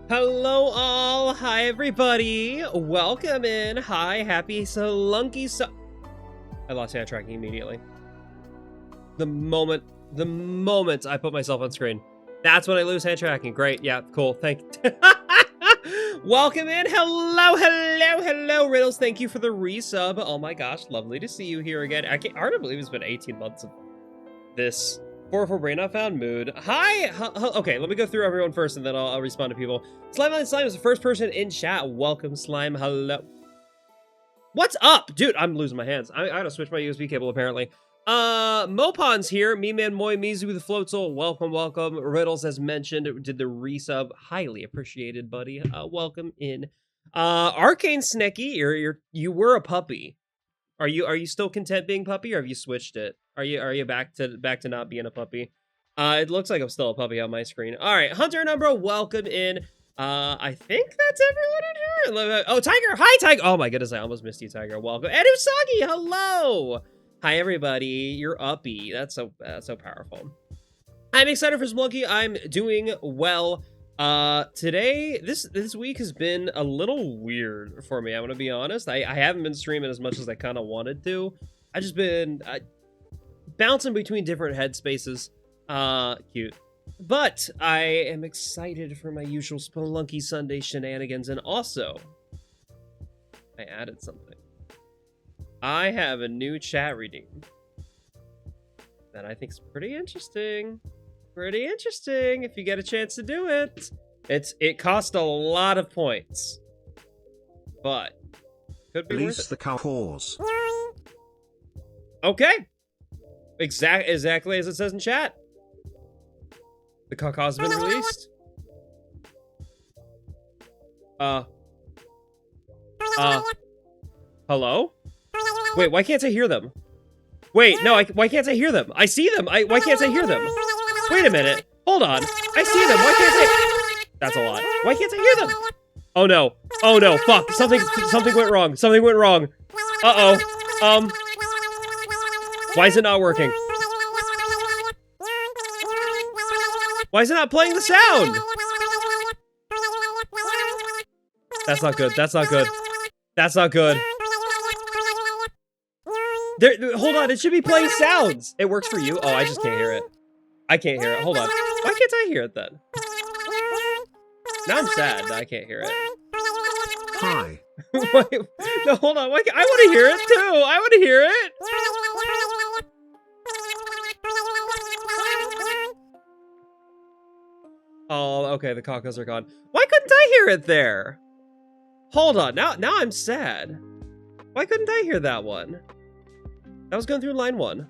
Hello all, hi everybody, welcome in, hi, happy Spelunky I lost hand tracking immediately. The moment I put myself on screen. That's when I lose hand tracking, great, yeah, cool, thank you. Welcome in, hello, Riddles, thank you for the resub. Oh my gosh, lovely to see you here again. I can't hard to believe it's been 18 months of this 404 Brain Not Found mood. Hi! Okay, let me go through everyone first and then I'll respond to people. Slime is the first person in chat. Welcome, Slime. Hello. What's up? Dude, I'm losing my hands. I gotta switch my USB cable, apparently. Mopon's here. Me Man Moy Mizu the Float Soul. Welcome. Riddles, as mentioned, did the resub. Highly appreciated, buddy. Welcome in. Arcane Snecky, you were a puppy. Are you still content being puppy, or have you switched it? Are you back to not being a puppy? It looks like I'm still a puppy on my screen. All right, Hunter and Umbro, welcome in. I think that's everyone in here. Oh, Tiger, hi Tiger. Oh my goodness, I almost missed you, Tiger. Welcome, and Usagi, hello. Hi everybody, you're uppy. That's so powerful. I'm excited for Spelunky. I'm doing well. Today, this week has been a little weird for me. I'm gonna be honest. I haven't been streaming as much as I kind of wanted to. I just been bouncing between different headspaces. Cute. But I am excited for my usual Spelunky Sunday shenanigans, and also I added something. I have a new chat reading that I think is pretty interesting. Pretty interesting if you get a chance to do it. It cost a lot of points, but could be Release worth it. the cows. Okay, exactly as it says in chat. The caw's been released. Hello? Wait, why can't I hear them? Wait, no, why can't I hear them? I see them. Why can't I hear them? Wait a minute. Hold on. I see them. Why can't I? That's a lot. Why can't I hear them? Oh no. Oh no. Fuck. Something went wrong. Something went wrong. Uh-oh. Why is it not working? Why is it not playing the sound? That's not good. That's not good. That's not good. Hold on. It should be playing sounds. It works for you. Oh, I just can't hear it. I can't hear it. Hold on. Why can't I hear it then? Now I'm sad that I can't hear it. Hi. Wait, no, hold on. I want to hear it too. I want to hear it. Oh, okay. The cacos are gone. Why couldn't I hear it there? Hold on. Now I'm sad. Why couldn't I hear that one? That was going through line 1.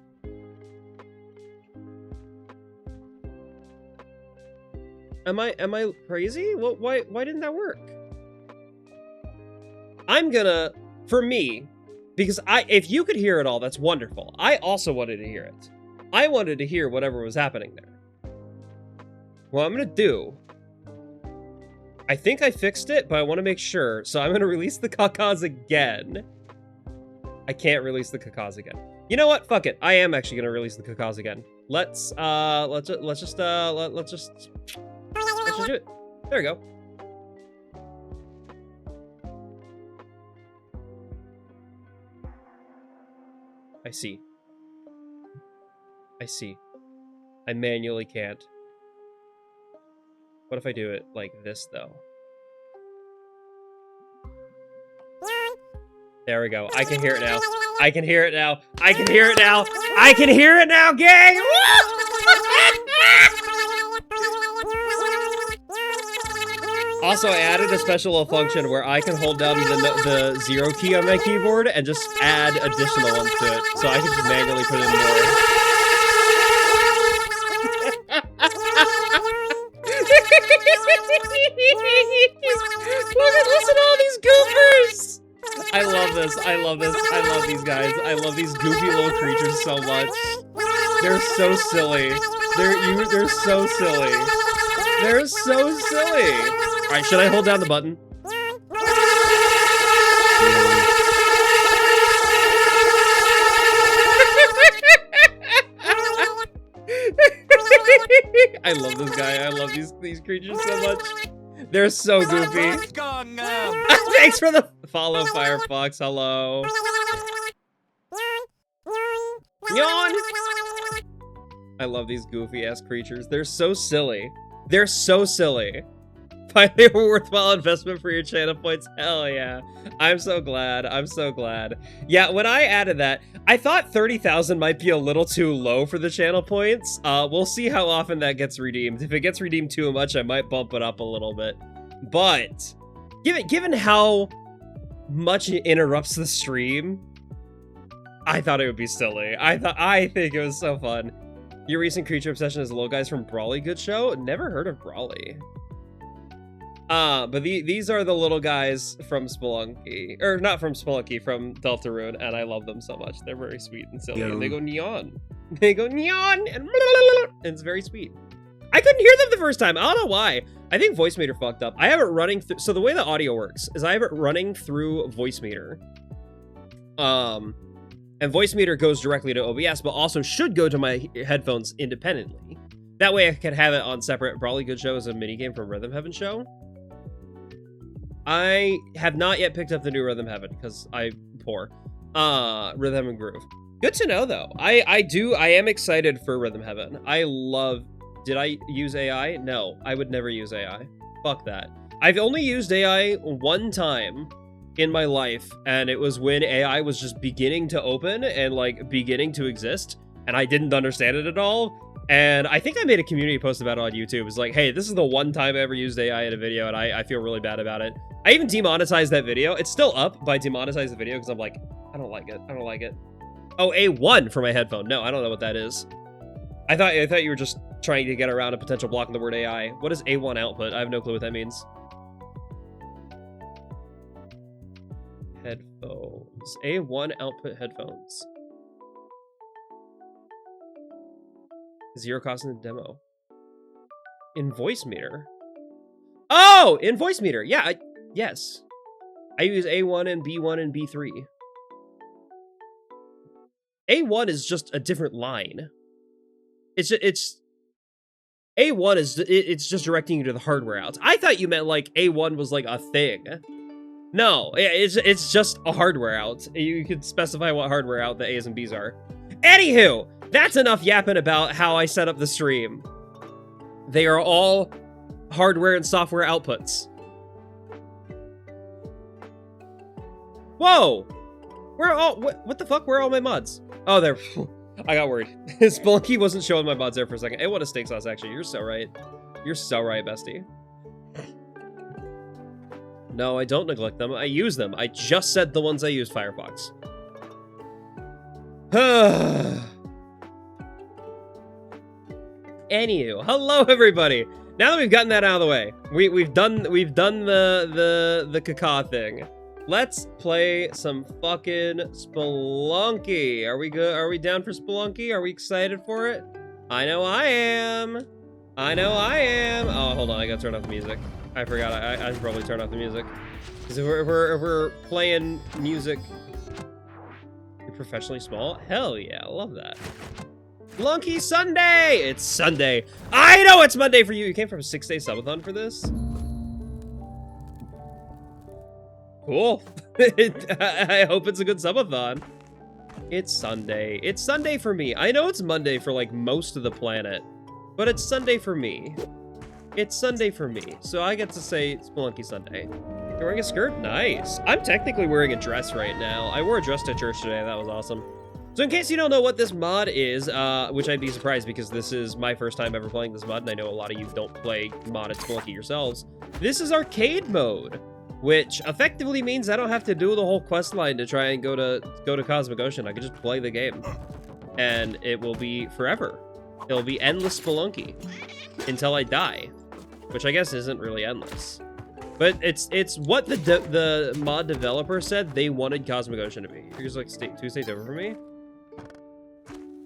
Am I crazy? Why didn't that work? I'm gonna, for me, because if you could hear it all, that's wonderful. I also wanted to hear it. I wanted to hear whatever was happening there. What I'm gonna do, I think I fixed it, but I want to make sure, so I'm gonna release the cacas again. I can't release the cacas again. You know what? Fuck it. I am actually gonna release the cacas again. Let's just do it. There we go. I see. I manually can't. What if I do it like this, though? There we go. I can hear it now. I can hear it now. I can hear it now. I can hear it now, gang! Also, I added a special function where I can hold down the 0 key on my keyboard and just add additional ones to it. So I can just manually put in more. Listen to all these goofers! I love this. I love these guys. I love these goofy little creatures so much. They're so silly. They're so silly. They're so silly. All right, should I hold down the button? I love this guy. I love these creatures so much. They're so goofy. Thanks for the follow, Firefox. Hello. Yawn. I love these goofy ass creatures. They're so silly. They're so silly. Finally a worthwhile investment for your channel points. Hell yeah. I'm so glad. I'm so glad. Yeah, when I added that, I thought 30,000 might be a little too low for the channel points. We'll see how often that gets redeemed. If it gets redeemed too much, I might bump it up a little bit. But given how much it interrupts the stream, I thought it would be silly. I think it was so fun. Your recent creature obsession is the little guys from Brawly. Good show. Never heard of Brawly. But these are the little guys from Spelunky, or not from Spelunky, from Deltarune, and I love them so much. They're very sweet and silly, and they go neon. They go neon, and it's very sweet. I couldn't hear them the first time. I don't know why. I think Voice Meter fucked up. I have it running through. So the way the audio works is I have it running through Voice Meter. And Voice Meter goes directly to OBS, but also should go to my headphones independently. That way I can have it on separate. Brawly Good Show is a minigame from Rhythm Heaven Show. I have not yet picked up the new Rhythm Heaven because I'm poor. Rhythm Heaven Groove. Good to know though. I am excited for Rhythm Heaven. I love. Did I use AI? No, I would never use AI. Fuck that. I've only used AI one time in my life, and it was when AI was just beginning to open and like beginning to exist, and I didn't understand it at all. And I think I made a community post about it on YouTube. It's like, hey, this is the one time I ever used AI in a video, and I feel really bad about it. I even demonetized that video. It's still up, but I demonetized the video because I'm like, I don't like it. I don't like it. Oh, A1 for my headphone. No, I don't know what that is. I thought you were just trying to get around a potential block in the word AI. What is A1 output? I have no clue what that means. Headphones. A1 output headphones. Zero cost in the demo. In Voice Meter. Oh, in Voice Meter. Yeah, yes. I use A1 and B1 and B3. A1 is just a different line. It's A1 is it's just directing you to the hardware outs. I thought you meant like A1 was like a thing. No, it's just a hardware out. You could specify what hardware out the A's and B's are. Anywho, that's enough yapping about how I set up the stream. They are all hardware and software outputs. Whoa! Where are all, what the fuck? Where are all my mods? Oh, there. I got worried. Spelunky wasn't showing my mods there for a second. Hey, what a steak sauce, actually. You're so right. You're so right, bestie. No, I don't neglect them. I use them. I just said the ones I use, Firefox. Anywho, hello everybody. Now that we've gotten that out of the way, we've done the caca thing. Let's play some fucking Spelunky. Are we good? Are we down for Spelunky? Are we excited for it? I know I am. I know I am. Oh, hold on. I gotta turn off the music. I forgot. I should probably turn off the music. Because if we're playing music, you're professionally small. Hell yeah, I love that. Spelunky Sunday. It's Sunday. I know it's Monday for you. You came from a 6-day subathon for this. Cool. I hope it's a good subathon. It's Sunday. It's Sunday for me. I know it's Monday for like most of the planet, but it's Sunday for me. It's Sunday for me, so I get to say Spelunky Sunday. You're wearing a skirt? Nice. I'm technically wearing a dress right now. I wore a dress to church today. That was awesome. So in case you don't know what this mod is, which I'd be surprised because this is my first time ever playing this mod, and I know a lot of you don't play modded Spelunky yourselves. This is arcade mode, which effectively means I don't have to do the whole quest line to try and go to Cosmic Ocean. I can just play the game, and it will be forever. It'll be endless Spelunky until I die, which I guess isn't really endless. But it's what the mod developer said they wanted Cosmic Ocean to be. Here's like 2 states over for me.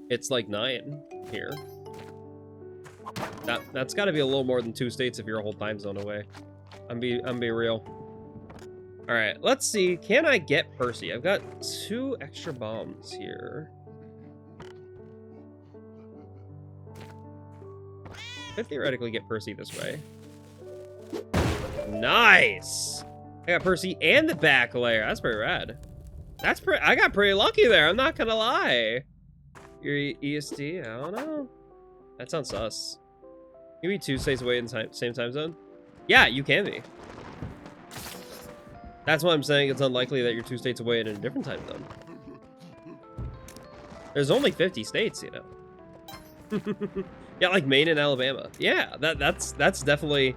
It's like 9 here. That's got to be a little more than 2 states if you're a whole time zone away. I'm be real. All right, let's see. Can I get Percy? I've got 2 extra bombs here. I could theoretically get Percy this way. Nice. I got Percy and the back layer. That's pretty rad. I got pretty lucky there. I'm not gonna lie. Your EST? I don't know. That sounds sus. You be 2 states away in the same time zone? Yeah, you can be. That's why I'm saying it's unlikely that you're 2 states away in a different time zone. There's only 50 states, you know. Yeah, like Maine and Alabama. Yeah, that's definitely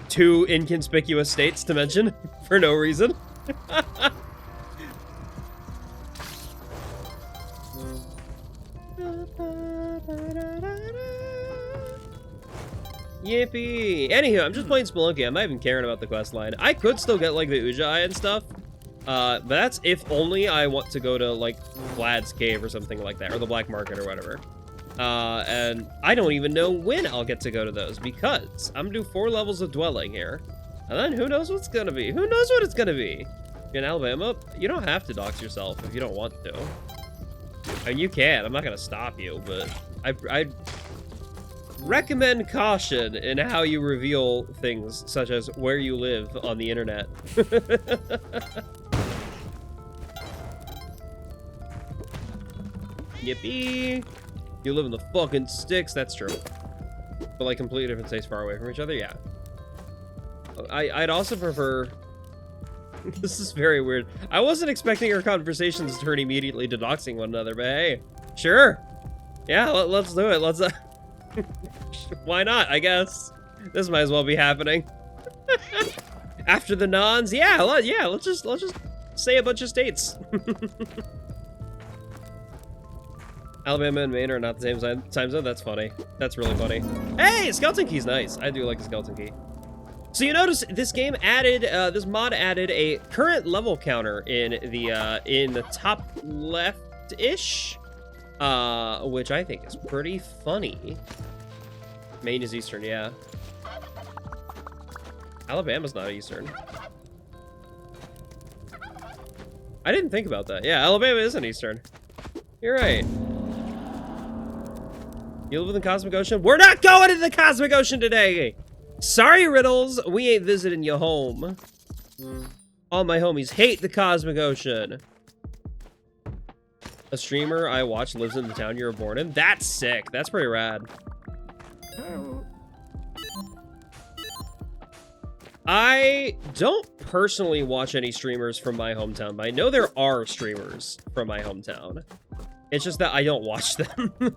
2 inconspicuous states to mention for no reason. Yippee! Anywho, I'm just playing Spelunky. I'm not even caring about the quest line. I could still get like the Ujai and stuff, but that's if only I want to go to like Vlad's Cave or something like that, or the Black Market or whatever. And I don't even know when I'll get to go to those because I'm gonna do 4 levels of dwelling here, and then who knows what's gonna be? Who knows what it's gonna be? In Alabama, you don't have to dox yourself if you don't want to. I mean, you can. I'm not gonna stop you, but I recommend caution in how you reveal things such as where you live on the internet. Yippee! You live in the fucking sticks. That's true. But like completely different states far away from each other, yeah. I'd also prefer... This is very weird. I wasn't expecting our conversations to turn immediately to doxing one another, but hey, sure. Yeah, let's do it. Let's why not, I guess. This might as well be happening. After the nons, yeah, let's just say a bunch of states. Alabama and Maine are not the same time zone. That's funny. That's really funny. Hey, skeleton key's nice. I do like the skeleton key. So you notice this game added, this mod added a current level counter in the top left-ish, which I think is pretty funny. Maine is Eastern, yeah. Alabama's not Eastern. I didn't think about that. Yeah, Alabama isn't Eastern. You're right. You live in the Cosmic Ocean? We're not going to the Cosmic Ocean today! Sorry, Riddles. We ain't visiting your home. All my homies hate the Cosmic Ocean. A streamer I watch lives in the town you were born in? That's sick. That's pretty rad. I don't personally watch any streamers from my hometown, but I know there are streamers from my hometown. It's just that I don't watch them. I'm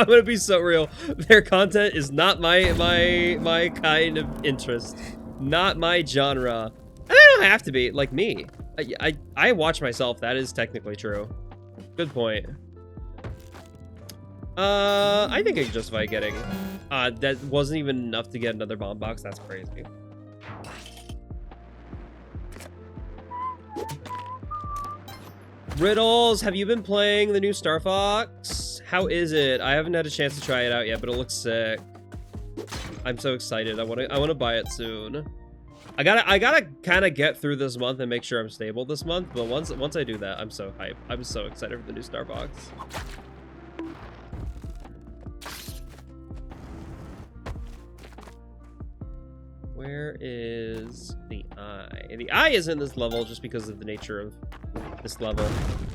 gonna be so real. Their content is not my kind of interest, not my genre. And they don't have to be like me. I watch myself. That is technically true. Good point. I think I can justify getting. That wasn't even enough to get another bomb box. That's crazy. Riddles, have you been playing the new Star Fox? How is it? I haven't had a chance to try it out yet, but it looks sick. I'm so excited. I want to buy it soon. I gotta kind of get through this month and make sure I'm stable this month. But once I do that, I'm so hyped. I'm so excited for the new Star Fox. Where is the eye? The eye is in this level just because of the nature of this level.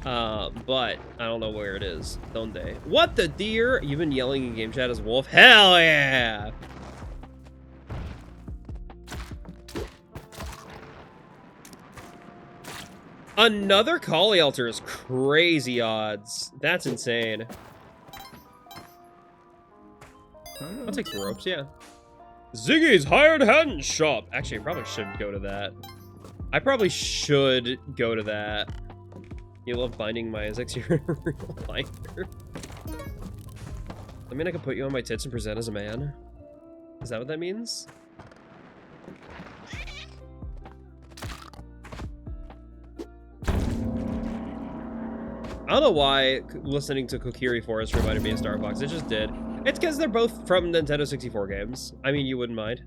But I don't know where it is. Donde? What the deer? You've been yelling in game chat as wolf? Hell yeah! Another Kali altar is crazy odds. That's insane. I'll take the ropes, yeah. Ziggy's Hired Hand Shop. Actually, I probably should go to that. I probably should go to that. You love binding my Isaacs. You're a real binder. I mean, I could put you on my tits and present as a man. Is that what that means? I don't know why listening to Kokiri Forest reminded me of Star Fox. It just did. It's because they're both from Nintendo 64 games. I mean, you wouldn't mind.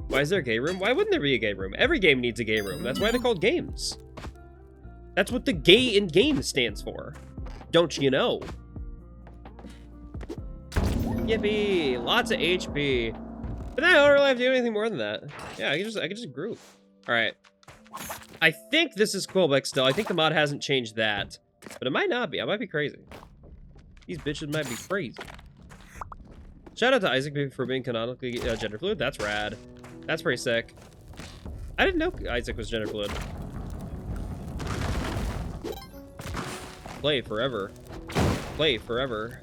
Why is there a gay room? Why wouldn't there be a gay room? Every game needs a gay room. That's why they're called games. That's what the gay in game stands for. Don't you know? Yippee! Lots of HP. But then I don't really have to do anything more than that. Yeah, I can just group. All right. I think this is Quillbeck still. I think the mod hasn't changed that. But it might not be. I might be crazy. These bitches might be crazy. Shout out to Isaac for being canonically gender fluid. That's rad. That's pretty sick. I didn't know Isaac was gender fluid. Play forever. Play forever.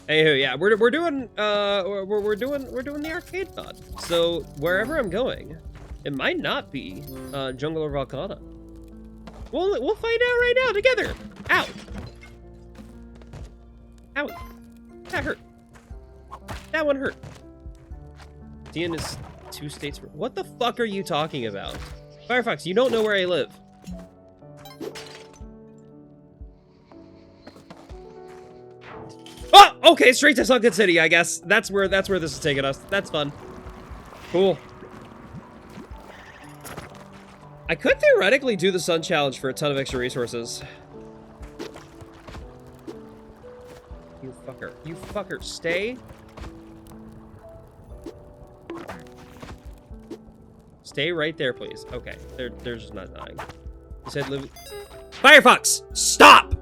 Anywho, yeah, we're doing the arcade mod. So wherever I'm going, it might not be Jungle or Volcana. We'll find out right now together. Ow. Ow. That hurt. That one hurt. Dian is 2 states. What the fuck are you talking about? Firefox, you don't know where I live. Oh, okay, straight to Sunken City, I guess. That's where this is taking us. That's fun. Cool. I could theoretically do the Sun Challenge for a ton of extra resources. You fucker. You fucker. Stay. Stay right there, please. Okay. They're just not dying. You said live. Firefox! Stop!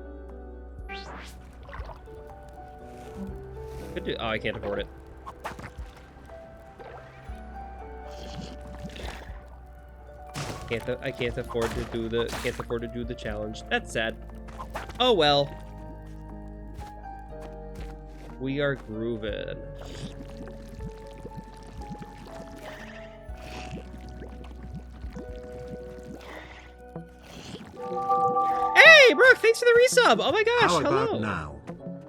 Could do. Oh, I can't afford it. I can't afford to do the challenge. That's sad. Oh well. We are grooving. Hey, Brooke, thanks for the resub. Oh my gosh, How hello. about now?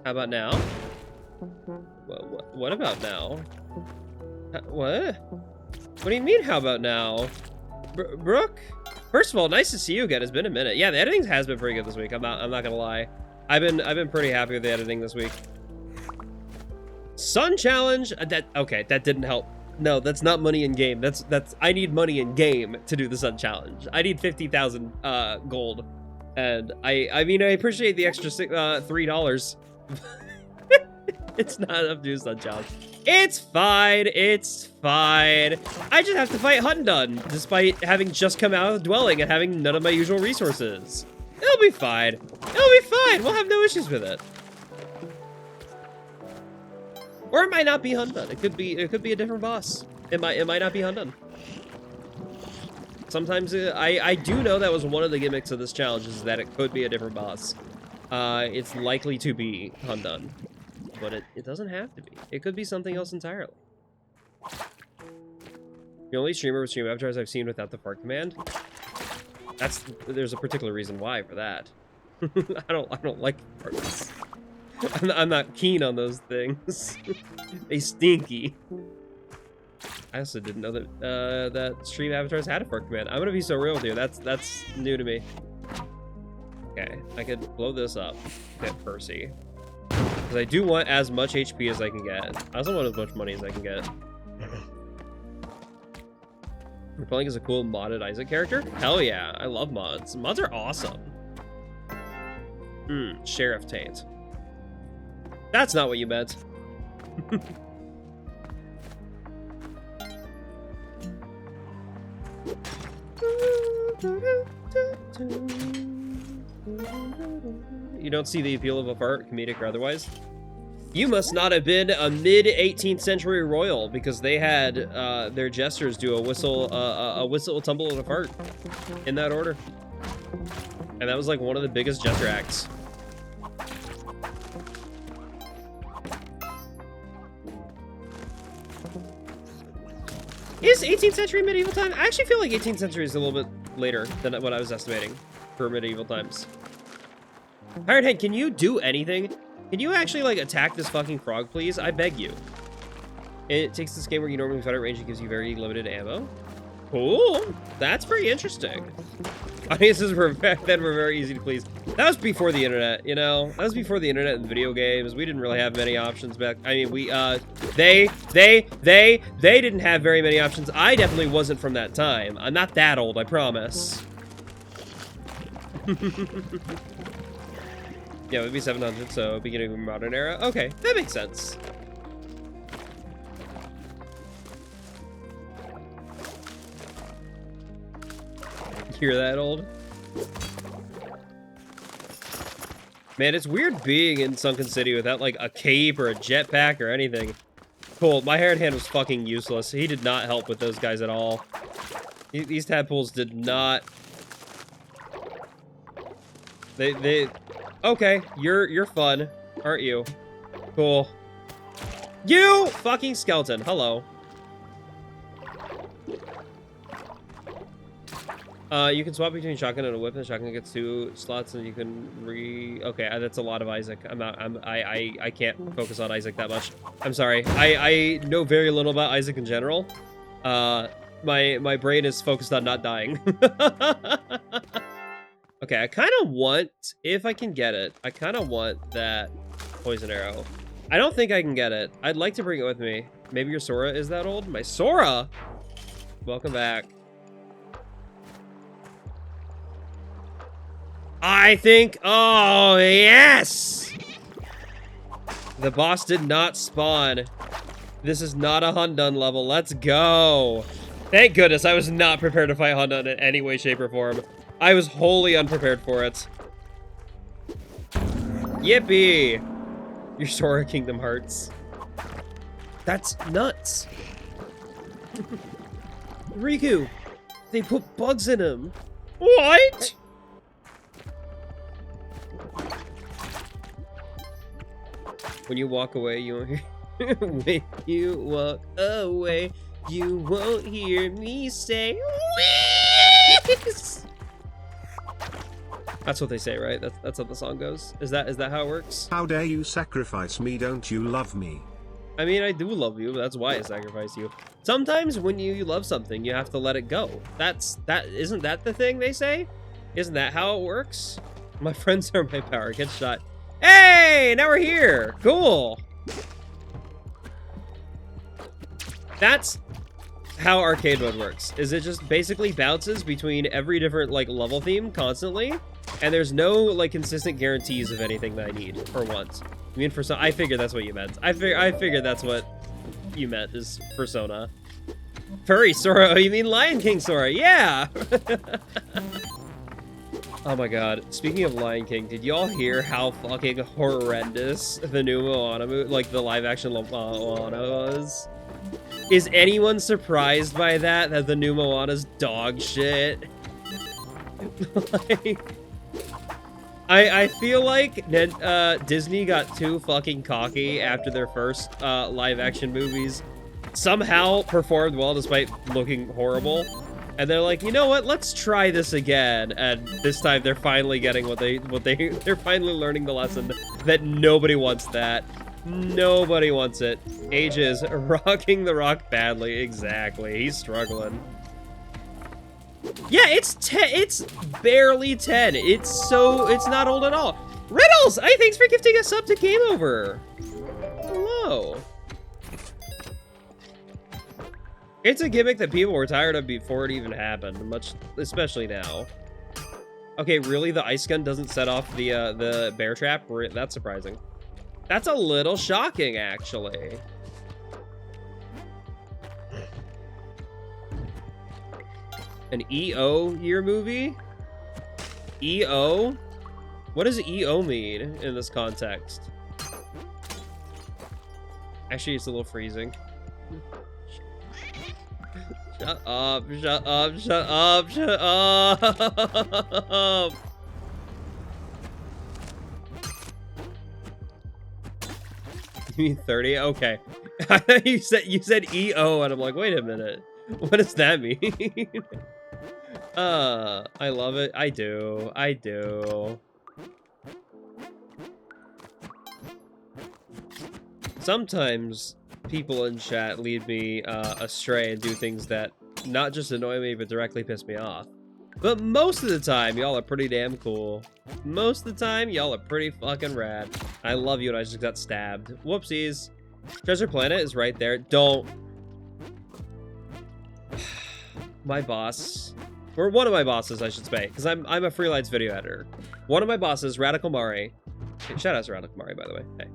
How about now? What about now? What? What do you mean, how about now? Brooke? First of all, nice to see you again. It's been a minute. Yeah, the editing has been pretty good this week. I'm not gonna lie. I've been pretty happy with the editing this week. Sun challenge. Okay, that didn't help. No, that's not money in game. That's I need money in game to do the sun challenge. I need 50,000 gold, and I mean I appreciate the extra $3. It's not enough to do sun challenge. It's fine. It's fine. I just have to fight Hundun, despite having just come out of the dwelling and having none of my usual resources. It'll be fine. It'll be fine. We'll have no issues with it. Or it might not be Hundun. It could be a different boss. It might not be Hundun. Sometimes I do know that was one of the gimmicks of this challenge is that it could be a different boss. It's likely to be Hundun. But it doesn't have to be. It could be something else entirely. The only streamer with stream avatars I've seen without the fart command. There's a particular reason why for that. I don't like farts. I'm not keen on those things. They stinky. I also didn't know that that stream avatars had a fart command. I'm gonna be so real with you. That's new to me. Okay, I could blow this up. Get Percy. Because I do want as much HP as I can get. I also want as much money as I can get. We're playing as a cool modded Isaac character? Hell yeah, I love mods. Mods are awesome. Sheriff Taint. That's not what you meant. You don't see the appeal of a fart, comedic or otherwise? You must not have been a mid-18th century royal because they had their jesters do a whistle, a tumble, and a fart in that order. And that was like one of the biggest jester acts. Is 18th century medieval time? I actually feel like 18th century is a little bit later than what I was estimating for medieval times. Pirate Head, can you do anything? Can you actually, like, attack this fucking frog, please? I beg you. It takes this game where you normally fight at range and gives you very limited ammo. Cool. That's pretty interesting. Audiences were back then were very easy to please. That was before the internet, you know? That was before the internet and video games. We didn't really have many options back. I mean, they didn't have very many options. I definitely wasn't from that time. I'm not that old, I promise. Yeah, it would be 700, so beginning of modern era. Okay, that makes sense. Hear that, old? Man, it's weird being in Sunken City without, like, a cape or a jetpack or anything. Cool, my Hired Hand was fucking useless. He did not help with those guys at all. These tadpoles did not... They... Okay, you're fun, aren't you? Cool. You fucking skeleton, hello. You can swap between shotgun and a whip, and the shotgun gets 2 slots, and you can Okay, that's a lot of Isaac. I can't focus on Isaac that much. I'm sorry. I know very little about Isaac in general. My brain is focused on not dying. Okay, I kind of want, if I can get it, I kind of want that poison arrow. I don't think I can get it. I'd like to bring it with me. Maybe your Sora is that old? My Sora? Welcome back. I think, oh, yes! The boss did not spawn. This is not a Hundun level. Let's go. Thank goodness, I was not prepared to fight Hundun in any way, shape, or form. I was wholly unprepared for it. Yippee! Your Sora Kingdom Hearts. That's nuts. Riku, they put bugs in him. What? When you walk away, you won't hear... When you walk away, you won't hear me say... Wheeze! That's what they say, right? That's how the song goes. Is that how it works? How dare you sacrifice me? Don't you love me? I mean, I do love you, but that's why I sacrifice you. Sometimes when you love something, you have to let it go. Isn't that the thing they say? Isn't that how it works? My friends are my power. Get shot. Hey, now we're here. Cool. That's how arcade mode works. Is it just basically bounces between every different like level theme constantly, and there's no like consistent guarantees of anything that I need or want. I mean, for some, I figured that's what you meant. I figured that's what you meant is Persona. Furry Sora. Oh, you mean Lion King Sora? Yeah. Oh my god. Speaking of Lion King, did y'all hear how fucking horrendous the new Moana movie, like the live action Moana was? Is anyone surprised by that the new Moana's dog shit? Like, I feel like Disney got too fucking cocky after their first live action movies. Somehow performed well despite looking horrible. And they're like, you know what? Let's try this again. And this time they're finally getting they're finally learning the lesson that nobody wants that. Nobody wants it. Age is rocking the rock badly. Exactly. He's struggling. Yeah, it's 10. It's barely 10. It's not old at all. Riddles! Hey, thanks for gifting us up to Game Over. Hello. It's a gimmick that people were tired of before it even happened, especially now. Okay, really? The ice gun doesn't set off the bear trap? That's surprising. That's a little shocking, actually. An EO year movie? EO? What does EO mean in this context? Actually, it's a little freezing. Shut up, shut up, shut up, shut up! You mean 30? Okay. you said EO, and I'm like, wait a minute. What does that mean? I love it. I do. I do. Sometimes people in chat lead me astray and do things that not just annoy me, but directly piss me off. But most of the time, y'all are pretty damn cool. Most of the time, y'all are pretty fucking rad. I love you, and I just got stabbed. Whoopsies. Treasure Planet is right there. Don't. My boss, or one of my bosses, I should say, because I'm a freelance video editor. One of my bosses, Radical Mari, Hey, shout out to Rana Kumari, by the way. Hey.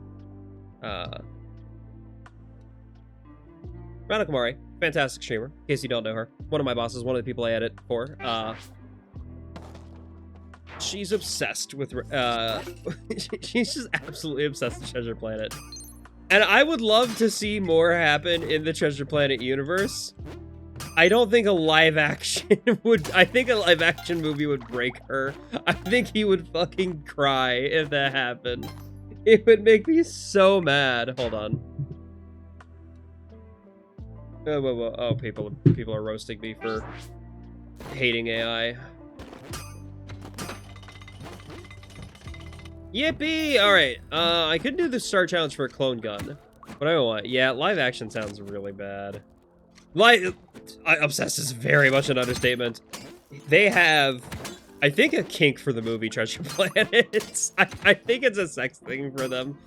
Rana Kumari, fantastic streamer, in case you don't know her. One of my bosses, one of the people I edit for. She's obsessed with, she's just absolutely obsessed with Treasure Planet. And I would love to see more happen in the Treasure Planet universe. I don't think a live action would, I think a live action movie would break her. I think he would fucking cry if that happened. It would make me so mad. Hold on. Oh, whoa, whoa. Oh, people are roasting me for hating AI. Yippee! Alright, I could do the Star Challenge for a clone gun. But I don't want. Yeah, live action sounds really bad. Obsessed is very much an understatement. They have, I think, a kink for the movie Treasure Planet. I think it's a sex thing for them.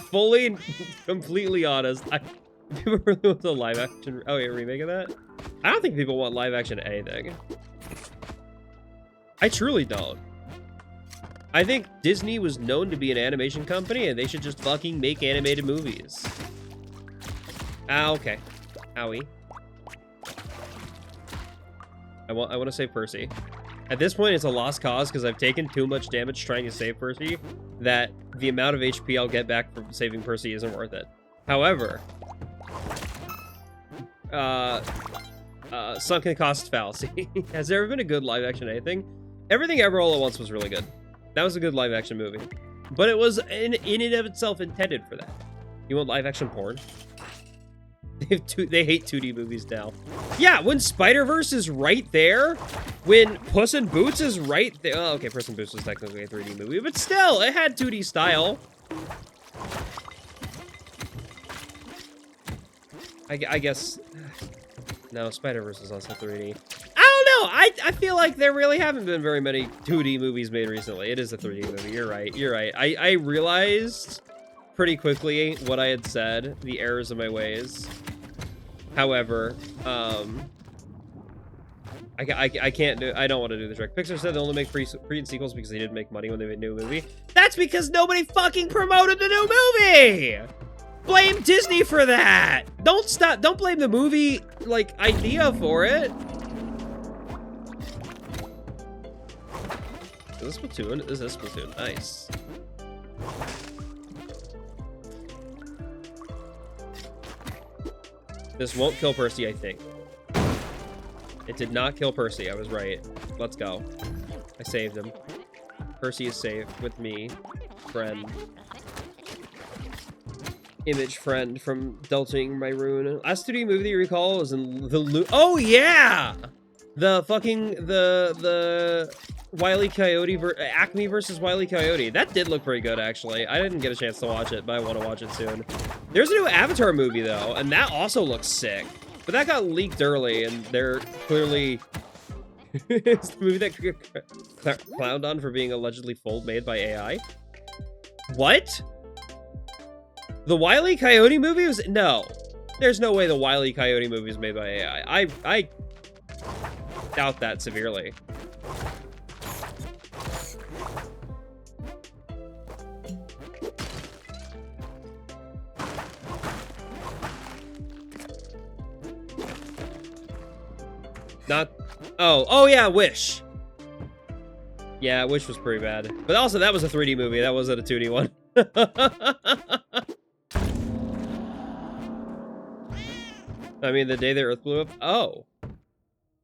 Fully and completely honest. People really want the live action. Oh, yeah, remake of that? I don't think people want live action anything. I truly don't. I think Disney was known to be an animation company, and they should just fucking make animated movies. Ah, okay. Owie. I want to save Percy. At this point, it's a lost cause because I've taken too much damage trying to save Percy that the amount of HP I'll get back from saving Percy isn't worth it. However, sunken cost fallacy. Has there ever been a good live action anything? Everything Ever All at Once was really good. That was a good live action movie. But it was in and of itself intended for that. You want live action porn? They hate 2D movies now. Yeah, when Spider-Verse is right there, when Puss in Boots is right there. Oh, okay, Puss in Boots was technically a 3D movie, but still, it had 2D style. I guess. No, Spider-Verse is also 3D. I don't know. I feel like there really haven't been very many 2D movies made recently. It is a 3D movie. You're right. You're right. I realized pretty quickly what I had said, the errors of my ways. However, I can't do. I don't want to do the trick. Pixar said they'll only make pre and sequels because they didn't make money when they made a new movie. That's because nobody fucking promoted the new movie. Blame Disney for that. Don't blame the movie idea for it. Is this Splatoon? This is Splatoon. Nice. This won't kill Percy, I think. It did not kill Percy. I was right. Let's go. I saved him. Percy is safe with me. Friend. Image friend from Delting my rune. Last 2D movie that you recall was in the Oh yeah! The fucking the Wile E. Coyote Acme versus Wile E. Coyote. That did look pretty good actually. I didn't get a chance to watch it, but I want to watch it soon. There's a new Avatar movie though, and that also looks sick. But that got leaked early, and they're clearly it's the movie that clowned on for being allegedly made by AI. What? The Wile E. Coyote movie was no. There's no way the Wile E. Coyote movie was made by AI. I doubt that severely. Not. Oh yeah, Wish. Yeah, Wish was pretty bad. But also, that was a 3D movie. That wasn't a 2D one. I mean, the day the Earth blew up. Oh,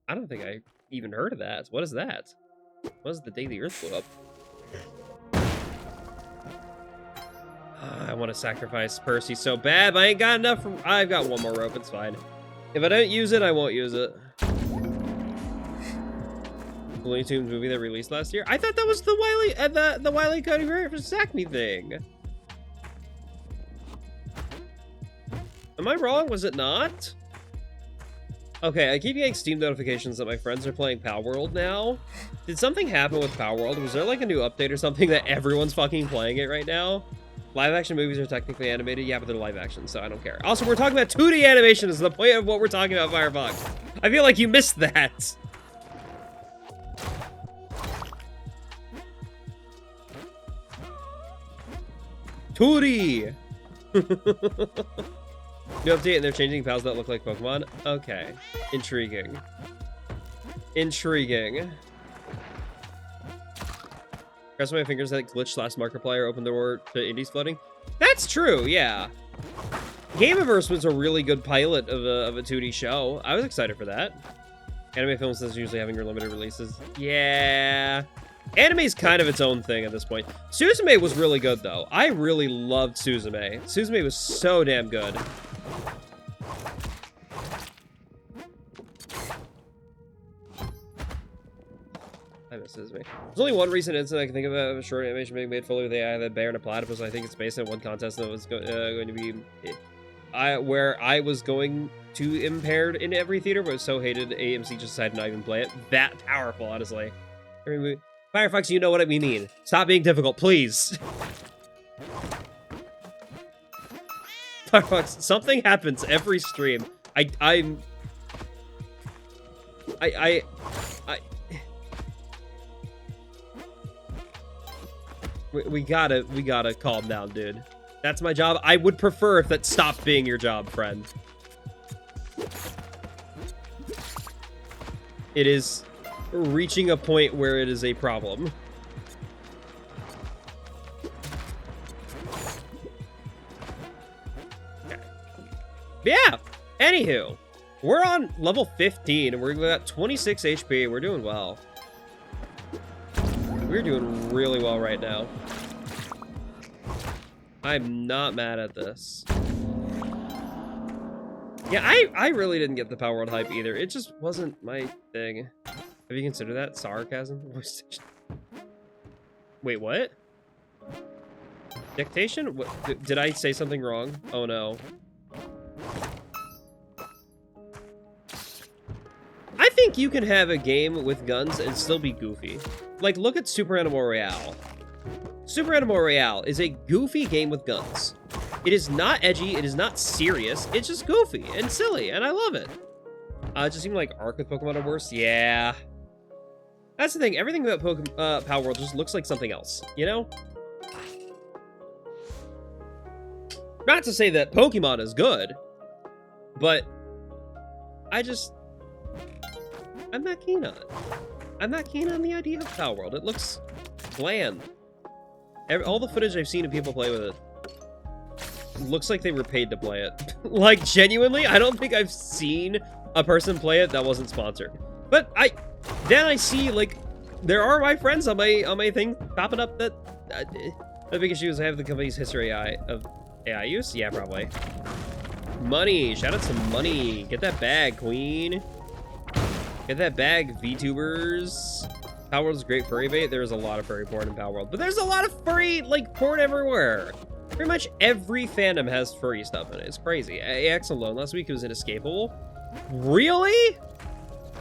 I don't think I even heard of that. What is that? What is the day the Earth blew up? I want to sacrifice Percy so bad, but I ain't got enough. I've got one more rope. It's fine. If I don't use it, I won't use it. Looney Tunes movie that released last year. I thought that was the Wile E. Coyote versus Acme thing. Am I wrong? Was it not? Okay, I keep getting Steam notifications that my friends are playing Power World now. Did something happen with Power World? Was there like a new update or something that everyone's fucking playing it right now? Live action movies are technically animated. Yeah, but they're live action, so I don't care. Also, we're talking about 2D animation is the point of what we're talking about, Firefox. I feel like you missed that. Tootie! New update and they're changing pals that look like Pokemon? Okay. Intriguing. Intriguing. Cross my fingers that glitch / Markiplier opened the door to indies floating. That's true, yeah. Gameverse was a really good pilot of a 2D show. I was excited for that. Anime films is usually having your limited releases. Yeah. Anime's kind of its own thing at this point. Suzume was really good, though. I really loved Suzume. Suzume was so damn good. I miss Suzume. There's only one recent incident I can think of a short animation being made fully with AI, that bear and a platypus. I think it's based on one contest that was going to be... where I was going to impaired in every theater, but so hated AMC just decided not even play it. That powerful, honestly. Firefox, you know what I mean. Stop being difficult, please. Firefox, something happens every stream. We gotta calm down, dude. That's my job. I would prefer if that stopped being your job, friend. It is reaching a point where it is a problem. Okay. Yeah, anywho, we're on level 15 and we're got 26 HP. We're doing well. We're doing really well right now. I'm not mad at this. Yeah, I really didn't get the Power World hype either. It just wasn't my thing. Have you considered that? Sarcasm? Wait, what? Dictation? What, did I say something wrong? Oh no. I think you can have a game with guns and still be goofy. Like, look at Super Animal Royale. Super Animal Royale is a goofy game with guns. It is not edgy, it is not serious, it's just goofy and silly, and I love it. It just seemed like Arc with Pokemon are worse. Yeah. That's the thing, everything about Power World just looks like something else, you know? Not to say that Pokemon is good, but I'm not keen on it. I'm not keen on the idea of Power World. It looks bland. All the footage I've seen of people play with it looks like they were paid to play it. Like, genuinely, I don't think I've seen a person play it that wasn't sponsored. But then I see, like, there are my friends on my thing popping up that the big issue is I have the company's history of AI use. Yeah, probably. Money. Shout out to money. Get that bag, queen. Get that bag, VTubers. Power World is great furry bait. There's a lot of furry porn in Power World, but there's a lot of furry, like, porn everywhere. Pretty much every fandom has furry stuff in it. It's crazy. AX alone last week was inescapable. Really?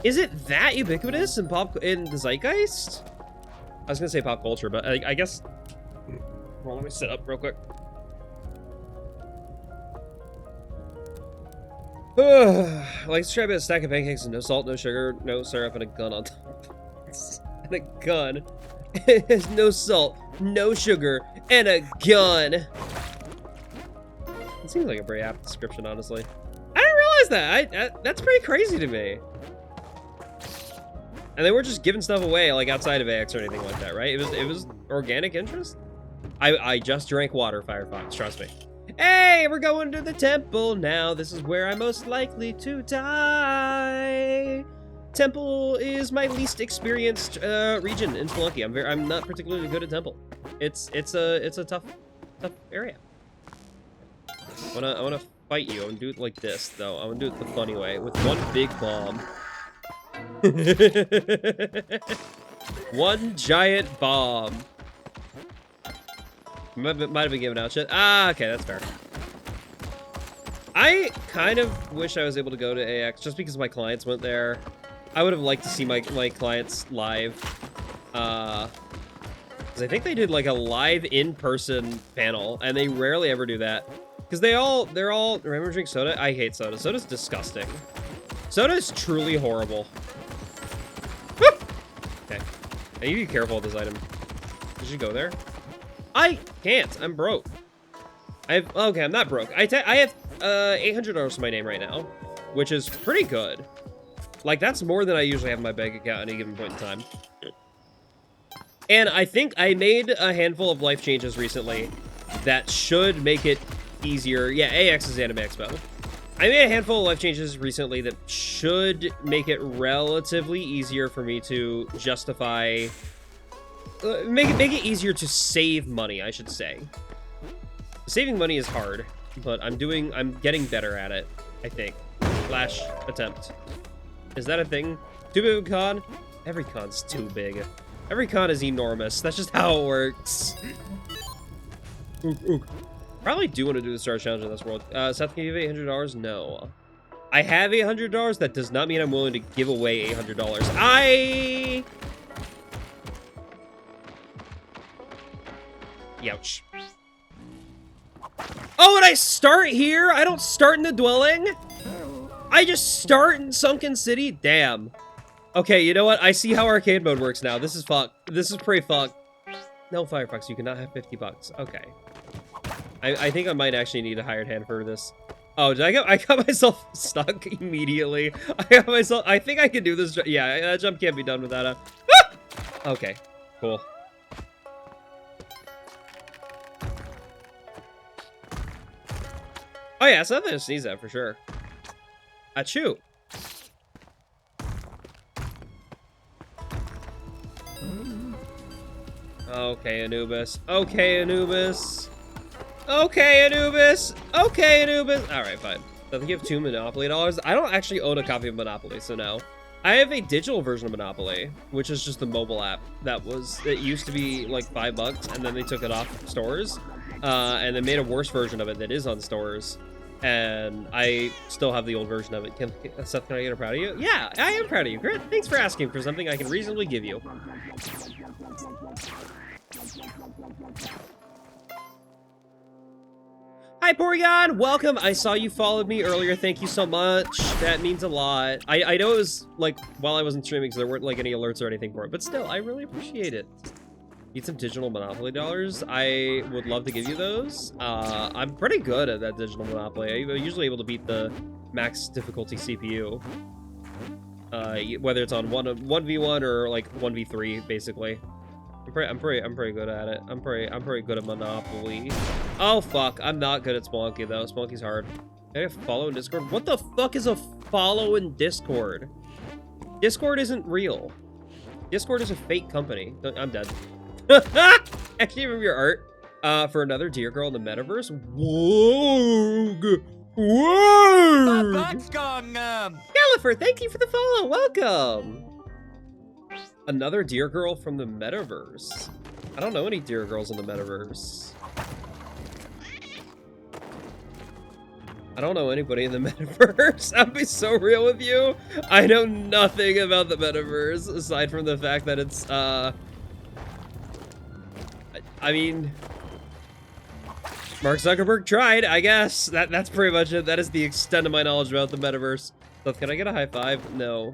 Is it that ubiquitous in the zeitgeist? I was gonna say pop culture, but I guess. Well, let me sit up real quick. Like, describe it as a stack of pancakes and no salt, no sugar, no syrup, and a gun on top. And a gun. It has no salt, no sugar, and a gun. It seems like a pretty apt description, honestly. I didn't realize that. That's pretty crazy to me. And they weren't just giving stuff away, like, outside of AX or anything like that, right? It was organic interest? I just drank water, Firefox, trust me. Hey, we're going to the temple now. This is where I'm most likely to die. Temple is my least experienced region in Spelunky. I'm not particularly good at Temple. It's a tough area. I wanna fight you. I'm gonna do it like this though. I'm gonna do it the funny way with one big bomb. One giant bomb. Might have been giving out shit. Ah, okay, that's fair. I kind of wish I was able to go to AX just because my clients went there. I would have liked to see my clients live. Because I think they did like a live in-person panel, and they rarely ever do that. Because they're all, remember drink soda? I hate soda. Soda's disgusting. Soda is truly horrible. Woo! Okay. I need to be careful with this item. Did you go there? I can't. I'm broke. Okay, I'm not broke. I have $800 to my name right now, which is pretty good. Like, that's more than I usually have in my bank account at any given point in time. And I think I made a handful of life changes recently that should make it easier. Yeah, AX is Anime Expo. I made a handful of life changes recently that should make it relatively easier for me to justify... make it easier to save money, I should say. Saving money is hard, but I'm getting better at it, I think. Flash attempt. Is that a thing? Too big of a con? Every con's too big. Every con is enormous. That's just how it works. Ook. Probably do want to do the Star Challenge in this world. Seth, can you give $800? No. I have $800. That does not mean I'm willing to give away $800. Youch. Oh, and I start here? I don't start in the dwelling? I just start in Sunken City? Damn. Okay, you know what? I see how arcade mode works now. This is fucked. This is pretty fucked. No, Firefox, you cannot have 50 bucks. Okay. I think I might actually need a hired hand for this. Oh, I got myself stuck immediately. I think I can do this. Yeah, that jump can't be done without a... Ah! Okay, cool. Oh yeah, it's nothing to sneeze at for sure. Achoo. Okay, Anubis. Okay, Anubis. Okay, Anubis. Okay, Anubis. All right, fine. I think you have 2 Monopoly dollars. I don't actually own a copy of Monopoly, so no. I have a digital version of Monopoly, which is just the mobile app. It used to be like $5, and then they took it off stores, and they made a worse version of it that is on stores. And I still have the old version of it. Seth, can I get a proud of you? Yeah, I am proud of you. Great. Thanks for asking for something I can reasonably give you. Hi, Porygon! Welcome! I saw you followed me earlier. Thank you so much. That means a lot. I know it was, like, while I wasn't streaming, so there weren't, like, any alerts or anything for it. But still, I really appreciate it. Need some digital Monopoly dollars? I would love to give you those. I'm pretty good at that digital Monopoly. I'm usually able to beat the max difficulty CPU. Whether it's on 1v1 or, like, 1v3, basically. I'm pretty good at it. I'm pretty good at Monopoly. Oh fuck, I'm not good at Spelunky though. Spelunky's hard. Can I follow in Discord? What the fuck is a follow in Discord? Discord isn't real. Discord is a fake company. I'm dead. Actually, remember your art for another deer girl in the metaverse. Whoa! Whoa! Galliford, thank you for the follow. Welcome. Another deer girl from the metaverse. I don't know any deer girls in the metaverse. I don't know anybody in the metaverse. I'll be so real with you. I know nothing about the metaverse aside from the fact that it's I mean, Mark Zuckerberg tried, I guess. That's pretty much it. That is the extent of my knowledge about the metaverse. So can I get a high five? No.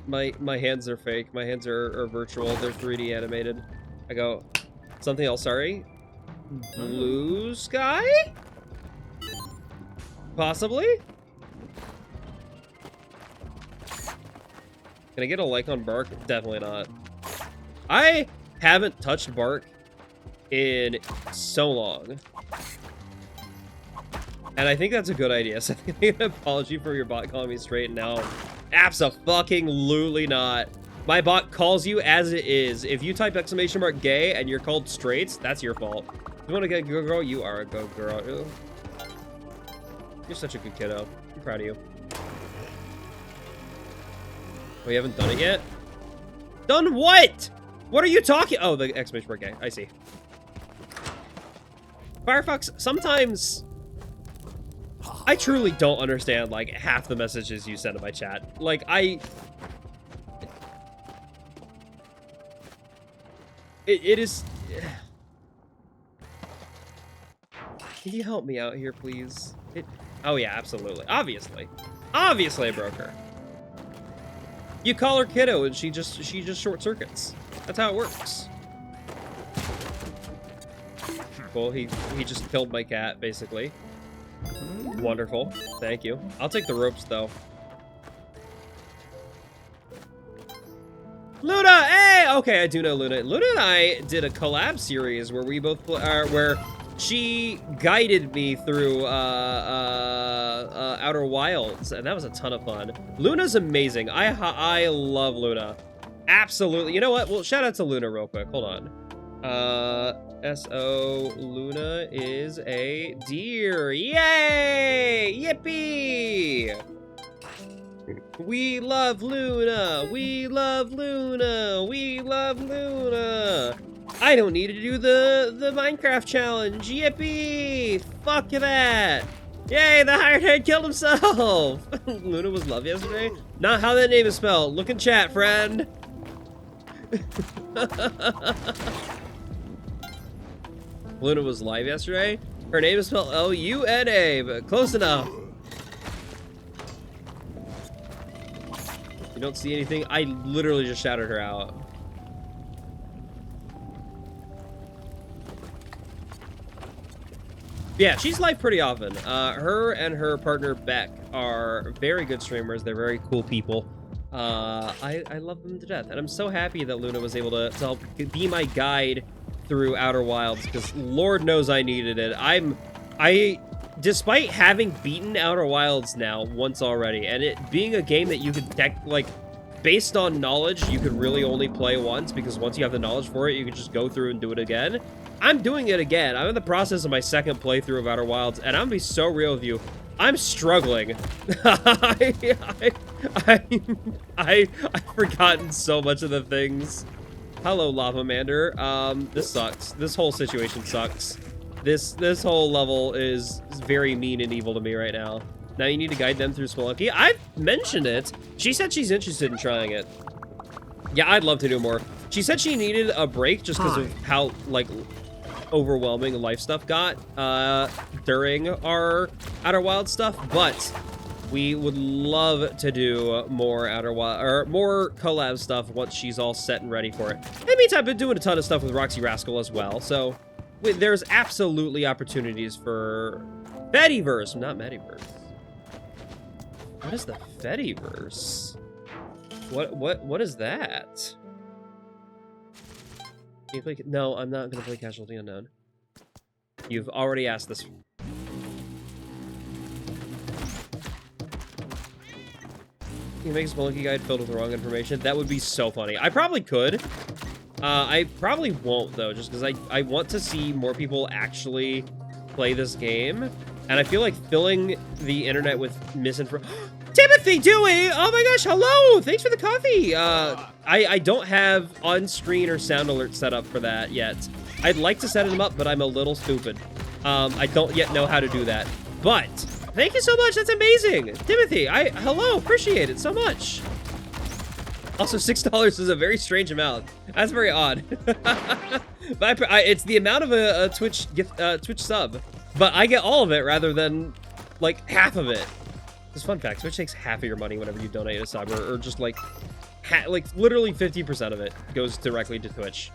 My hands are fake. My hands are virtual. They're 3D animated. I go, something else, sorry. Blue sky? Possibly? Can I get a like on Bark? Definitely not. I haven't touched Bark in so long. And I think that's a good idea. So I think an apology for your bot calling me straight now. Abso-fucking-lutely not. My bot calls you as it is. If you type ! gay and you're called straights, that's your fault. You want to get a go girl? You are a go girl. Ew. You're such a good kiddo. I'm proud of you. Oh, you haven't done it yet? Done what? What are you talking? Oh, the ! gay. I see. Firefox, sometimes I truly don't understand, like, half the messages you send in my chat. Like, It is... Can you help me out here, please? Oh, yeah, absolutely. Obviously. Obviously I broke her. You call her kiddo and she just short circuits. That's how it works. cool. He just killed my cat, basically. Wonderful. Thank you. I'll take the ropes, though. Luna! Hey! Okay, I do know Luna. Luna and I did a collab series where we both where she guided me through Outer Wilds, and that was a ton of fun. Luna's amazing. I love Luna. Absolutely. You know what? Well, shout out to Luna real quick. Hold on. S.O. Luna is a deer. Yay! Yippee! We love Luna! We love Luna! We love Luna! I don't need to do the Minecraft challenge. Yippee! Fuck that! Yay, the hired head killed himself! Luna was love yesterday? Not how that name is spelled. Look in chat, friend. Luna was live yesterday? Her name is spelled L-U-N-A, but close enough. You don't see anything? I literally just shouted her out. Yeah, she's live pretty often. Her and her partner Beck are very good streamers. They're very cool people. I love them to death, and I'm so happy that Luna was able to help be my guide through Outer Wilds, because Lord knows I needed it. Despite having beaten Outer Wilds now once already, and it being a game that you could based on knowledge, you could really only play once, because once you have the knowledge for it, you can just go through and do it again. I'm doing it again. I'm in the process of my second playthrough of Outer Wilds, and I'm gonna be so real with you. I'm struggling. I've forgotten so much of the things. Hello, Lava Mander. This sucks. This whole situation sucks. This whole level is very mean and evil to me right now. Now you need to guide them through Spelunky. I've mentioned it. She said she's interested in trying it. Yeah, I'd love to do more. She said she needed a break just because of how, like, overwhelming life stuff got during our Outer Wild stuff, but we would love to do more Outer Wild, or more collab stuff once she's all set and ready for it. In the meantime, I've been doing a ton of stuff with Roxy Rascal as well, so there's absolutely opportunities for Fediverse, not Mediverse. What is the Fediverse? What is that? Can you play? No, I'm not gonna play Casualty Unknown. You've already asked this. Can you make a Spelunky guide filled with the wrong information? That would be so funny. I probably could. I probably won't, though, just because I want to see more people actually play this game. And I feel like filling the internet with misinformation... Timothy Dewey! Oh my gosh, hello! Thanks for the coffee! I don't have on-screen or sound alert set up for that yet. I'd like to set them up, but I'm a little stupid. I don't yet know how to do that. But, thank you so much, that's amazing! Timothy, hello, appreciate it so much! Also, $6 is a very strange amount. That's very odd. But it's the amount of a Twitch gift, Twitch sub. But I get all of it rather than, like, half of it. Just fun fact, Twitch takes half of your money whenever you donate a sub, or just, like, literally 50% of it goes directly to Twitch.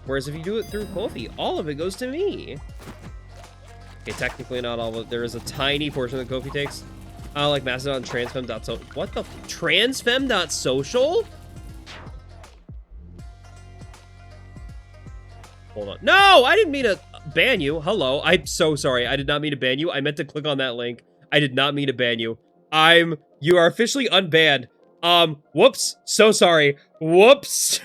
Whereas if you do it through Ko-fi, all of it goes to me. Okay, technically not all of it. There is a tiny portion that Ko-fi takes. Like Mastodon, transfem.social. What the? Transfem.social? Hold on. No, I didn't mean to ban you. Hello. I'm so sorry. I did not mean to ban you. I meant to click on that link. I did not mean to ban you. You are officially unbanned. Whoops. So sorry. Whoops.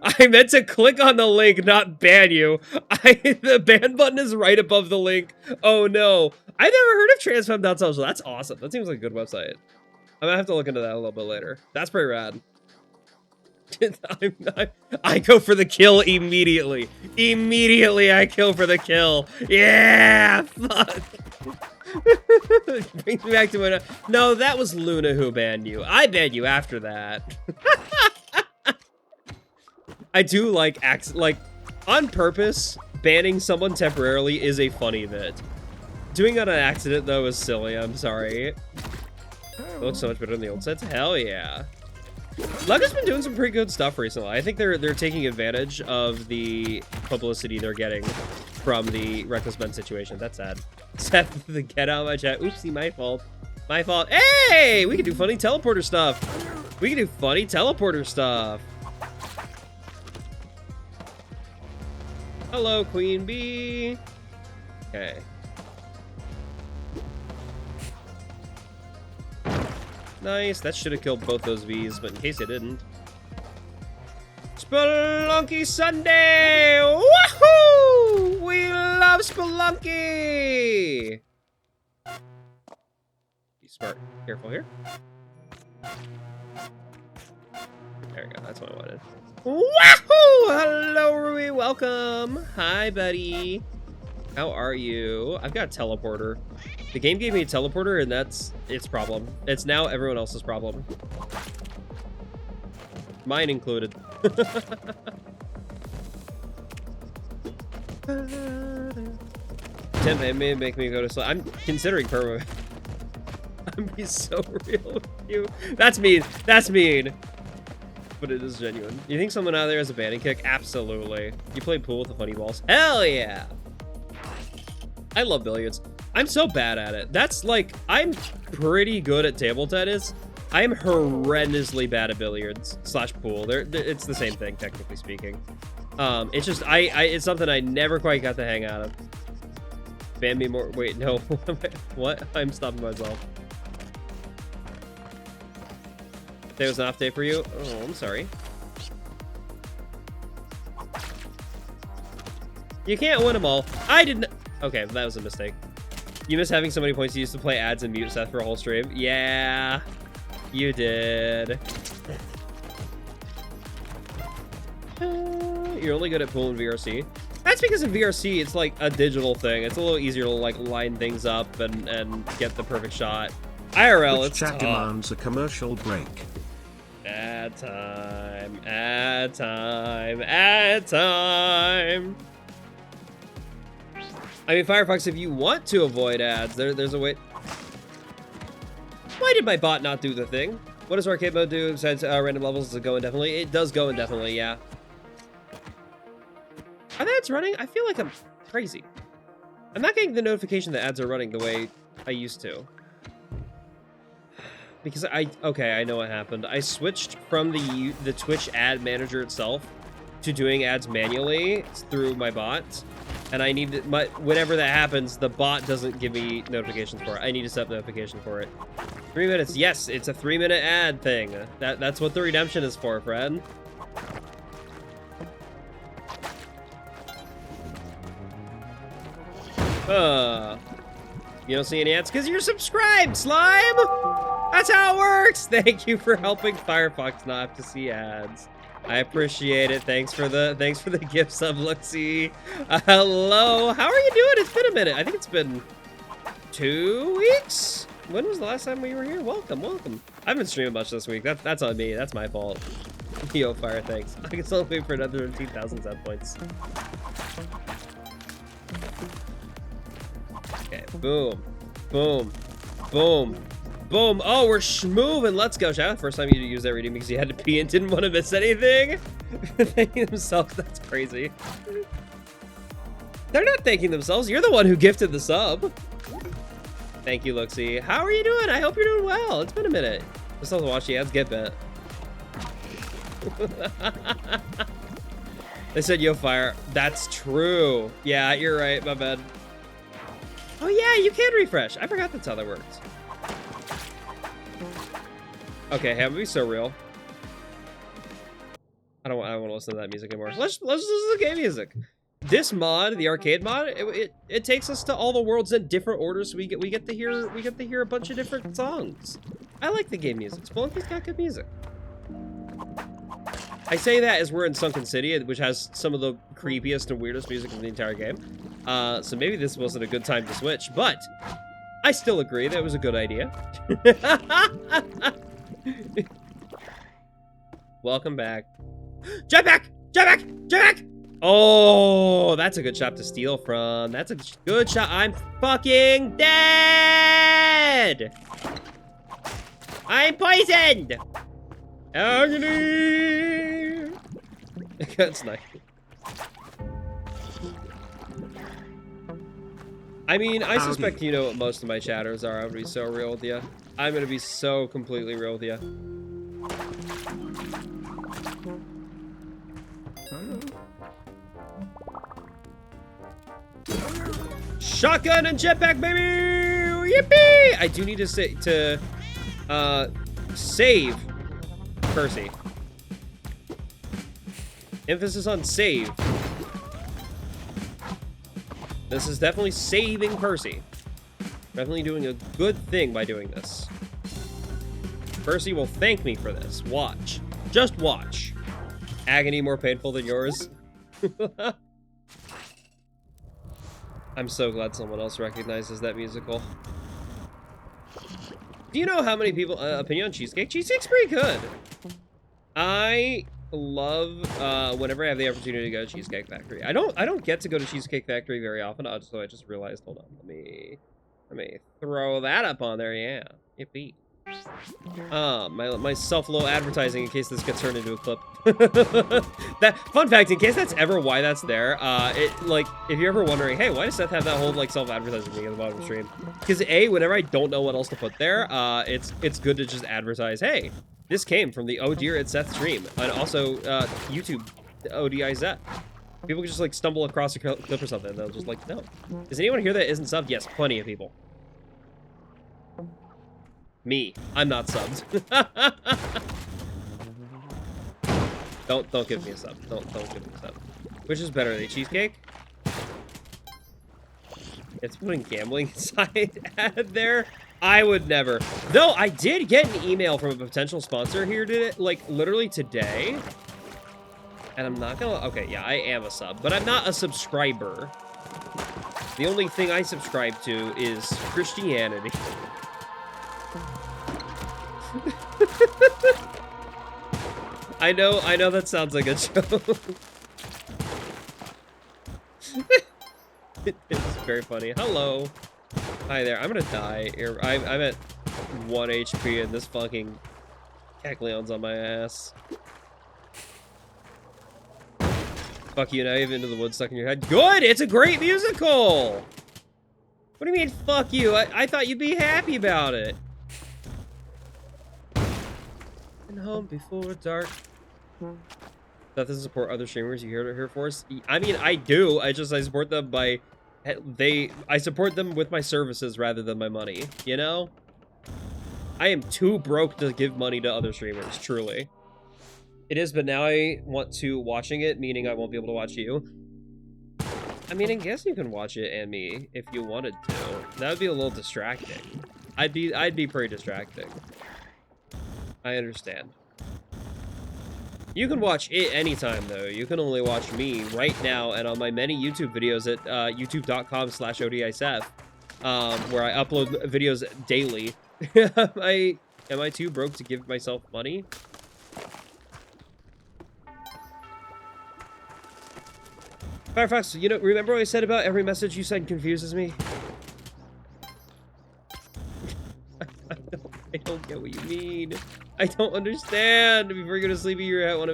I meant to click on the link, not ban you. The ban button is right above the link. Oh no. I've never heard of transfem.social. That's awesome. That seems like a good website. I'm gonna have to look into that a little bit later. That's pretty rad. I go for the kill immediately. Immediately I kill for the kill. Yeah, fuck. Brings me back to when no, that was Luna who banned you. I banned you after that. I do like on purpose, banning someone temporarily is a funny bit. Doing that on accident though is silly. I'm sorry. It looks so much better than the old sets. Hell yeah. Lego's been doing some pretty good stuff recently. I think they're taking advantage of the publicity they're getting from the Reckless Ben situation. That's sad. Seth, the get out of my chat. Oopsie, my fault. My fault. Hey, we can do funny teleporter stuff. We can do funny teleporter stuff. Hello, Queen Bee. Okay. Nice. That should have killed both those Vs, but in case it didn't. Spelunky Sunday! Woohoo! We love Spelunky! Be smart. Careful here. There we go. That's what I wanted. Wahoo! Hello, Rui. Welcome. Hi, buddy. How are you? I've got a teleporter. The game gave me a teleporter, and that's its problem. It's now everyone else's problem. Mine included. Tim, it may make me go to sleep. I'm considering perma. I'm being so real with you. That's mean. That's mean. But it is genuine. You think someone out there has a banding kick? Absolutely. You play pool with the funny balls? Hell yeah. I love billiards. I'm so bad at it. That's like, I'm pretty good at table tennis. I'm horrendously bad at billiards / pool. It's the same thing, technically speaking. It's just, it's something I never quite got the hang out of. Ban me more, wait, no. What? I'm stopping myself. Today was an off day for you? Oh, I'm sorry. You can't win them all. I didn't. Okay, that was a mistake. You miss having so many points you used to play ads and mute Seth for a whole stream? Yeah, you did. You're only good at pool and VRC. That's because in VRC, it's like a digital thing. It's a little easier to like line things up and get the perfect shot. IRL, Which it's chat tough. demands a commercial break. Ad time, ad time, ad time. I mean, Firefox, if you want to avoid ads, there's a way. Why did my bot not do the thing? What does arcade mode do besides random levels? Does it go indefinitely? It does go indefinitely, yeah. Are the ads running? I feel like I'm crazy. I'm not getting the notification that ads are running the way I used to. Because okay, I know what happened. I switched from the Twitch ad manager itself to doing ads manually through my bot. And I need to, whenever that happens, the bot doesn't give me notifications for it. I need to set up notification for it. 3 minutes, yes, it's a 3-minute ad thing. That's what the redemption is for, friend. You don't see any ads because you're subscribed, slime. That's how it works. Thank you for helping Firefox not have to see ads. I appreciate it. Thanks for the gift sub, Luxie. Hello, how are you doing? It's been a minute. I think it's been 2 weeks. When was the last time we were here? Welcome, welcome. I've been streaming much this week. That's on me. That's my fault. Yo, Fire, thanks. I can still wait for another 15,000 Seth points. Okay, boom, boom, boom. Boom. Oh, we're moving. Let's go. Shout out the first time you used that reading because you had to pee and didn't want to miss anything. Thanking themselves. That's crazy. They're not thanking themselves. You're the one who gifted the sub. Thank you, Luxie. How are you doing? I hope you're doing well. It's been a minute. Just have to watch the ads get bent. They said, yo, Fire. That's true. Yeah, you're right. My bad. Oh, yeah, you can refresh. I forgot that's how that worked. Okay, have we so real? I don't want to listen to that music anymore. Let's listen to the game music. This mod, the arcade mod, it takes us to all the worlds in different orders. So we get to hear a bunch of different songs. I like the game music. Spelunky's got good music. I say that as we're in Sunken City, which has some of the creepiest and weirdest music in the entire game. So maybe this wasn't a good time to switch, but I still agree that it was a good idea. Welcome back. Jetpack! Jetpack! Jetpack! Oh, that's a good shop to steal from. That's a good shot. I'm fucking dead! I'm poisoned! Agony! That's nice. I mean, I suspect Howdy. you know what most of my chatters are. I'm gonna be so real with you. I'm gonna be so completely real with you. Shotgun and jetpack, baby! Yippee! I do need to save Percy. Emphasis on save. This is definitely saving Percy. Definitely doing a good thing by doing this. Percy will thank me for this. Watch. Just watch. Agony more painful than yours. I'm so glad someone else recognizes that musical. Do you know how many people opinion on cheesecake? Cheesecake's pretty good. I love whenever I have the opportunity to go to Cheesecake Factory. I don't get to go to Cheesecake Factory very often. So I just realized. Hold on, let me throw that up on there. Yeah, yippee. My self-low advertising in case this gets turned into a clip. That fun fact, in case that's ever why that's there, like if you're ever wondering, hey, why does Seth have that whole like self-advertising thing at the bottom of the stream? Because whenever I don't know what else to put there, it's good to just advertise, hey, this came from the ODISeth stream, and also YouTube ODISeth. People can just like stumble across a clip or something, and they'll just like, no. Is anyone here that isn't subbed? Yes, plenty of people. Me, I'm not subbed. Don't give me a sub. Don't give me a sub. Which is better, the cheesecake? It's putting gambling inside ad there. I would never. Though I did get an email from a potential sponsor here today, like literally today. And I'm not gonna. Okay, yeah, I am a sub, but I'm not a subscriber. The only thing I subscribe to is Christianity. I know that sounds like a joke. It's very funny. Hello. Hi there. I'm gonna die. I'm at 1 HP and this fucking Kecleon's on my ass. Fuck you, now you have Into the Woods stuck in your head. Good! It's a great musical! What do you mean, fuck you? I thought you'd be happy about it. And home before dark. That doesn't support other streamers you here for us. I mean, I do. I support them by I support them with my services rather than my money, you know? I am too broke to give money to other streamers, truly. It is, but now I want to watching it, meaning I won't be able to watch you. I mean, I guess you can watch it and me if you wanted to. That would be a little distracting. I'd be pretty distracting. I understand. You can watch it anytime, though. You can only watch me right now and on my many YouTube videos at youtube.com/ODISeth, where I upload videos daily. Am I too broke to give myself money? Firefox, you know, remember what I said about every message you send confuses me? I don't get what you mean. I don't understand. Before you go to sleep, you want to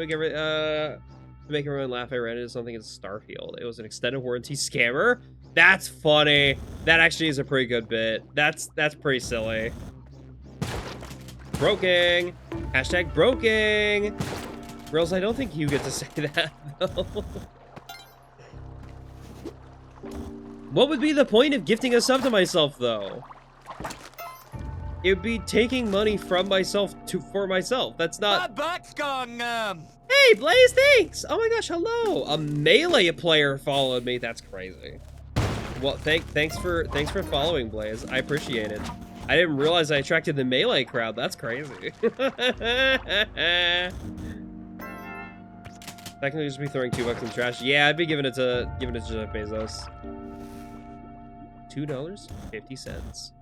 make everyone laugh. I ran into something in Starfield. It was an extended warranty scammer. That's funny. That actually is a pretty good bit. That's pretty silly. Broking. Hashtag broking. Girls, I don't think you get to say that, though. What would be the point of gifting a sub to myself, though? It would be taking money from myself for myself. That's not. My butt's gone numb. Hey, Blaze, thanks. Oh my gosh, hello. A Melee player followed me. That's crazy. Well, thanks for following, Blaze. I appreciate it. I didn't realize I attracted the Melee crowd. That's crazy. Technically, just be throwing $2 in the trash. Yeah, I'd be giving it to Jeff Bezos. $2.50.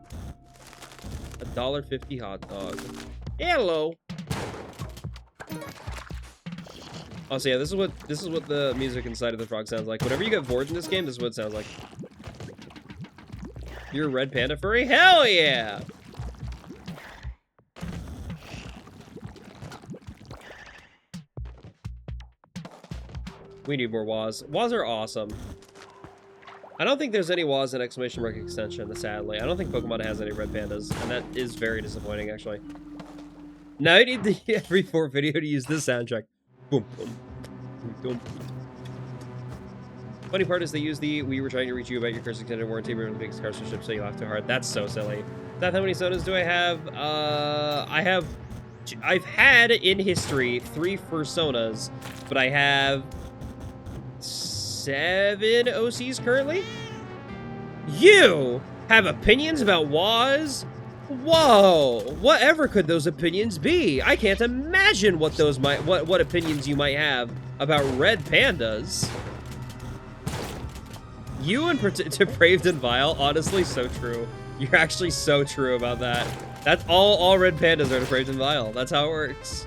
$1.50 hot dog. Hello. Oh, so yeah, this is what the music inside of the frog sounds like. Whenever you get bored in this game, this is what it sounds like. You're a red panda furry? Hell yeah! We need more WAs. WAs are awesome. I don't think there's any WAs in exclamation mark extension, sadly. I don't think Pokemon has any red pandas, and that is very disappointing, actually. Now I need the every 4 video to use this soundtrack. Boom, boom, boom, boom. Funny part is they use the "we were trying to reach you about your curse extended warranty, but the biggest car ship, so you laughed too hard." That's so silly. Seth, how many sodas do I have? I've had in history 3 personas, but I have 7 OCs currently. You have opinions about WAs? Whoa! Whatever could those opinions be? I can't imagine what those what opinions you might have about red pandas. You and Depraved and Vile, honestly, so true. You're actually so true about that. That's all red pandas are Depraved and Vile. That's how it works.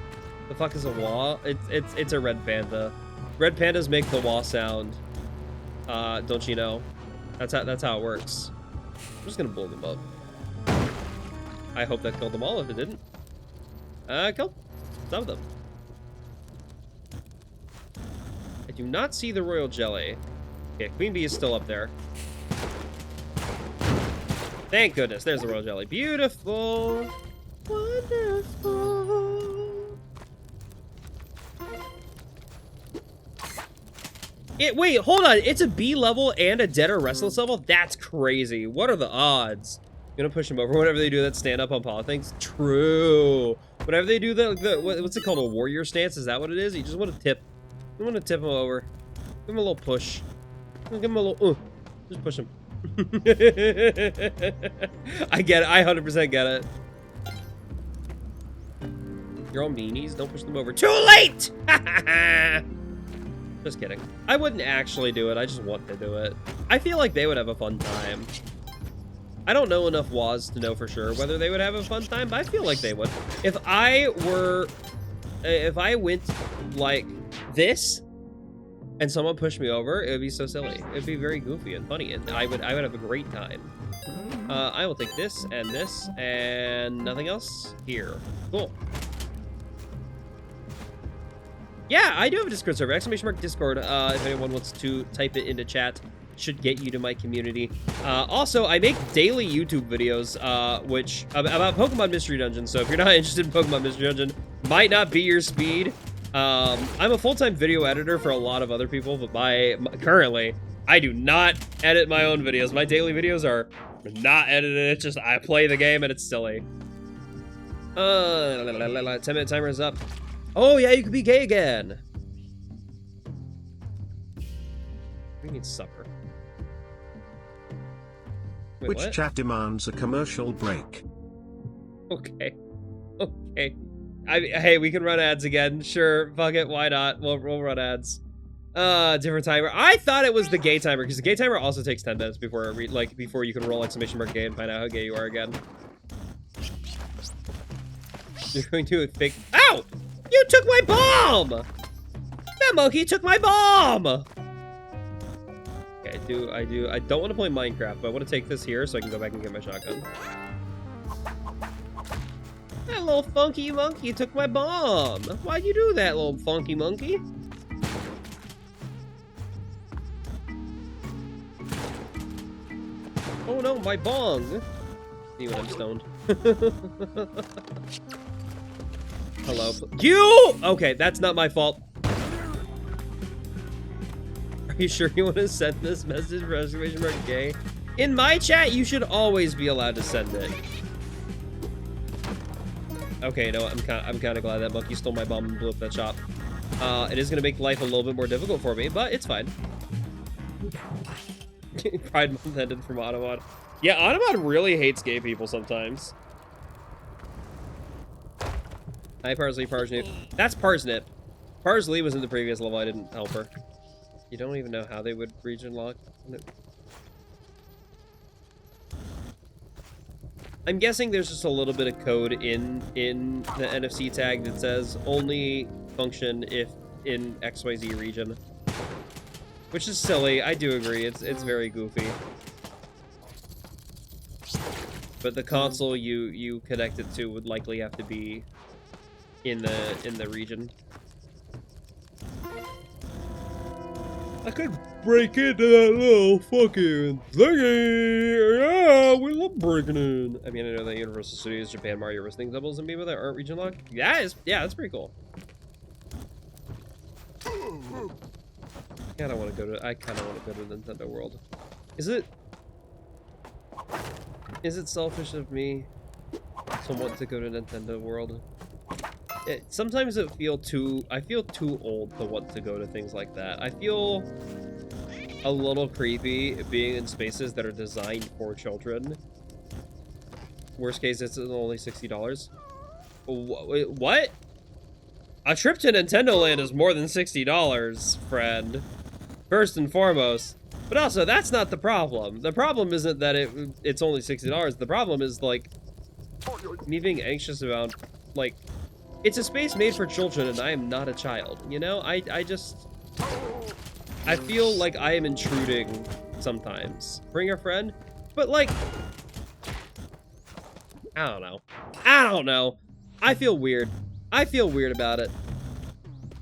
The fuck is a wah? It's a red panda. Red pandas make the wah sound. Don't you know? That's how it works. I'm just gonna blow them up. I hope that killed them all. If it didn't, killed some of them. I do not see the royal jelly. Okay, Queen Bee is still up there. Thank goodness. There's the royal jelly. Beautiful. Wonderful. Wait, hold on. It's a B level and a Dead or Restless level? That's crazy. What are the odds? I'm gonna push them over. Whenever they do that stand up on politics. True. Whenever they do what's it called? A warrior stance? Is that what it is? You just want to tip. You want to tip them over. Give them a little push. Give him a little, just push him. I get it. I 100% get it. You're all meanies. Don't push them over. Too late! Just kidding. I wouldn't actually do it. I just want to do it. I feel like they would have a fun time. I don't know enough WAs to know for sure whether they would have a fun time, but I feel like they would. If I went like this, and someone pushed me over, it would be so silly. It would be very goofy and funny, and I would have a great time. I will take this and nothing else here. Cool. Yeah, I do have a Discord server. !Discord. If anyone wants to type it into chat, should get you to my community. Also, I make daily YouTube videos, which about Pokemon Mystery Dungeon. So if you're not interested in Pokemon Mystery Dungeon, might not be your speed. I'm a full-time video editor for a lot of other people, but currently, I do not edit my own videos. My daily videos are not edited. It's just I play the game and it's silly. 10-minute timer is up. Oh yeah, you could be gay again. We need supper. Wait, Which what? chat demands a commercial break? Okay. Okay. Hey, we can run ads again. Sure, fuck it, why not? We'll run ads. Different timer. I thought it was the gay timer, because the gay timer also takes 10 minutes before before you can roll !gay and find out how gay you are again. You're going to fake. Ow! You took my bomb! That monkey took my bomb! Okay, I don't want to play Minecraft, but I want to take this here so I can go back and get my shotgun. That little funky monkey took my bomb. Why'd you do that, little funky monkey? Oh no, my bong. See when I'm stoned. Hello. You! Okay, that's not my fault. Are you sure you want to send this message for !gay? In my chat, you should always be allowed to send it. Okay, you know what? I'm kind of glad that monkey stole my bomb and blew up that shop. It is going to make life a little bit more difficult for me, but it's fine. Pride Month ended from Automod. Yeah, Automod really hates gay people sometimes. Hi, Parsley, Parsnip. That's Parsnip. Parsley was in the previous level. I didn't help her. You don't even know how they would region lock. I'm guessing there's just a little bit of code in the NFC tag that says only function if in XYZ region. Which is silly. I do agree. It's very goofy. But the console you connect it to would likely have to be in the region. I could break into that little fucking thingy. Yeah, we love breaking in. I mean, I know that Universal Studios Japan Mario Wrestling doubles and people that aren't region locked. Yeah, that's pretty cool. I kind of want to go to Nintendo World. Is it selfish of me to want to go to Nintendo World? Sometimes I feel too old to want to go to things like that. I feel a little creepy being in spaces that are designed for children. Worst case, it's only $60. What? A trip to Nintendo Land is more than $60, friend. First and foremost. But also, that's not the problem. The problem isn't that it's only $60. The problem is, like, me being anxious about, like, it's a space made for children, and I am not a child, you know? I feel like I am intruding sometimes. Bring a friend? But, like, I don't know. I feel weird. I feel weird about it.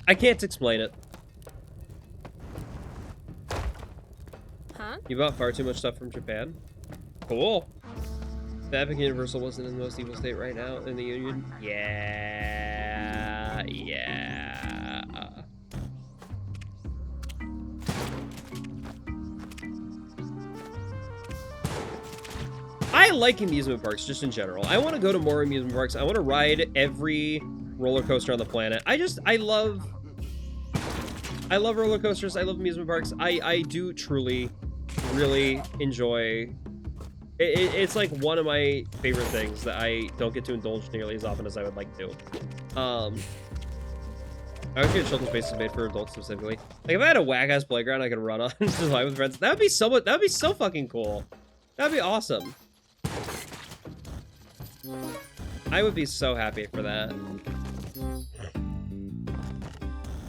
I can't explain it. Huh? You bought far too much stuff from Japan? Cool. The Epic Universal wasn't in the most evil state right now in the Union? Yeah. I like amusement parks just in general. I want to go to more amusement parks. I want to ride every roller coaster on the planet. I love roller coasters. I love amusement parks. I do truly, really enjoy. It's like one of my favorite things that I don't get to indulge nearly as often as I would like to. I wish a children's space is made for adults specifically. Like if I had a whack-ass playground I could run on and play with friends, that would be so fucking cool. That'd be awesome. I would be so happy for that.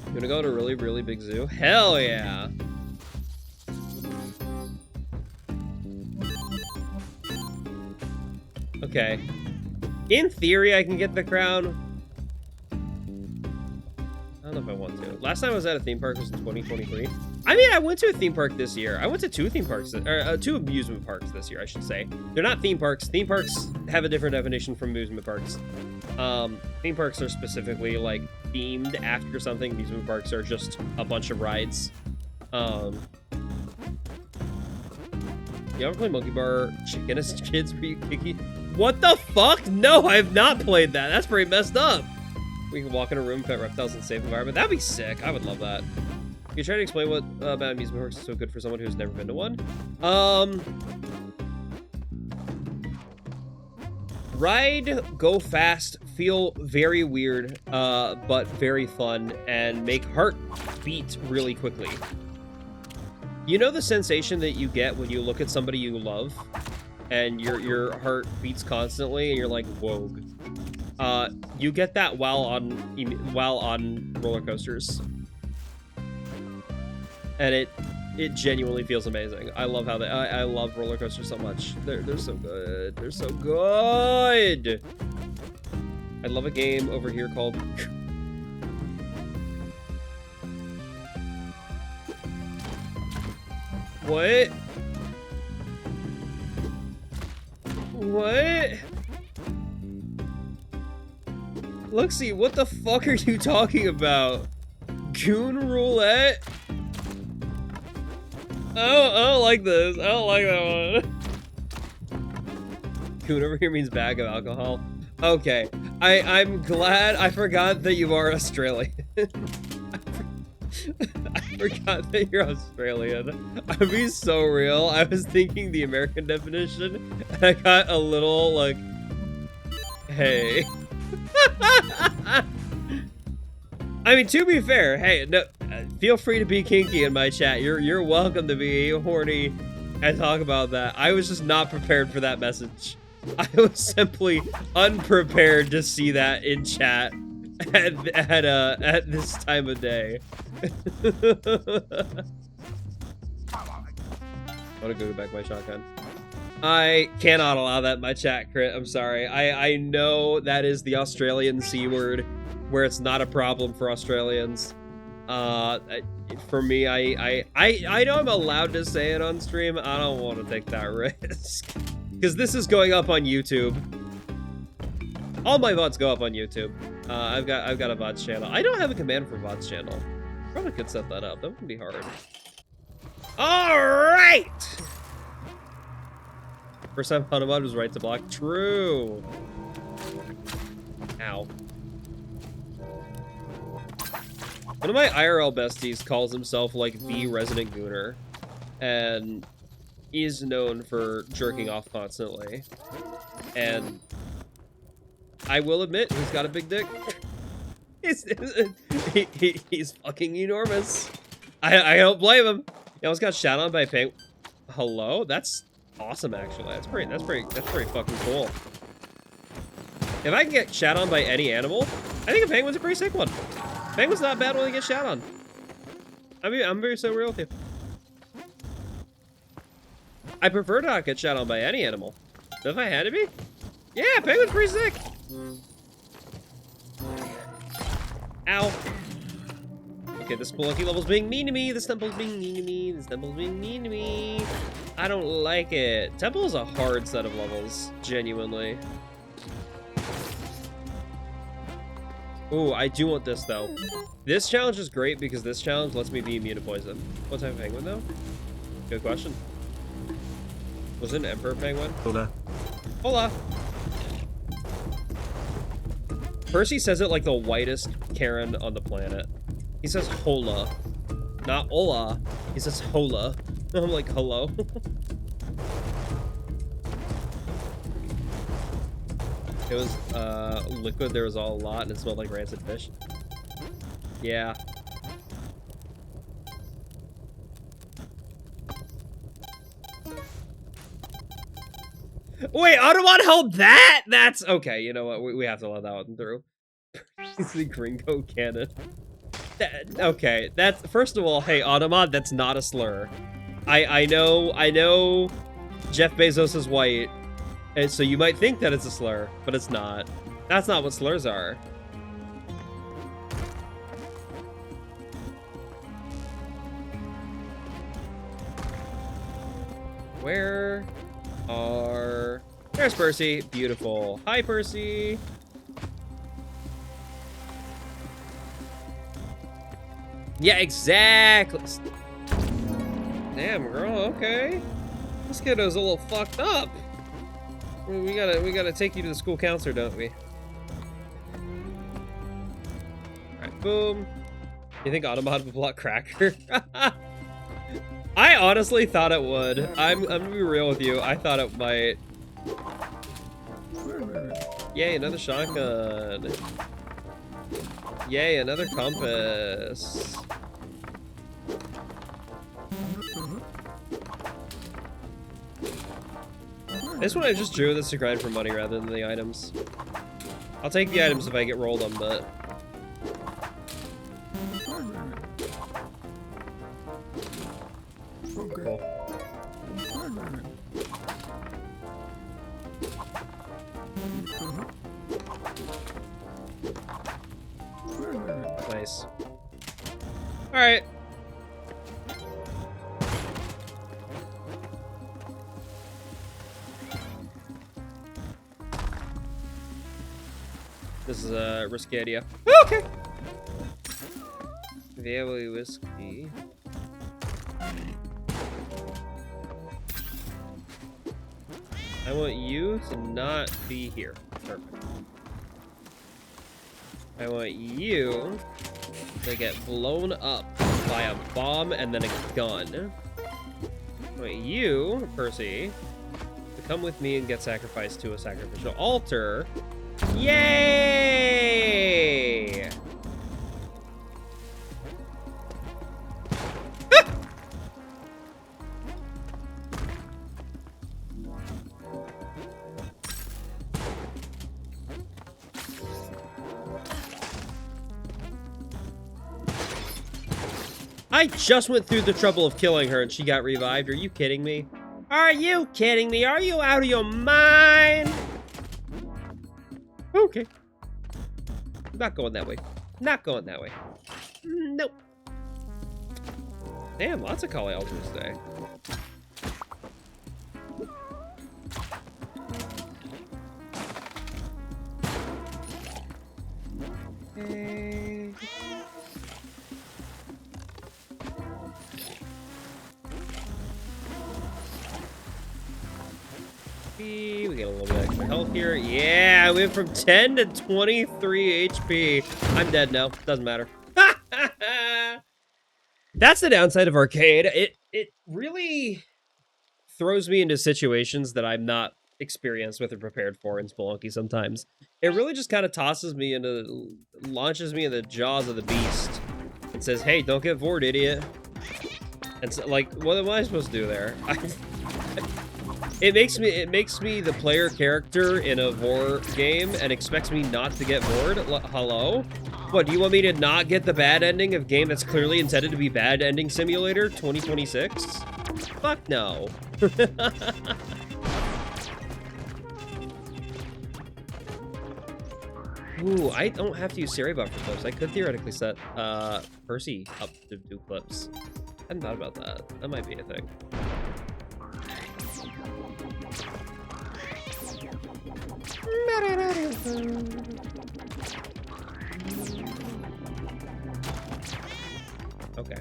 You wanna go to a really, really big zoo? Hell yeah! Okay. In theory, I can get the crown. I don't know if I want to. Last time I was at a theme park was in 2023. I mean, I went to a theme park this year. I went to two theme parks, or two amusement parks this year, I should say. They're not theme parks. Theme parks have a different definition from amusement parks. Theme parks are specifically, like, themed after something. Amusement parks are just a bunch of rides. You ever play Monkey Bar Chicken as kids? Were you kicky? What the fuck? No, I have not played that. That's pretty messed up. We can walk in a room, pet reptiles, in a safe environment. That'd be sick. I would love that. Can you try to explain what about amusement parks is so good for someone who's never been to one? Ride, go fast, feel very weird, but very fun, and make heart beat really quickly. You know the sensation that you get when you look at somebody you love, and your heart beats constantly, and you're like, whoa. You get that while on roller coasters, and it genuinely feels amazing. I love how I love roller coasters so much. They're so good. They're so good. I love a game over here called. What? What? Luxie, what the fuck are you talking about? Goon Roulette? Oh, I don't like this. I don't like that one. Goon over here means bag of alcohol. Okay. I'm glad I forgot that you are Australian. I forgot that you're Australian. I'm being so real. I was thinking the American definition, and I got a little, like, hey. I mean, to be fair, hey, no, feel free to be kinky in my chat. You're welcome to be horny and talk about that. I was just not prepared for that message. I was simply unprepared to see that in chat at this time of day. I want to go back my shotgun. I cannot allow that in my chat, Crit. I'm sorry. I know that is the Australian C word, where it's not a problem for Australians. For me, I know I'm allowed to say it on stream. I don't want to take that risk. Because this is going up on YouTube. All my VODs go up on YouTube. I've got a VODs channel. I don't have a command for VODs channel. Probably could set that up. That wouldn't be hard. Alright! First time Hanamad was right to block. True. Ow. One of my IRL besties calls himself like the resident gooner, and is known for jerking off constantly. And I will admit, he's got a big dick. He's fucking enormous. I don't blame him. He almost got shot on by a penguin. Hello? That's awesome, actually. That's pretty fucking cool. If I can get shot on by any animal, I think a penguin's a pretty sick one. Penguin's not bad when they get shot on. I'm very so real with you. I prefer to not get shot on by any animal. But if I had to be, yeah, penguin's pretty sick. Ow. Okay, this Spelunky level's being mean to me. This temple's being mean to me. This temple's being mean to me. I don't like it. Temple is a hard set of levels, genuinely. Ooh, I do want this, though. This challenge is great because this challenge lets me be immune to poison. What type of penguin, though? Good question. Was it an emperor penguin? Hola. Hola. Percy says it like the whitest Karen on the planet. He says hola. Not hola. He says hola. I'm like, hello? It was liquid, there was a lot, and it smelled like rancid fish. Yeah. Wait, Ottomon held that? That's okay, you know what, we have to let that one through. It's the Gringo cannon. Okay, that's, first of all, hey, Ottomon, that's not a slur. I know Jeff Bezos is white, and so you might think that it's a slur, but it's not. That's not what slurs are. Where are... There's Percy. Beautiful. Hi, Percy. Yeah, exactly. Damn, girl, okay. This kiddo's a little fucked up. We gotta take you to the school counselor, don't we? Alright, boom. You think Automod would block Cracker? I honestly thought it would. I'm gonna be real with you. I thought it might. Yay, another shotgun. Yay, another compass. This one I just drew this to grind for money rather than the items. I'll take the items if I get rolled them, but... Cool. Nice. Alright. This is a risky idea. Okay. Very risky. I want you to not be here. Perfect. I want you to get blown up by a bomb and then a gun. I want you, Percy, to come with me and get sacrificed to a sacrificial altar. Yay! I just went through the trouble of killing her and she got revived. Are you kidding me? Are you kidding me? Are you out of your mind? Okay. Not going that way. Not going that way. Nope. Damn, lots of Kali Ultras today. We get a little bit extra health here. Yeah, we went from 10 to 23 HP. I'm dead now. Doesn't matter. That's the downside of arcade. It really throws me into situations that I'm not experienced with or prepared for in Spelunky sometimes. It really just kind of launches me in the jaws of the beast and says, hey, don't get bored, idiot. And so, like, what am I supposed to do there? It makes me the player character in a vor game and expects me not to get bored. Hello? What, do you want me to not get the bad ending of a game that's clearly intended to be bad ending simulator 2026? Fuck no. Ooh, I don't have to use Siri buff for clips. I could theoretically set Percy up to do clips. I hadn't thought about that. That might be a thing. Okay.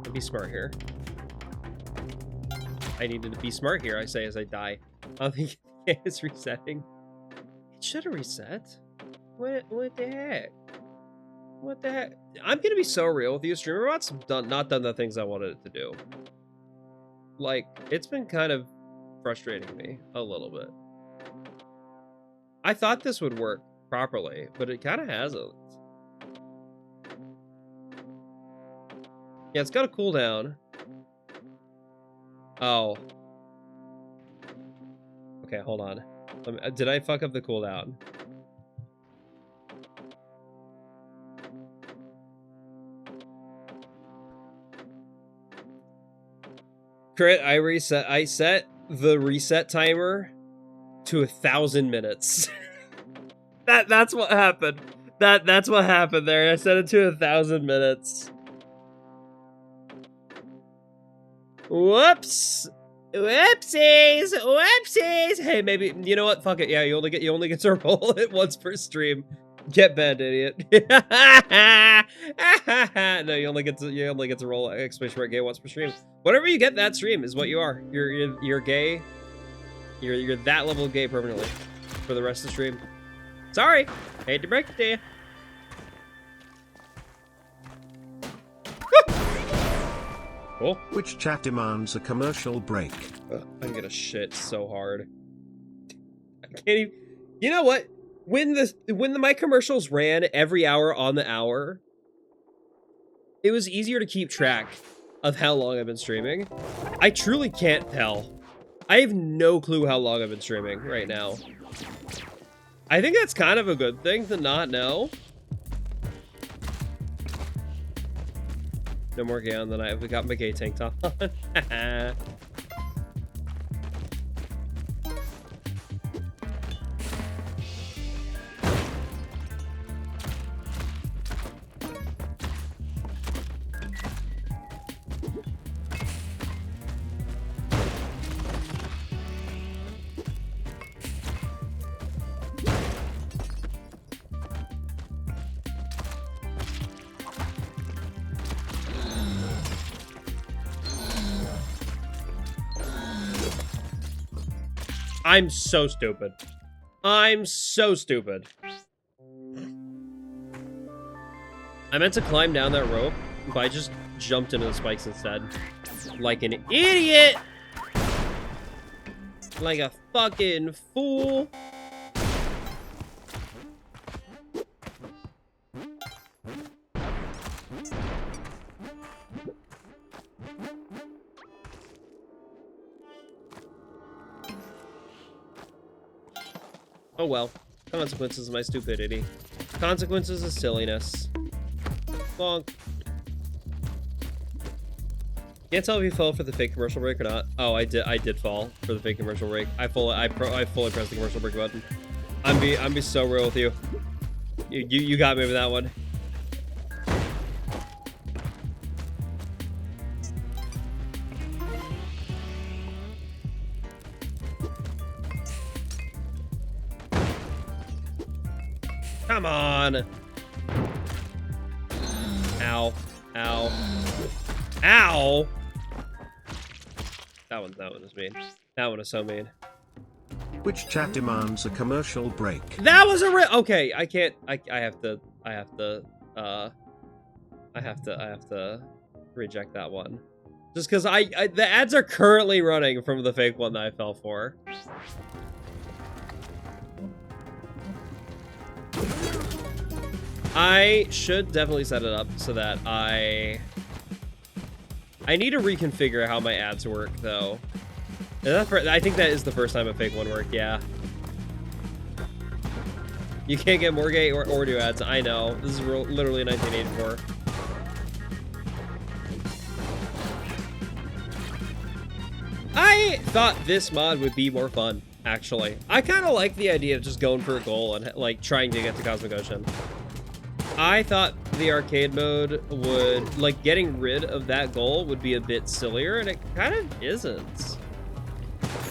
I'll be smart here. I needed to be smart here, I say as I die. I don't think it's resetting. It should have reset. What the heck? What the heck? I'm gonna be so real with you, StreamerBot's not done the things I wanted it to do. Like, it's been kind of frustrating me a little bit. I thought this would work properly, but it kind of hasn't. Yeah, it's got a cooldown. Oh. Okay, hold on. Did I fuck up the cooldown? Crit, I set the reset timer to 1,000 minutes. That's what happened. That's what happened there. I set it to 1,000 minutes. Whoops. Whoopsies. Whoopsies. Hey, maybe you know what? Fuck it. Yeah, you only get to roll it once per stream. Get banned, idiot. No, you only get to roll exclamation mark gay once per stream. Whatever you get that stream is what you are. You're gay. You're that level of gay permanently for the rest of the stream. Sorry, hate to break it to you. Cool. Which chat demands a commercial break? Ugh, I'm gonna shit so hard. I can't even. You know what? When my commercials ran every hour on the hour, it was easier to keep track of how long I've been streaming. I truly can't tell. I have no clue how long I've been streaming right now. I think that's kind of a good thing to not know. No more gay on than I've got my gay tank top on. I'm so stupid. I'm so stupid. I meant to climb down that rope, but I just jumped into the spikes instead. Like an idiot! Like a fucking fool. Oh well. Consequences of my stupidity. Consequences of silliness. Bonk. Can't tell if you fell for the fake commercial break or not. Oh, I did fall for the fake commercial break. I fully pressed the commercial break button. I'm be so real with you. You got me with that one. Come on. Ow. Ow. Ow! That one is mean. That one is so mean. Which chat demands a commercial break? That was a okay, I can't, I have to reject that one. Just because the ads are currently running from the fake one that I fell for. I should definitely set it up so that I need to reconfigure how my ads work, though. I think that is the first time a fake one worked, yeah. You can't get more gay or do ads, I know. This is literally 1984. I thought this mod would be more fun, actually. I kind of like the idea of just going for a goal and, like, trying to get to Cosmic Ocean. I thought the arcade mode would, like, getting rid of that goal would be a bit sillier, and it kind of isn't.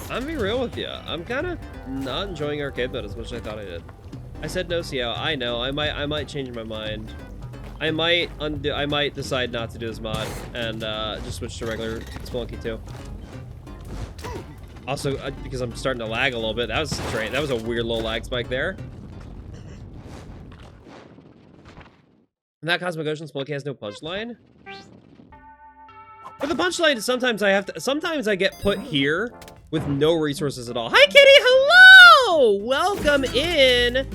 I'm being real with you. I'm kind of not enjoying arcade mode as much as I thought I did. I said no CO. I know. I might change my mind. I might decide not to do this mod and just switch to regular Spelunky 2. Also, because I'm starting to lag a little bit. That was straight. That was a weird little lag spike there. And that Cosmic Ocean Spelunky has no punchline. But the punchline is sometimes I get put here with no resources at all. Hi, Kitty. Hello. Welcome in.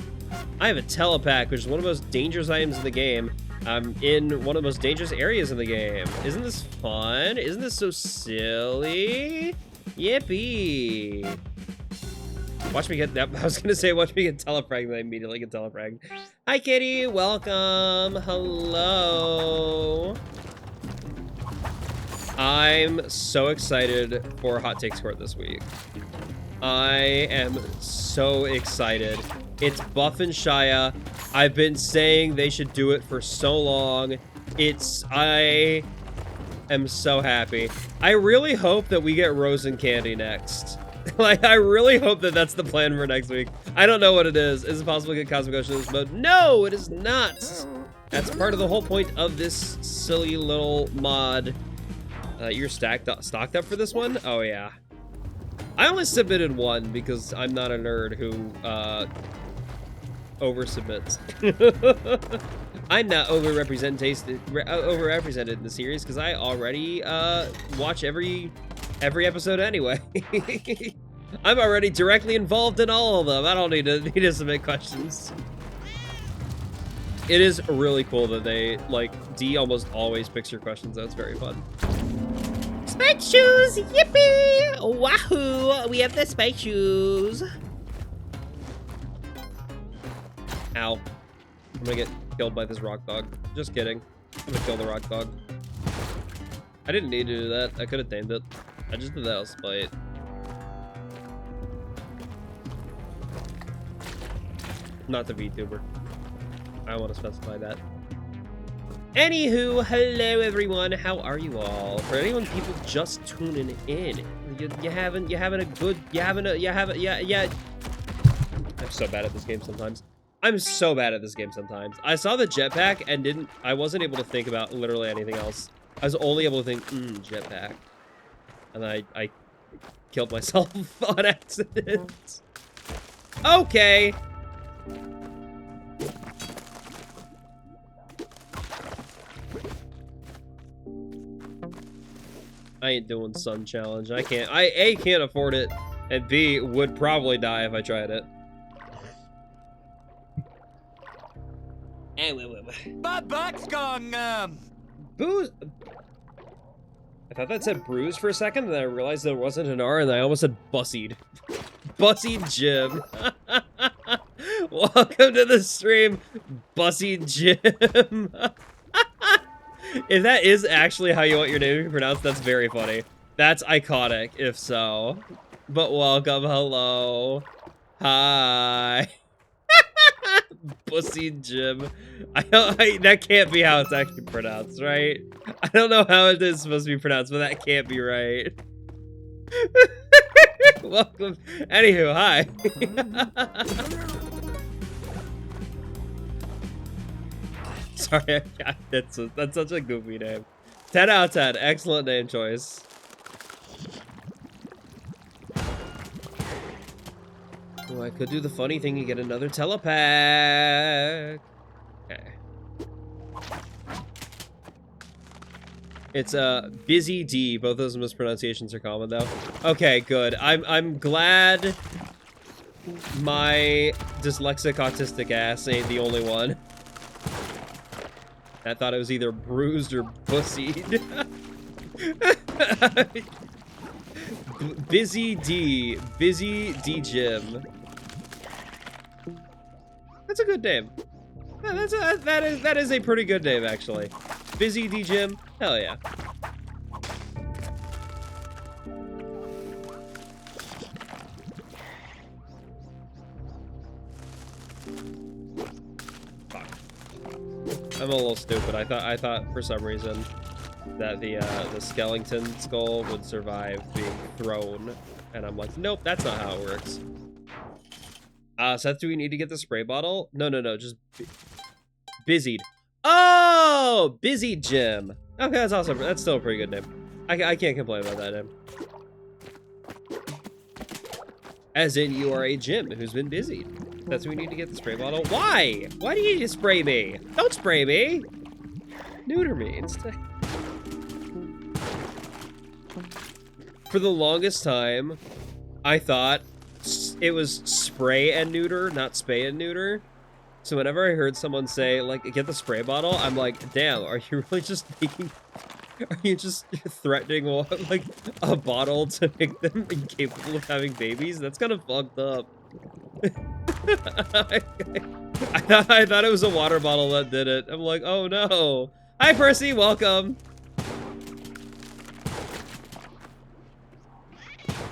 I have a telepack, which is one of the most dangerous items in the game. I'm in one of the most dangerous areas in the game. Isn't this fun? Isn't this so silly? Yippee. Watch me get that. I was gonna say, watch me get telefragged, and I immediately get telefragged. Hi, Kitty. Welcome. Hello. I'm so excited for Hot Takes Court this week. I am so excited. It's Buff and Shia. I've been saying they should do it for so long. I am so happy. I really hope that we get Rose and Candy next. Like, I really hope that that's the plan for next week. I don't know what it is. Is it possible to get Cosmic Ocean in this mode? No, it is not. That's part of the whole point of this silly little mod. You're stocked up for this one? Oh, yeah. I only submitted one because I'm not a nerd who oversubmits. I'm not overrepresented in the series because I already watch every episode anyway. I'm already directly involved in all of them. I don't need to submit questions. It is really cool that they, like, D almost always picks your questions. That's very fun. Spike shoes! Yippee! Wahoo! We have the spike shoes. Ow. I'm gonna get killed by this rock dog. Just kidding. I'm gonna kill the rock dog. I didn't need to do that. I could have tamed it. I just did that out of spite. Not the VTuber. I want to specify that. Anywho, hello everyone. How are you all? For anyone, people just tuning in, you having a good, yeah. I'm so bad at this game sometimes. I saw the jetpack and I wasn't able to think about literally anything else. I was only able to think, jetpack. And I killed myself on accident. Okay. I ain't doing Sun Challenge. I can't. I A, can't afford it, and B, would probably die if I tried it. My butt's gone numb. Booze. I thought that said bruise for a second, and then I realized there wasn't an R, and I almost said bussied. Bussied Jim. Welcome to the stream, Bussied Jim. If that is actually how you want your name to be pronounced, that's very funny. That's iconic, if so. But welcome, hello. Hi. Pussy Jim. That can't be how it's actually pronounced, right? I don't know how it is supposed to be pronounced, but that can't be right. Welcome. Anywho, hi. Sorry, that's such a goofy name. 10 out of 10. Excellent name choice. Oh, I could do the funny thing. You get another telepack. Okay. It's Busy D. Both those mispronunciations are common though. Okay, good. I'm glad my dyslexic autistic ass ain't the only one. I thought it was either bruised or pussied. Busy D Jim. That's a good name. Yeah, that is a pretty good name actually. Busy D Jim. Hell yeah. Fuck. I'm a little stupid. I thought for some reason that the skeleton skull would survive being thrown, and I'm like, nope, that's not how it works. Seth, do we need to get the spray bottle? No, just busied. Oh, Busy Jim. Okay, that's awesome. That's still a pretty good name. I can't complain about that name. As in, you are a Jim who's been busy. That's why we need to get the spray bottle. Why? Why do you need to spray me? Don't spray me. Neuter me instead. For the longest time, I thought it was spray and neuter, not spay and neuter. So whenever I heard someone say, like, get the spray bottle, I'm like, damn, are you really just making... Are you just threatening, like, a bottle to make them incapable of having babies? That's kind of fucked up. I thought it was a water bottle that did it. I'm like, oh no. Hi, Percy, welcome.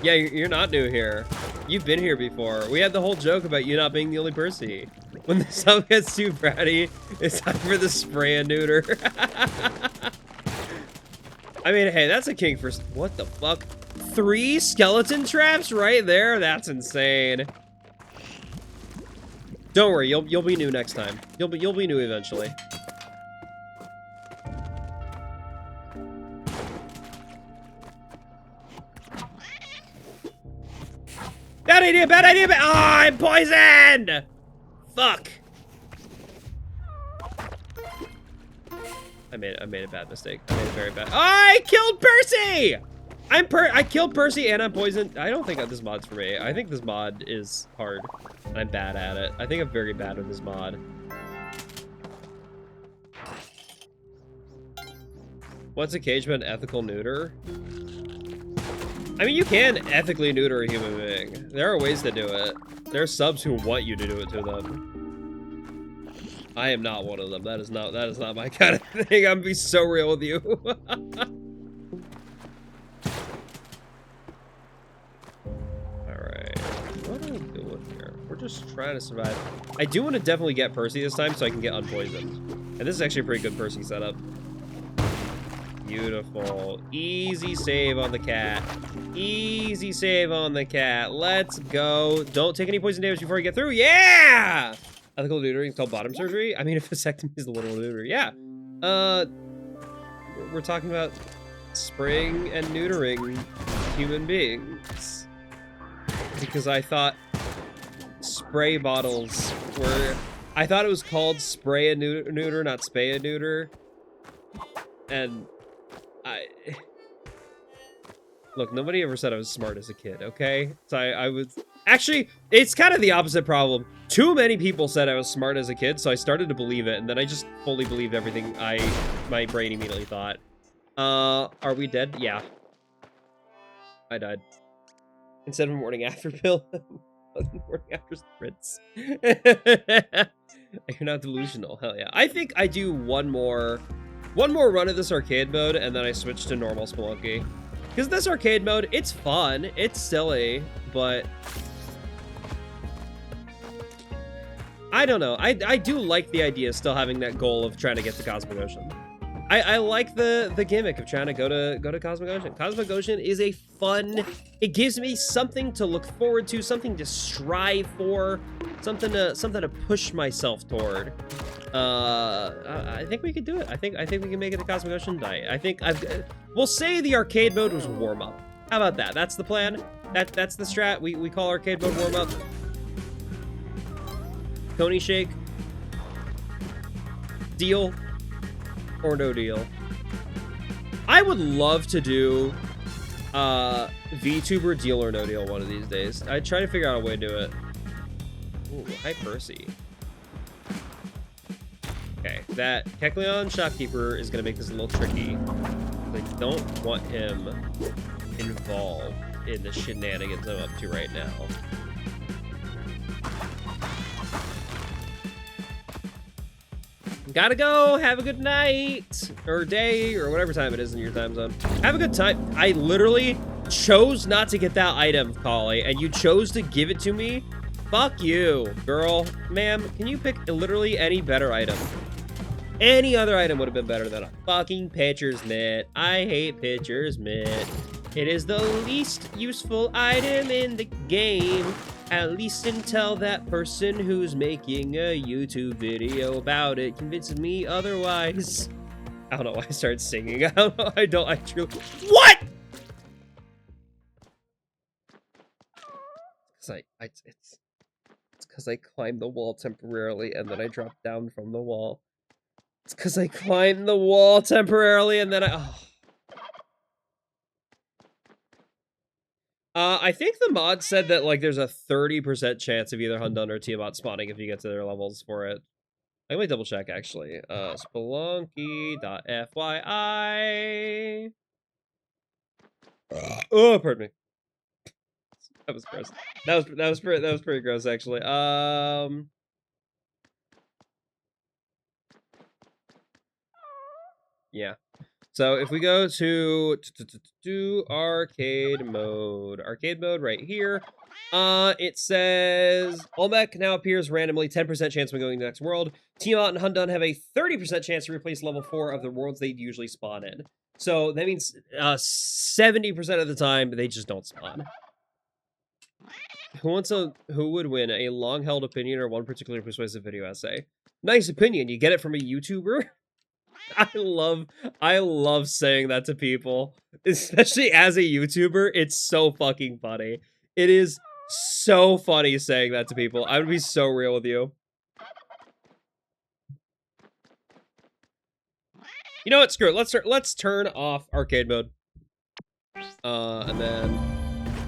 Yeah, you're not new here. You've been here before. We had the whole joke about you not being the only Percy. When the sub gets too bratty, it's time for the spray and neuter. I mean, hey, that's a king for... What the fuck? 3 skeleton traps right there? That's insane. Don't worry, you'll be new next time. You'll be new eventually. Bad idea, bad idea, bad... Oh, I'm poisoned! Fuck. I made a bad mistake. I made a very bad... Oh, I killed Percy! I killed Percy and I'm poisoned. I don't think that this mod's for me. I think this mod is hard. And I'm bad at it. I think I'm very bad with this mod. What's a cage but an ethical neuter? I mean, you can ethically neuter a human being. There are ways to do it. There are subs who want you to do it to them. I am not one of them. That is not my kind of thing. I'm gonna be so real with you. Alright. What are we doing here? We're just trying to survive. I do want to definitely get Percy this time so I can get unpoisoned. And this is actually a pretty good Percy setup. Beautiful. Easy save on the cat. Easy save on the cat. Let's go. Don't take any poison damage before you get through. Yeah! Ethical neutering is called bottom surgery? I mean, if vasectomy is a little neuter. Yeah. We're talking about spraying and neutering human beings. Because I thought spray bottles were... I thought it was called spray and neuter, not spay and neuter. And... Look, nobody ever said I was smart as a kid, okay? So I was... Actually, it's kind of the opposite problem. Too many people said I was smart as a kid, so I started to believe it, and then I just fully believed everything my brain immediately thought. Are we dead? Yeah. I died. Instead of a morning after pill, morning after spritz. You're not delusional, hell yeah. I think I do one more run of this arcade mode, and then I switch to normal Spelunky. Because this arcade mode, it's fun, it's silly, but... I don't know. I do like the idea of still having that goal of trying to get to Cosmic Ocean. I like the gimmick of trying to go to Cosmic Ocean. Cosmic Ocean is a fun... It gives me something to look forward to, something to strive for, something to push myself toward. I think we could do it. I think we can make it a Cosmic Ocean night. We'll say the arcade mode was warm up. How about that? That's the plan. That's the strat. We call arcade mode warm up. Coney shake. Deal or no deal. I would love to do VTuber deal or no deal one of these days. I try to figure out a way to do it. Ooh, hi Percy. Okay, that Kecleon shopkeeper is gonna make this a little tricky. I don't want him involved in the shenanigans I'm up to right now. Gotta go. Have a good night or day or whatever time it is in your time zone. Have a good time. I literally chose not to get that item, Collie, and you chose to give it to me. Fuck you, girl. Ma'am, can you pick literally any better item? Any other item would have been better than a fucking pitcher's mitt. I hate pitcher's mitt. It is the least useful item in the game. At least until that person who's making a YouTube video about it convinces me otherwise. I don't know why I started singing. I don't know. I truly... What?! It's because I climbed the wall temporarily and then I dropped down from the wall. It's because I climbed the wall temporarily and then I think the mod said that, like, there's a 30% chance of either Hundun or Tiamat spawning if you get to their levels for it. I might double check, actually. Spelunky.fyi. Oh, pardon me. That was gross. That was pretty gross, actually. Yeah. So if we go to arcade mode right here, it says Olmec now appears randomly, 10% chance when going to the next world. Tiamat and Hundun have a 30% chance to replace level 4 of the worlds they usually spawn in. So that means 70% of the time they just don't spawn. Who would win, a long-held opinion or one particular persuasive video essay? Nice opinion. You get it from a YouTuber? I love saying that to people, especially as a YouTuber. It's so fucking funny. It is so funny saying that to people. I would be so real with you. You know what? Screw it. Let's turn off arcade mode, and then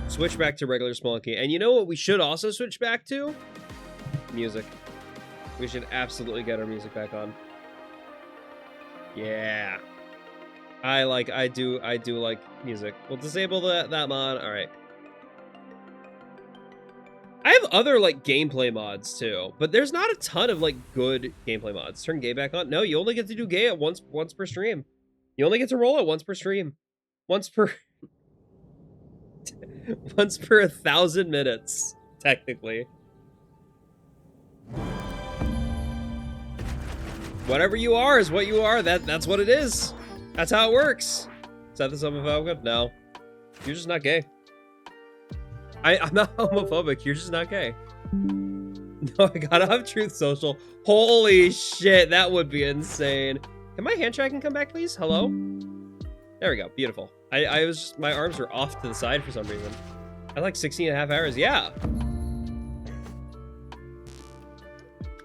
switch back to regular Spelunky. And you know what? We should also switch back to music. We should absolutely get our music back on. Yeah, I do like music. We'll disable that mod. All right. I have other like gameplay mods too, but there's not a ton of like good gameplay mods. Turn gay back on. No, you only get to do gay at once per stream. You only get to roll it once per stream, once per 1,000 minutes technically. Whatever you are is what you are. That's what it is. That's how it works. Seth is homophobic? No. You're just not gay. I'm not homophobic. You're just not gay. No, I gotta have Truth Social. Holy shit, that would be insane. Can my hand tracking come back, please? Hello? There we go. Beautiful. I was just, my arms were off to the side for some reason. I had like 16.5 hours. Yeah.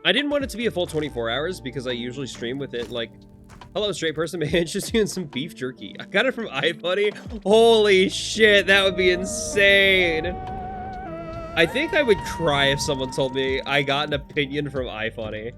I didn't want it to be a full 24 hours because I usually stream with it like, hello, straight person, may I interest you in some beef jerky? I got it from iFunny. Holy shit, that would be insane. I think I would cry if someone told me I got an opinion from iFunny.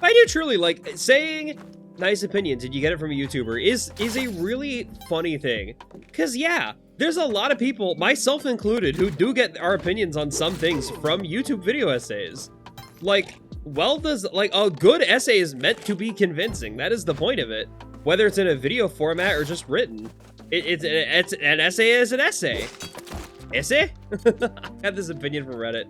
I do truly like saying nice opinion. Did you get it from a YouTuber? Is a really funny thing. Because yeah, there's a lot of people, myself included, who do get our opinions on some things from YouTube video essays. Like, like a good essay is meant to be convincing. That is the point of it. Whether it's in a video format or just written. It's an essay is an essay. Essay? I had this opinion from Reddit.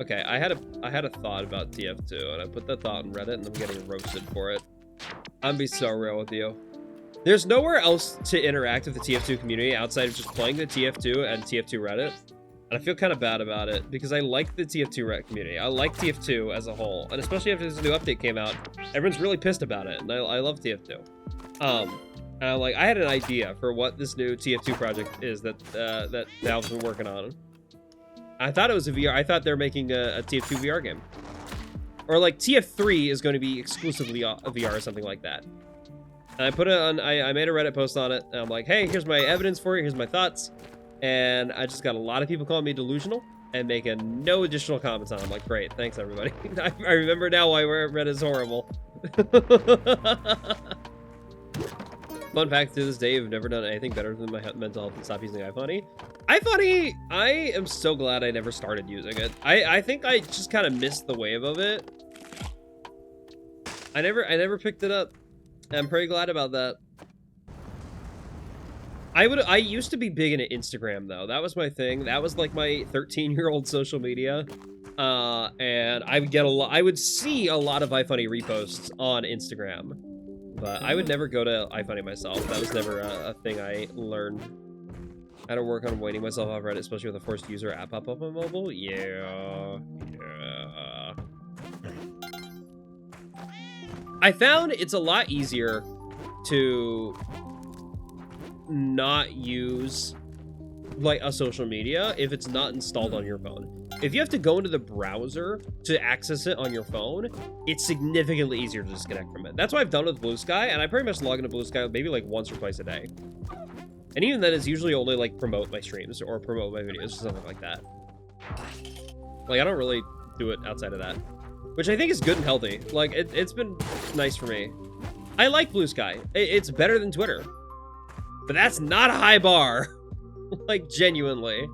Okay, I had a thought about TF2, and I put that thought in Reddit, and I'm getting roasted for it. I'm gonna be so real with you. There's nowhere else to interact with the TF2 community outside of just playing the TF2 and TF2 Reddit. And I feel kind of bad about it because I like the TF2 Ret community. I like TF2 as a whole, and especially after this new update came out, everyone's really pissed about it, and I love TF2. And I'm like, I had an idea for what this new TF2 project is that that Valve's been working on. I thought it was a VR. I thought they're making a TF2 VR game, or like TF3 is going to be exclusively a VR or something like that. And I put it on. I made a Reddit post on it, and I'm like, hey, here's my evidence for it. Here's my thoughts. And I just got a lot of people calling me delusional and making no additional comments on it. I'm like, great, thanks everybody. I remember now why Reddit is horrible. Fun fact, to this day, I've never done anything better than my mental health and stop using iFunny. iFunny, I am so glad I never started using it. I think I just kind of missed the wave of it. I never picked it up. I'm pretty glad about that. I used to be big into Instagram though. That was my thing. That was like my 13-year-old social media. And I would see a lot of iFunny reposts on Instagram. But I would never go to iFunny myself. That was never a thing I learned. I had to work on waiting myself off Reddit, especially with a forced user app pop up on mobile. Yeah. I found it's a lot easier to not use like a social media if it's not installed on your phone. If you have to go into the browser to access it on your phone, it's significantly easier to disconnect from it. That's what I've done with Blue Sky, and I pretty much log into Blue Sky maybe like once or twice a day. And even then, it's usually only like promote my streams or promote my videos or something like that. Like I don't really do it outside of that, which I think is good and healthy. Like it's been nice for me. I like Blue Sky. It's better than Twitter. But that's not a high bar. Like, genuinely.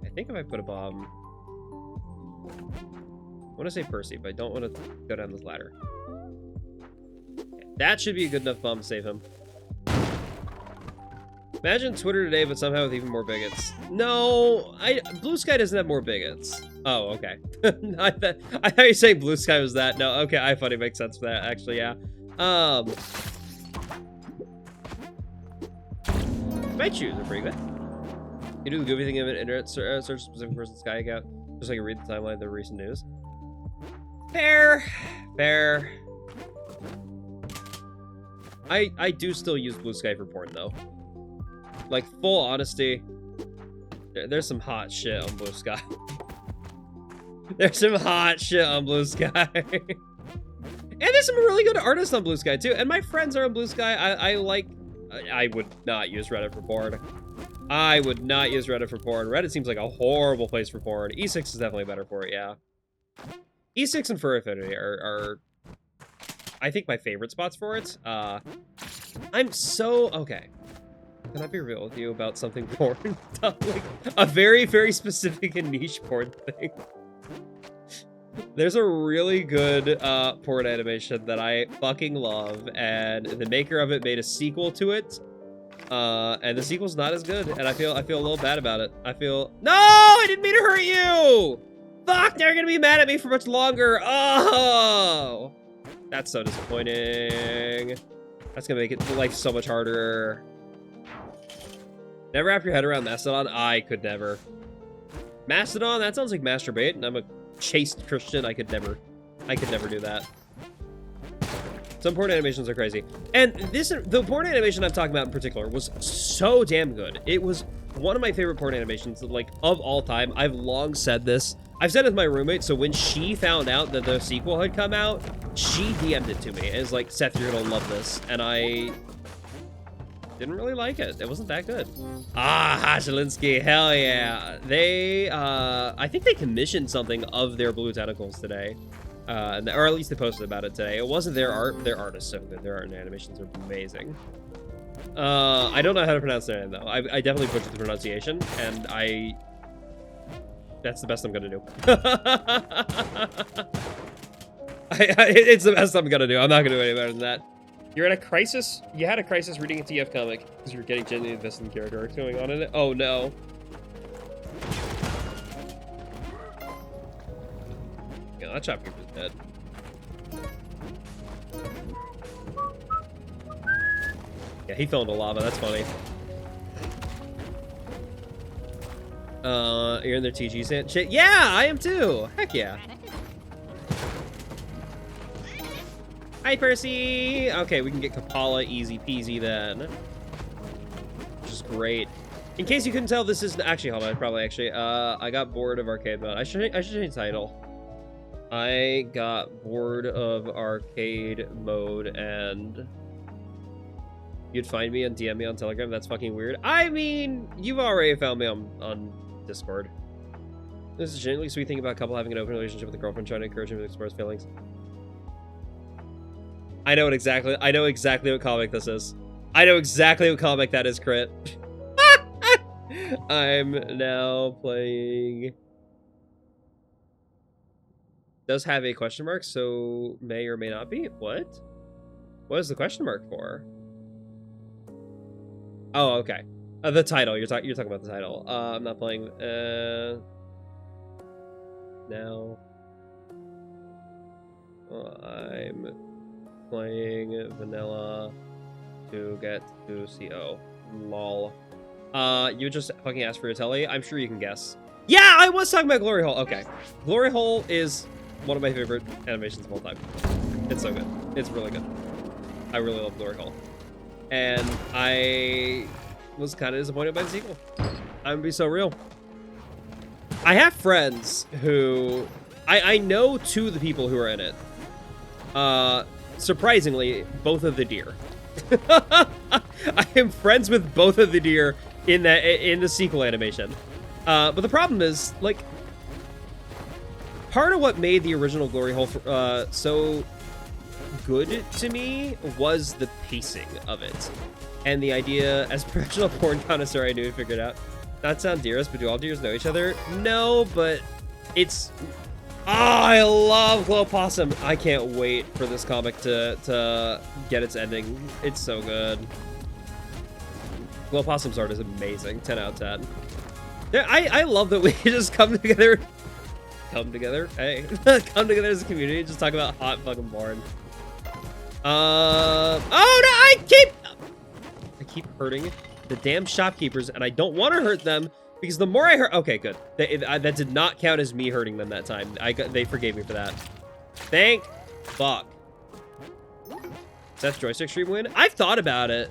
I think if I put a bomb... I want to say Percy, but I don't want to go down this ladder. That should be a good enough bomb to save him. Imagine Twitter today, but somehow with even more bigots. No, Blue Sky doesn't have more bigots. Oh, okay. I thought you were saying Blue Sky was that. No, okay, iFunny makes sense for that, actually, yeah. My shoes are pretty good. You do the goofy thing of an internet search a specific person's Sky account, just so I can read the timeline of the recent news. Fair. I do still use Blue Sky for porn, though. Like, full honesty, there's some hot shit on Blue Sky. There's some hot shit on Blue Sky. And there's some really good artists on Blue Sky, too. And my friends are on Blue Sky. I would not use Reddit for porn. I would not use Reddit for porn. Reddit seems like a horrible place for porn. E6 is definitely better for it, yeah. E6 and Fur Affinity are I think, my favorite spots for it. I'm so... Okay. Can I be real with you about something porn? Like, a very, very specific and niche porn thing. There's a really good porn animation that I fucking love, and the maker of it made a sequel to it, and the sequel's not as good, and I feel a little bad about it. I feel... No! I didn't mean to hurt you! Fuck! They're gonna be mad at me for much longer! Oh! That's so disappointing. That's gonna make life so much harder. Never wrap your head around Mastodon? I could never. Mastodon? That sounds like masturbate, and I'm a chaste Christian. I could never do that. Some porn animations are crazy. And the porn animation I'm talking about in particular was so damn good. It was one of my favorite porn animations, like, of all time. I've long said this. I've said it with my roommate, so when she found out that the sequel had come out, she DM'd it to me. It was like, Seth, you're gonna love this. And I didn't really like it. It wasn't that good. Ah, Zelinsky, hell yeah. They, I think they commissioned something of their Blue Tentacles today. Or at least they posted about it today. It wasn't their art. Their art is so good. Their art and animations are amazing. I don't know how to pronounce their name, though. I definitely butchered the pronunciation, and that's the best I'm gonna do. It's the best I'm gonna do. I'm not gonna do any better than that. You're in a crisis? You had a crisis reading a TF comic because you were getting genuinely invested in the character arcs going on in it? Oh, no. Yeah, that shopkeeper's dead. Yeah, he fell into lava. That's funny. You're in their TG shit. Yeah, I am too. Heck yeah. Hi, Percy. Okay, we can get Kapala easy peasy then, which is great. In case you couldn't tell, this is actually, hold on, probably actually. I got bored of arcade mode. I should change the title. I got bored of arcade mode, and you'd find me and DM me on Telegram. That's fucking weird. I mean, you've already found me on Discord. This is a genuinely sweet thing about a couple having an open relationship with a girlfriend, trying to encourage him to explore his feelings. I know exactly what comic this is. I know exactly what comic that is, Crit. I'm now playing. Does have a question mark, so may or may not be. What? What is the question mark for? Oh, okay. The title. You're talking about the title. I'm not playing. Now. I'm playing vanilla to get to CO. Lol. You just fucking asked for a telly? I'm sure you can guess. Yeah, I was talking about Glory Hole. Okay. Glory Hole is one of my favorite animations of all time. It's so good. It's really good. I really love Glory Hole. And I was kind of disappointed by the sequel. I'm gonna be so real. I have friends who... I know two of the people who are in it. Surprisingly, both of the deer. I am friends with both of the deer in the sequel animation. But the problem is, like, part of what made the original Glory Hole so good to me was the pacing of it. And the idea, as a professional porn connoisseur, I knew and figured out. Not sound deerest, but do all deers know each other? No, but it's... Oh, I love Glow Possum. I can't wait for this comic to get its ending. It's so good. Glow Possum's art is amazing. 10 out of 10. Yeah, I love that we just come together. Come together? Hey. Come together as a community and just talk about hot fucking porn. Oh no, I keep hurting the damn shopkeepers, and I don't want to hurt them because the more I hurt, okay, good. That did not count as me hurting them that time. They forgave me for that. Thank fuck. Seth joystick stream win? I've thought about it.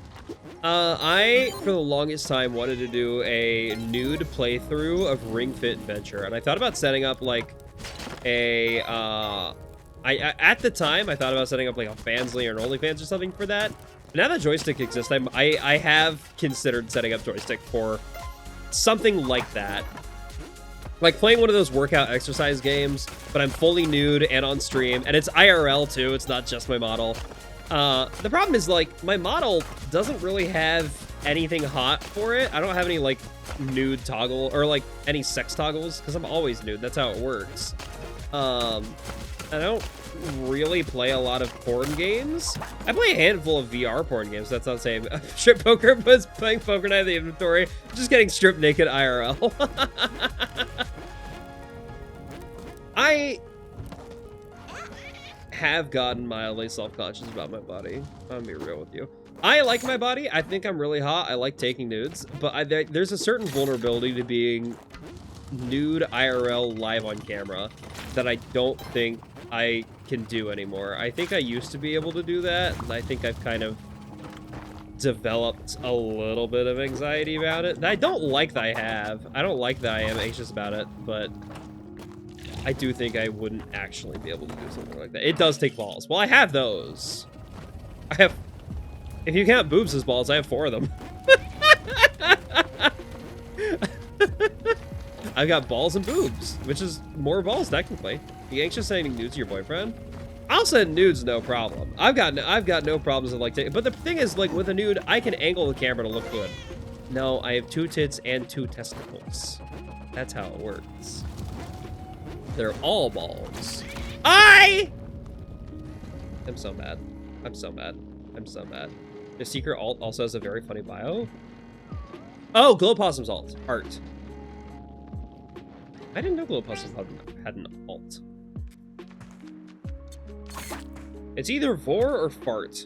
I, for the longest time, wanted to do a nude playthrough of Ring Fit Adventure, and I thought about setting up like a at the time I thought about setting up like a Fansly or an OnlyFans or something for that. But now that joystick exists, I have considered setting up joystick for something like that, like playing one of those workout exercise games, but I'm fully nude and on stream, and it's IRL too. It's not just my model. The problem is, like, my model doesn't really have anything hot for it. I don't have any, like, nude toggle, or, like, any sex toggles, because I'm always nude. That's how it works. I don't really play a lot of porn games. I play a handful of VR porn games. That's not saying strip poker, but playing poker night in the inventory. Just getting stripped naked IRL. I have gotten mildly self-conscious about my body. I'm gonna be real with you. I like my body. I think I'm really hot. I like taking nudes, but there's a certain vulnerability to being nude IRL live on camera that I don't think I can do anymore. I think I used to be able to do that, and I think I've kind of developed a little bit of anxiety about it. I don't like that I have. I don't like that I am anxious about it, but I do think I wouldn't actually be able to do something like that. It does take balls. Well, I have those. I have... If you count boobs as balls, I have 4 of them. I've got balls and boobs, which is more balls, technically. You anxious sending nudes to your boyfriend? I'll send nudes, no problem. I've got no problems with, like, but the thing is, like, with a nude, I can angle the camera to look good. No, I have 2 tits and 2 testicles. That's how it works. They're all balls. I'm so mad. I'm so mad. I'm so mad. The secret alt also has a very funny bio. Oh, Glow Possum's alt. Art. I didn't know Glow Possum had an alt. It's either vor or fart.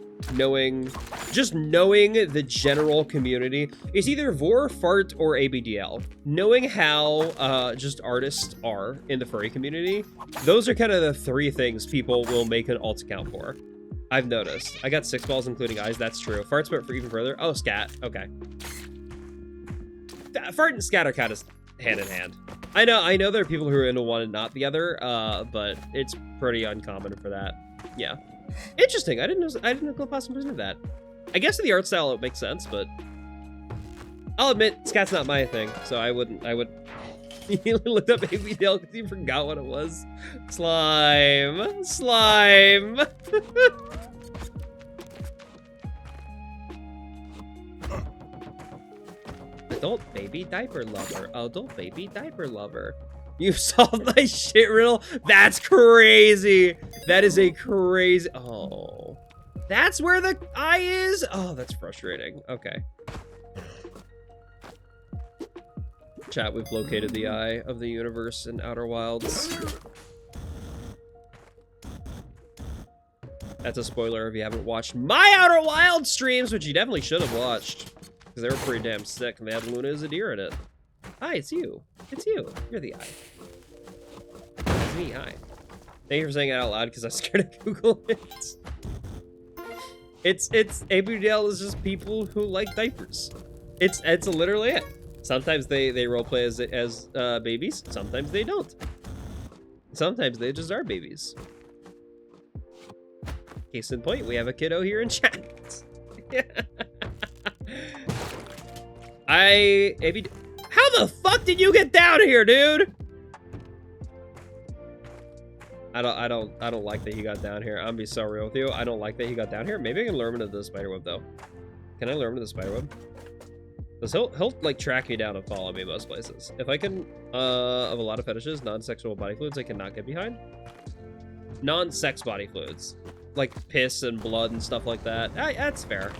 just knowing the general community. It's either Vor, Fart, or ABDL. Knowing how just artists are in the furry community, those are kind of the three things people will make an alt account for. I've noticed. I got 6 balls, including eyes. That's true. Fart's went for even further. Oh, scat. Okay. Fart and scat are kind of hand in hand. I know there are people who are into one and not the other, but it's pretty uncommon for that. Yeah. Interesting. I didn't know Cleopatra was into that. I guess in the art style it makes sense, but I'll admit scat's not my thing, so I would you looked up ABDL because you forgot what it was. Slime. Adult baby diaper lover. Adult baby diaper lover. You solved my shit riddle? That's crazy. That is a crazy... Oh. That's where the eye is? Oh, that's frustrating. Okay. Chat, we've located the eye of the universe in Outer Wilds. That's a spoiler if you haven't watched my Outer Wilds streams, which you definitely should have watched. Because they were pretty damn sick, and they had Luna as a deer in it. Hi, it's you. It's you. You're the eye. It's me, hi. Thank you for saying it out loud, because I was scared to Google it. It's ABDL is just people who like diapers. It's literally it. Sometimes they roleplay as babies. Sometimes they don't. Sometimes they just are babies. Case in point, we have a kiddo here in chat. How the fuck did you get down here, dude? I don't like that he got down here. I'm gonna be so real with you. I don't like that he got down here. Maybe I can lure him into the spiderweb though. Can I lure him into the spiderweb? Because he'll like track me down and follow me most places. If I can of a lot of fetishes, non-sexual body fluids I cannot get behind. Non-sex body fluids. Like piss and blood and stuff like that. That's fair.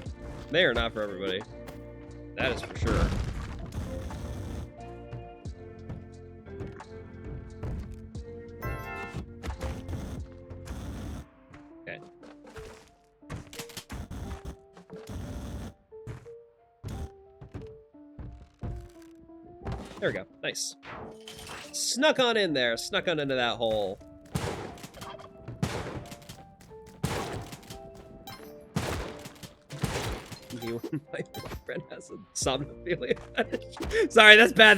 They are not for everybody. That is for sure. Okay. There we go. Nice. Snuck on in there. Snuck on into that hole. You and my friend has a somnophilia fetish. Sorry, that's bad.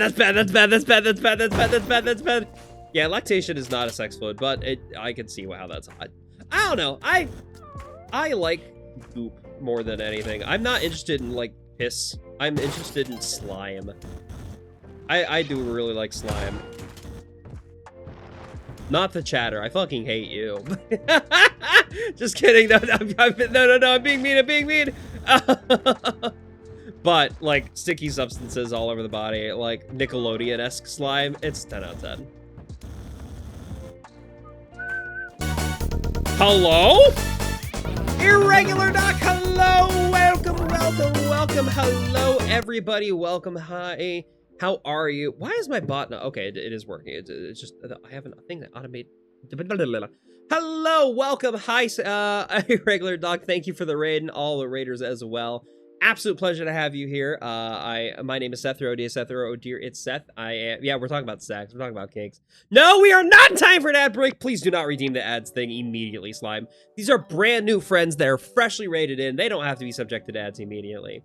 Yeah, lactation is not a sex fluid, but I can see how that's hot. I don't know. I like goop more than anything. I'm not interested in like piss. I'm interested in slime. I do really like slime. Not the chatter. I fucking hate you. Just kidding. No, I'm being mean. But like sticky substances all over the body, like Nickelodeon-esque slime, it's 10 out of 10. Hello? Irregular Doc, hello, welcome, hello everybody, welcome, hi, how are you? Why is my bot not, okay, it is working, it's just, I have a thing that automates. Hello, welcome, hi, Irregular Doc, thank you for the raid and all the raiders as well. Absolute pleasure to have you here. My name is Seth, or ODISeth, or ODISeth. Yeah, we're talking about sex. We're talking about kinks. No, we are not in time for an ad break. Please do not redeem the ads thing immediately, Slime. These are brand new friends. They're freshly rated in. They don't have to be subjected to ads immediately.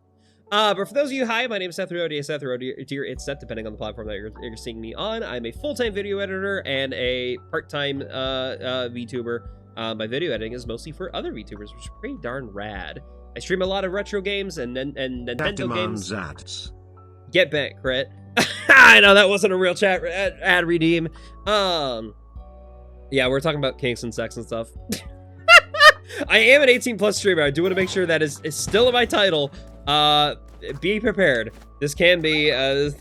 But for those of you, hi, my name is Seth, or ODISeth, or ODISeth, depending on the platform that you're seeing me on. I'm a full-time video editor and a part-time VTuber. My video editing is mostly for other VTubers, which is pretty darn rad. I stream a lot of retro games and Nintendo games. Ads. Get bent, crit. I know that wasn't a real chat ad redeem. Yeah, we're talking about kinks and sex and stuff. I am an 18+ streamer. I do want to make sure that is still in my title. Be prepared. This can be a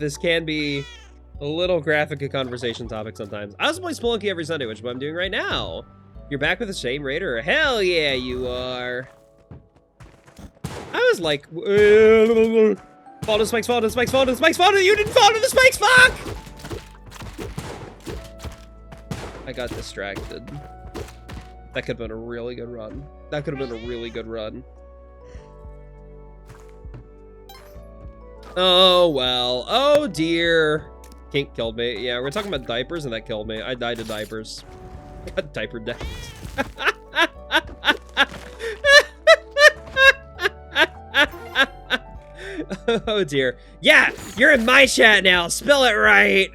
little graphic a conversation topic sometimes. I also play Spelunky every Sunday, which is what I'm doing right now. You're back with the same raider? Hell yeah, you are. I was like, fall to the spikes, fall to the spikes, fall to the spikes, fall to the, you didn't fall to the spikes, fuck! I got distracted. That could have been a really good run. That could have been a really good run. Oh, well. Oh, dear. Kink killed me. Yeah, we're talking about diapers, and that killed me. I died to diapers. I got diaper death. Oh, dear. Yeah, you're in my chat now. Spell it right.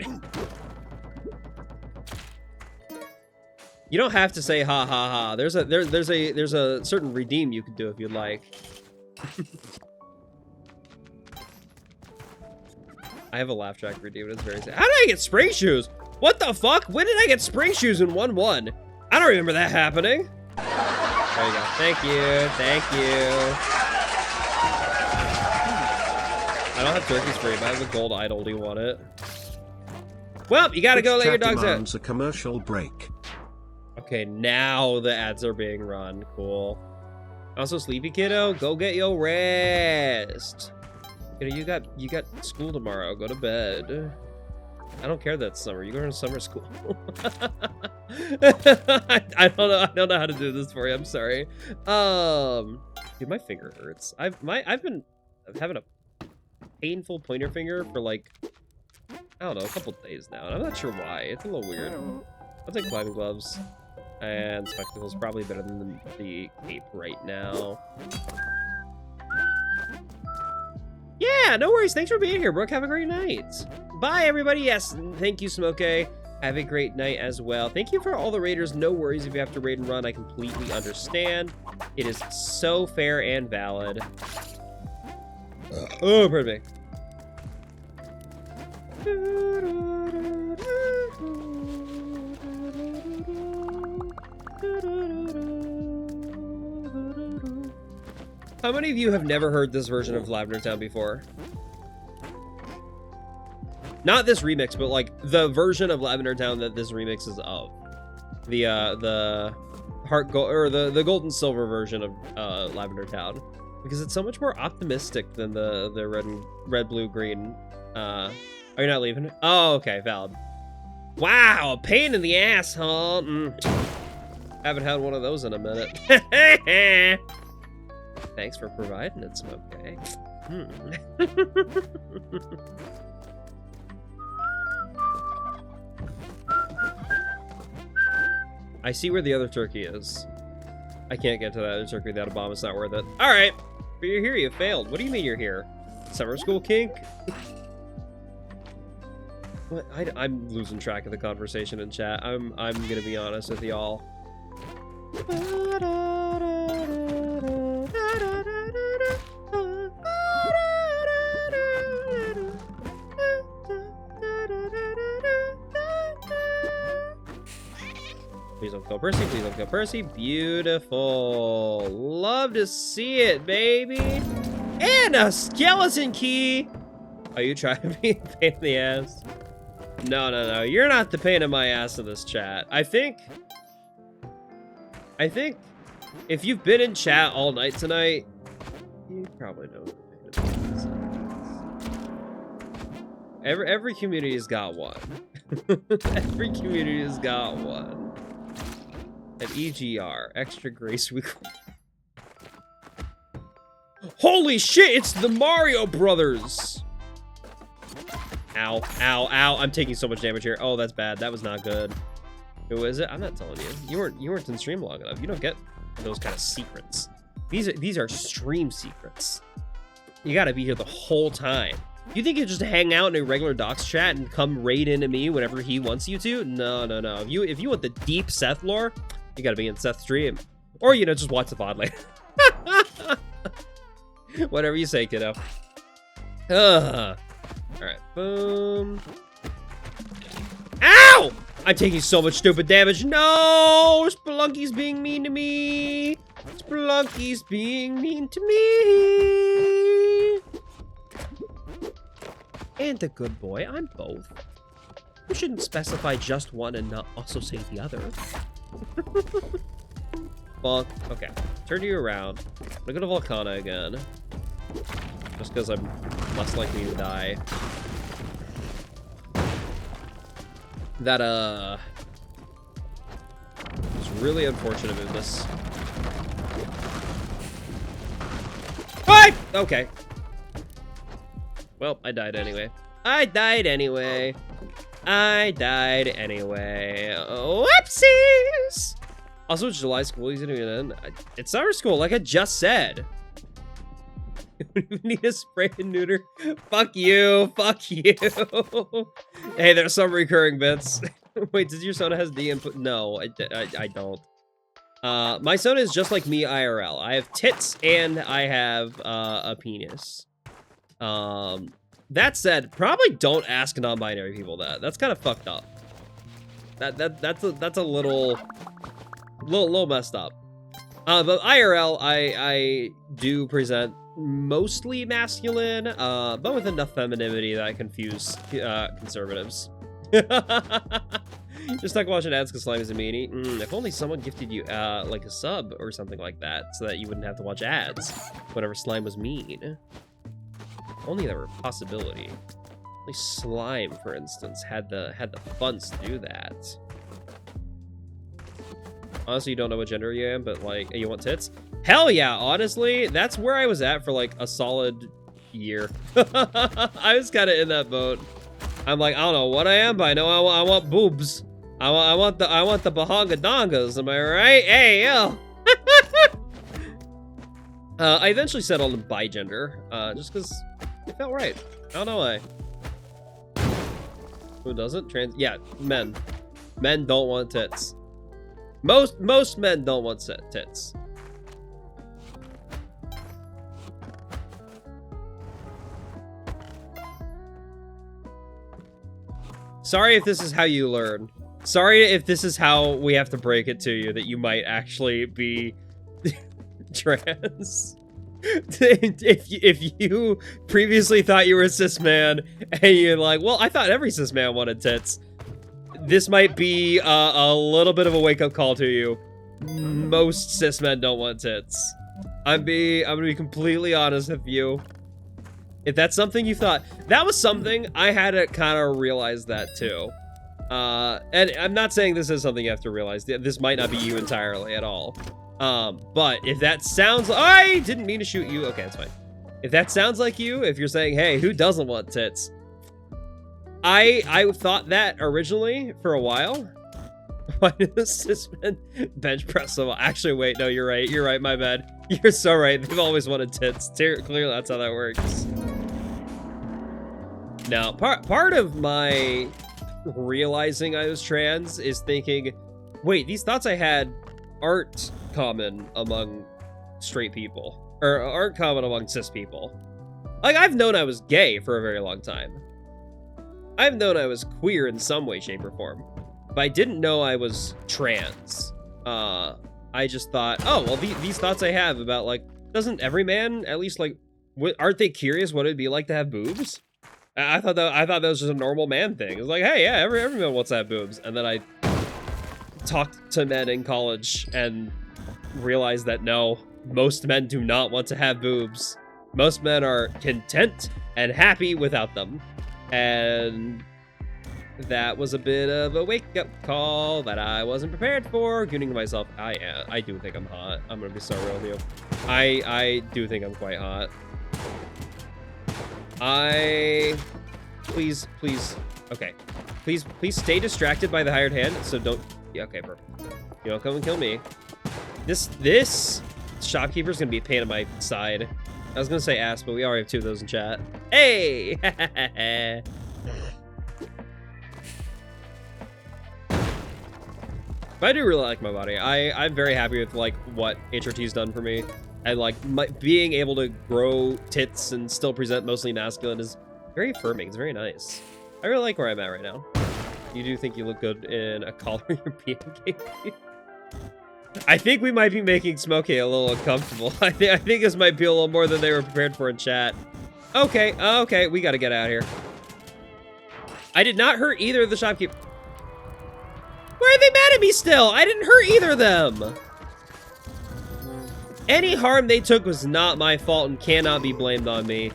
You don't have to say ha ha ha. There's a certain redeem you can do if you'd like. I have a laugh track redeem. It's very sad. How did I get spring shoes? What the fuck? When did I get spring shoes in 1-1? I don't remember that happening. There you go. Thank you. Thank you. I don't have turkeys free, but I have a gold idol. Do you want it? Well, you gotta go let your dogs out. A commercial break. Okay, now the ads are being run. Cool. Also, sleepy kiddo, go get your rest. You know, you got school tomorrow. Go to bed. I don't care that it's summer. You go to summer school. I don't know how to do this for you. I'm sorry. Dude, my finger hurts. I've been having a painful pointer finger for like, I don't know, a couple days now, and I'm not sure why. It's a little weird. I'll take climbing gloves and spectacles. Probably better than the cape right now. Yeah, no worries. Thanks for being here, Brooke. Have a great night. Bye, everybody. Yes, thank you, Smoke. Have a great night as well. Thank you for all the raiders. No worries if you have to raid and run. I completely understand. It is so fair and valid. Oh, pardon me. How many of you have never heard this version of Lavender Town before? Not this remix, but like the version of Lavender Town that this remix is of. The heart gold or the gold and silver version of Lavender Town, because it's so much more optimistic than the red, blue, green. Are you not leaving? Oh, okay, valid. Wow, a pain in the ass, huh? Haven't had one of those in a minute. Thanks for providing it, Smoke. I see where the other turkey is. I can't get to that other turkey without a bomb. It's not worth it. All right, but you're here. You failed. What do you mean you're here? Summer school kink? What? I'm losing track of the conversation in chat. I'm gonna be honest with y'all. Please don't kill Percy. Please don't kill Percy. Beautiful. Love to see it, baby. And a skeleton key. Are you trying to be a pain in the ass? No. You're not the pain in my ass in this chat. I think if you've been in chat all night tonight, you probably know what the pain in the ass is. Every community's got one. Every community has got one. An EGR, extra grace week. Holy shit, it's the Mario Brothers! Ow, ow, ow. I'm taking so much damage here. Oh, that's bad. That was not good. Who is it? I'm not telling you. You weren't in stream long enough. You don't get those kind of secrets. These are stream secrets. You gotta be here the whole time. You think you just hang out in a regular docs chat and come raid into me whenever he wants you to? No. If you want the deep Seth lore, you gotta be in Seth's stream. Or, you know, just watch the VOD later. Whatever you say, kiddo. Alright, boom. Ow! I'm taking so much stupid damage. No! Spelunky's being mean to me. Spelunky's being mean to me. And a good boy. I'm both. You shouldn't specify just one and not also say the other. Bonk. Okay. Turn you around. I'm gonna go to Volcana again. Just because I'm less likely to die. That, it's really unfortunate in this. What? Okay. Well, I died anyway. I died anyway. I died anyway. Whoopsies! Also, it's July school season again. It's summer school, like I just said. We need a spray and neuter. Fuck you. Fuck you. Hey, there's some recurring bits. Wait, does your Sona has D input? No, I don't. My Sona is just like me IRL. I have tits and I have a penis. That said, probably don't ask non-binary people that. That's kind of fucked up. That's a little messed up. But IRL, I do present mostly masculine, but with enough femininity that I confuse conservatives. Just like watching ads because slime is a meanie. If only someone gifted you like a sub or something like that, so that you wouldn't have to watch ads whenever slime was mean. Only there were a possibility. Only slime, for instance, had the funds to do that. Honestly, you don't know what gender you am, but like, you want tits? Hell yeah, honestly, that's where I was at for like a solid year. I was kind of in that boat. I'm like, I don't know what I am, but I know I want boobs. I want the bahanga dongas. Am I right? Hey yo. I eventually settled on bigender, just because it felt right. I don't know why. Who doesn't? Yeah, men. Men don't want tits. Most men don't want tits. Sorry if this is how you learn. Sorry if this is how we have to break it to you that you might actually be trans. if you previously thought you were a cis man and you're like, well, I thought every cis man wanted tits. This might be a little bit of a wake-up call to you. Most cis men don't want tits. I'm gonna be completely honest with you. If that's something you thought, that was something I had to kind of realize that too. And I'm not saying this is something you have to realize. This might not be you entirely at all. But if that sounds, I didn't mean to shoot you. Okay, that's fine. If that sounds like you, if you're saying, hey, who doesn't want tits? I thought that originally for a while. Why does cis men bench press so well? Actually, wait, no, you're right. You're right, my bad. You're so right. They've always wanted tits. Clearly, that's how that works. Now, part of my realizing I was trans is thinking, wait, these thoughts I had aren't common among straight people, or aren't common among cis people. Like, I've known I was gay for a very long time. I've known I was queer in some way, shape, or form, but I didn't know I was trans. I just thought, oh, well, these thoughts I have about, like, doesn't every man, at least, like, aren't they curious what it'd be like to have boobs? I thought that was just a normal man thing. It's like, hey, yeah, every man wants to have boobs. And then I talked to men in college and realized that no, most men do not want to have boobs. Most men are content and happy without them. And that was a bit of a wake-up call that I wasn't prepared for. Gooning myself, I do think I'm hot. I'm gonna be so real with you. I do think I'm quite hot. Please, okay. Please stay distracted by the hired hand, so don't, yeah, okay, perfect. You don't come and kill me. This shopkeeper's gonna be a pain in my side. I was gonna say ass, but we already have 2 of those in chat. Hey! But I do really like my body. I'm very happy with, like, what HRT's done for me. And, like, being able to grow tits and still present mostly masculine is very affirming. It's very nice. I really like where I'm at right now. You do think you look good in a collar European game? I think we might be making Smokey a little uncomfortable. I think this might be a little more than they were prepared for in chat. Okay, okay, we gotta get out of here. I did not hurt either of the shopkeepers. Why are they mad at me still? I didn't hurt either of them. Any harm they took was not my fault and cannot be blamed on me.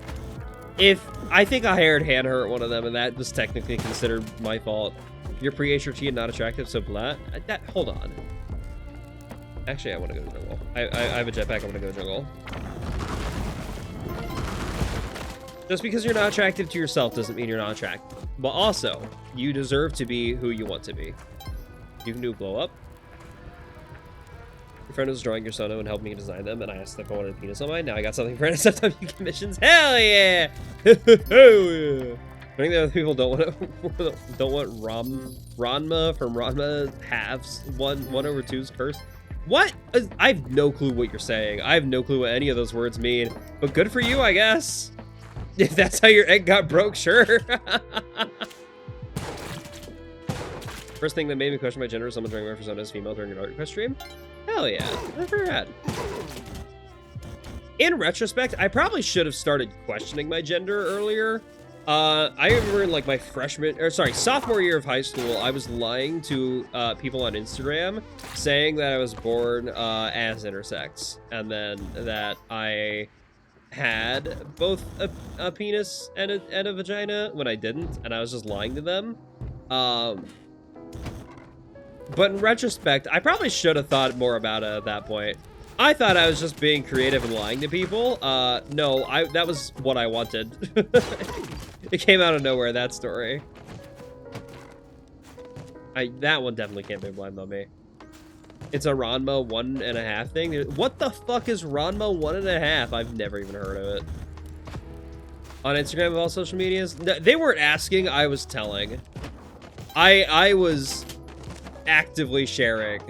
I think a hired hand hurt one of them, and that was technically considered my fault. You're pre-HRT and not attractive, so blah. Hold on. Actually, I want to go to jungle. I have a jetpack. I want to go to jungle. Just because you're not attractive to yourself doesn't mean you're not attractive. But also, you deserve to be who you want to be. You can do a glow up. Your friend was drawing your sono and helped me design them, and I asked if I wanted a penis on mine. Now I got something for NSFW commissions. Hell yeah! Hell yeah! I think the other people don't want Ranma from Ranma halves 1/2's curse. What? I have no clue what you're saying. I have no clue what any of those words mean. But good for you, I guess. If that's how your egg got broke, sure. First thing that made me question my gender was someone during my persona as female during an art request stream. Hell yeah, that's pretty rad. In retrospect, I probably should have started questioning my gender earlier. I remember in like my sophomore year of high school, I was lying to people on Instagram saying that I was born as intersex, and then that I had both a penis and a vagina when I didn't, and I was just lying to them. But in retrospect, I probably should have thought more about it at that point. I thought I was just being creative and lying to people. No, that was what I wanted. It came out of nowhere, that story. That one definitely can't be blamed on me. It's a Ranma 1.5 thing. What the fuck is Ranma 1.5? I've never even heard of it. On Instagram of all social medias? No, they weren't asking, I was telling. I was actively sharing.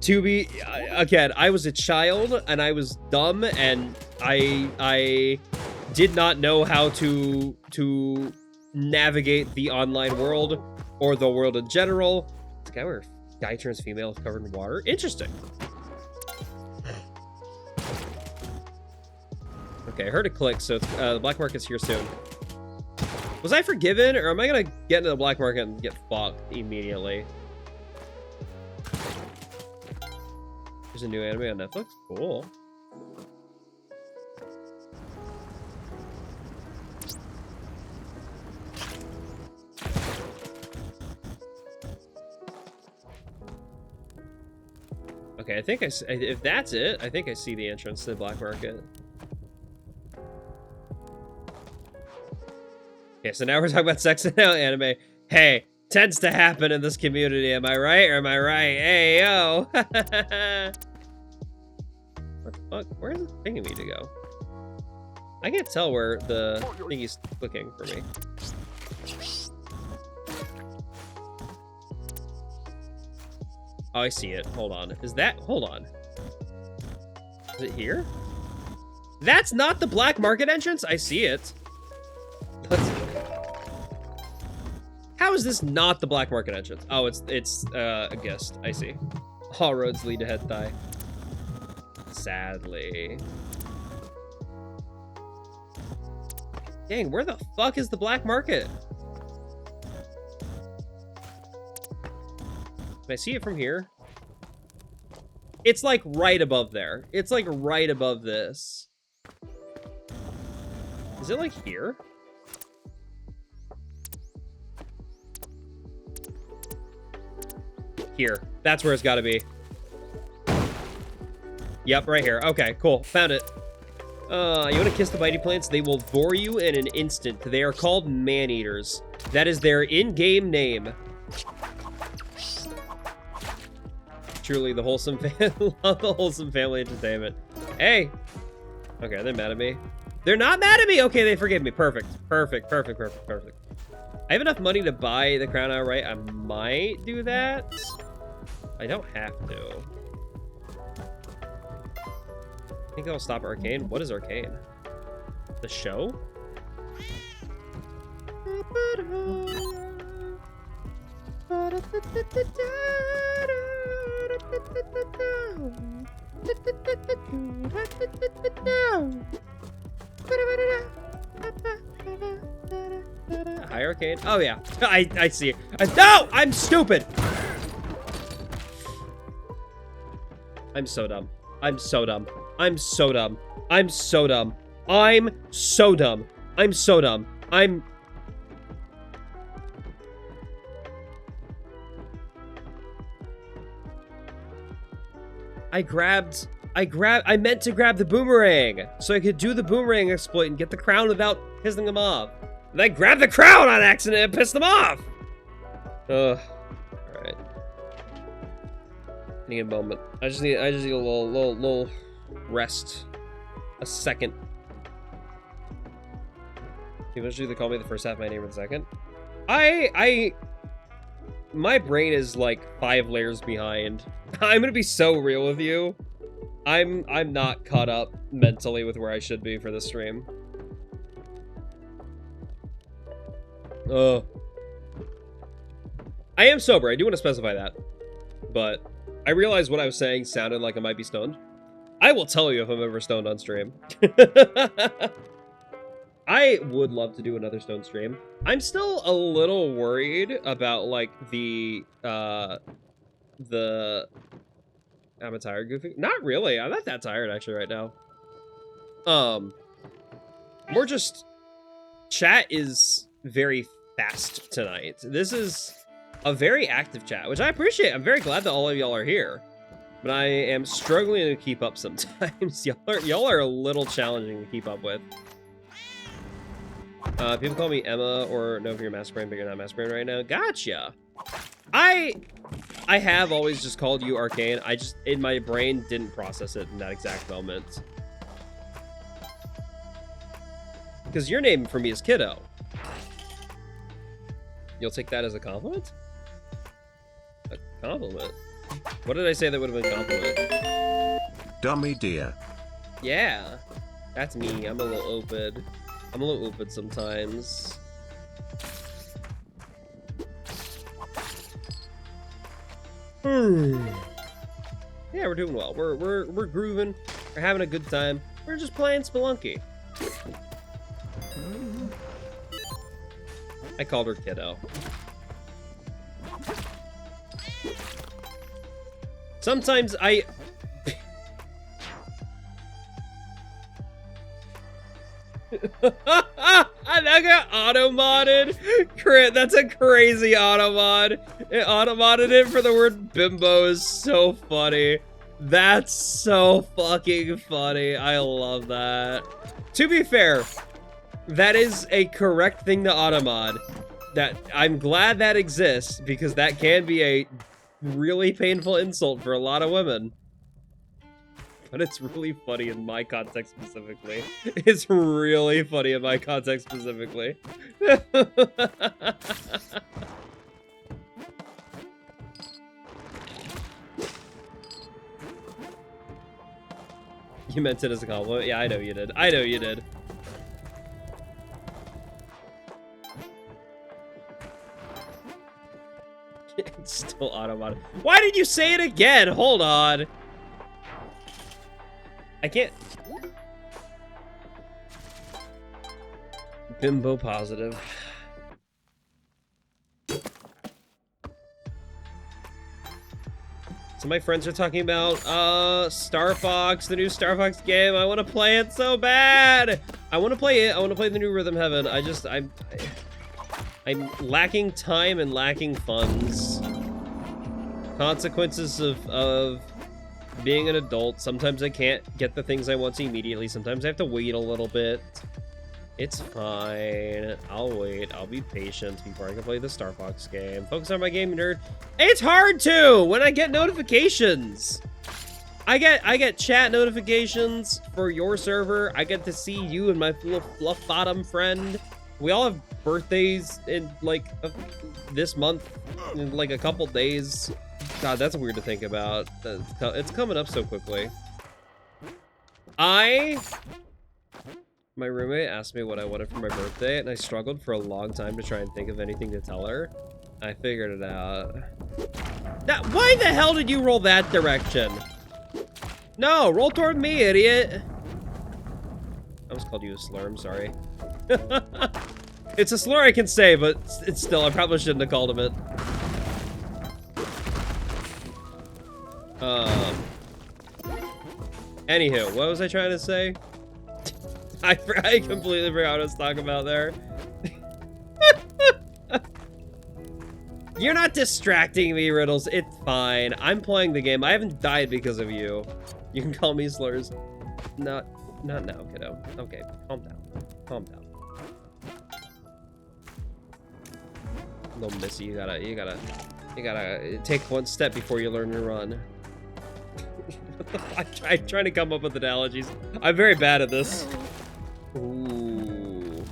To be, again, I was a child and I was dumb and I did not know how to navigate the online world or the world in general. It's a guy where guy turns female covered in water. Interesting. Okay, I heard a click, so it's, the black market's here soon. Was I forgiven, or am I gonna get into the black market and get fucked immediately? There's a new anime on Netflix? Cool. Okay, I think if that's it, I think I see the entrance to the black market. Okay, so now we're talking about sex and anime. Hey, tends to happen in this community, am I right? Or am I right? Hey, yo! What the fuck? Where is it pinging me to go? I can't tell where the thingy's clicking for me. Oh, I see it. Hold on. Is that... Hold on. Is it here? That's not the black market entrance? I see it. How is this not the black market entrance? Oh, it's a guest. I see. All roads lead to head thigh. Sadly. Dang, where the fuck is the black market? Can I see it from here? It's like right above there. It's like right above this. Is it like here? Here. That's where it's got to be. Yep, right here. Okay, cool. Found it. You want to kiss the bitey plants? They will vor you in an instant. They are called man-eaters. That is their in-game name. Truly the wholesome love the wholesome family entertainment. Hey. Okay, they're mad at me. They're not mad at me. Okay, they forgive me. Perfect. Perfect. Perfect. Perfect. Perfect. I have enough money to buy the crown outright. I might do that. I don't have to. I think I'll stop Arcane. What is Arcane? The show? Hi, Arcane. Oh, yeah. I see it. No! I'm stupid! I'm so dumb. I'm so dumb. I'm so dumb. I'm so dumb. I'm so dumb. I'm so dumb. I grabbed I meant to grab the boomerang so I could do the boomerang exploit and get the crown without pissing them off. And I grabbed the crown on accident and pissed them off. Ugh. All right. I need a moment. I just need a little rest. A second. Eventually they call me the first half of my name in the second. My brain is like 5 layers behind. I'm gonna be so real with you. I'm not caught up mentally with where I should be for this stream. I am sober, I do want to specify that. But I realized what I was saying sounded like I might be stoned. I will tell you if I'm ever stoned on stream. I would love to do another stone stream. I'm still a little worried about like the am I tired, Goofy? Not really. I'm not that tired actually right now. More just chat is very fast tonight. This is a very active chat, which I appreciate. I'm very glad that all of y'all are here. But I am struggling to keep up sometimes. Y'all are a little challenging to keep up with. People call me Emma or no, if you're masquerading, but you're not masquerading right now. Gotcha. I have always just called you Arcane. I just, in my brain, didn't process it in that exact moment. Because your name for me is Kiddo. You'll take that as a compliment? A compliment? What did I say that would have been a compliment? Dummy dear. Yeah, that's me. I'm a little open. I'm a little open sometimes. Yeah, we're doing well. We're grooving. We're having a good time. We're just playing Spelunky. I called her Kiddo. Sometimes I... That got auto-modded. Crit, that's a crazy auto-mod. It auto-modded it for the word bimbo is so funny. That's so fucking funny. I love that. To be fair, that is a correct thing to auto-mod. That I'm glad that exists because that can be a really painful insult for a lot of women. But it's really funny in my context specifically. It's really funny in my context specifically. You meant it as a compliment? Yeah, I know you did. I know you did. It's still auto-modded. Why did you say it again? Hold on. I can't. Bimbo positive. So my friends are talking about Star Fox, the new Star Fox game. I want to play it so bad. I want to play it. I want to play the new Rhythm Heaven. I'm lacking time and lacking funds. Consequences of being an adult. Sometimes I can't get the things I want to immediately. Sometimes I have to wait a little bit. It's fine. I'll wait. I'll be patient before I can play the Star Fox game. Focus on my game, nerd. It's hard to when I get notifications. I get chat notifications for your server. I get to see you and my little fluff bottom friend. We all have birthdays in like this month, in like a couple days. God, that's weird to think about. It's coming up so quickly. My roommate asked me what I wanted for my birthday, and I struggled for a long time to try and think of anything to tell her. I figured it out. Why the hell did you roll that direction? No, roll toward me, idiot. I almost called you a slur, I'm sorry. It's a slur I can say, but it's still, I probably shouldn't have called him it. Anywho, what was I trying to say? I completely forgot what I was talking about there. You're not distracting me, Riddles. It's fine. I'm playing the game. I haven't died because of you. You can call me slurs. Not now, kiddo. Okay, calm down. Calm down. Little missy, you gotta take one step before you learn to run. I'm trying to come up with analogies. I'm very bad at this. Ooh.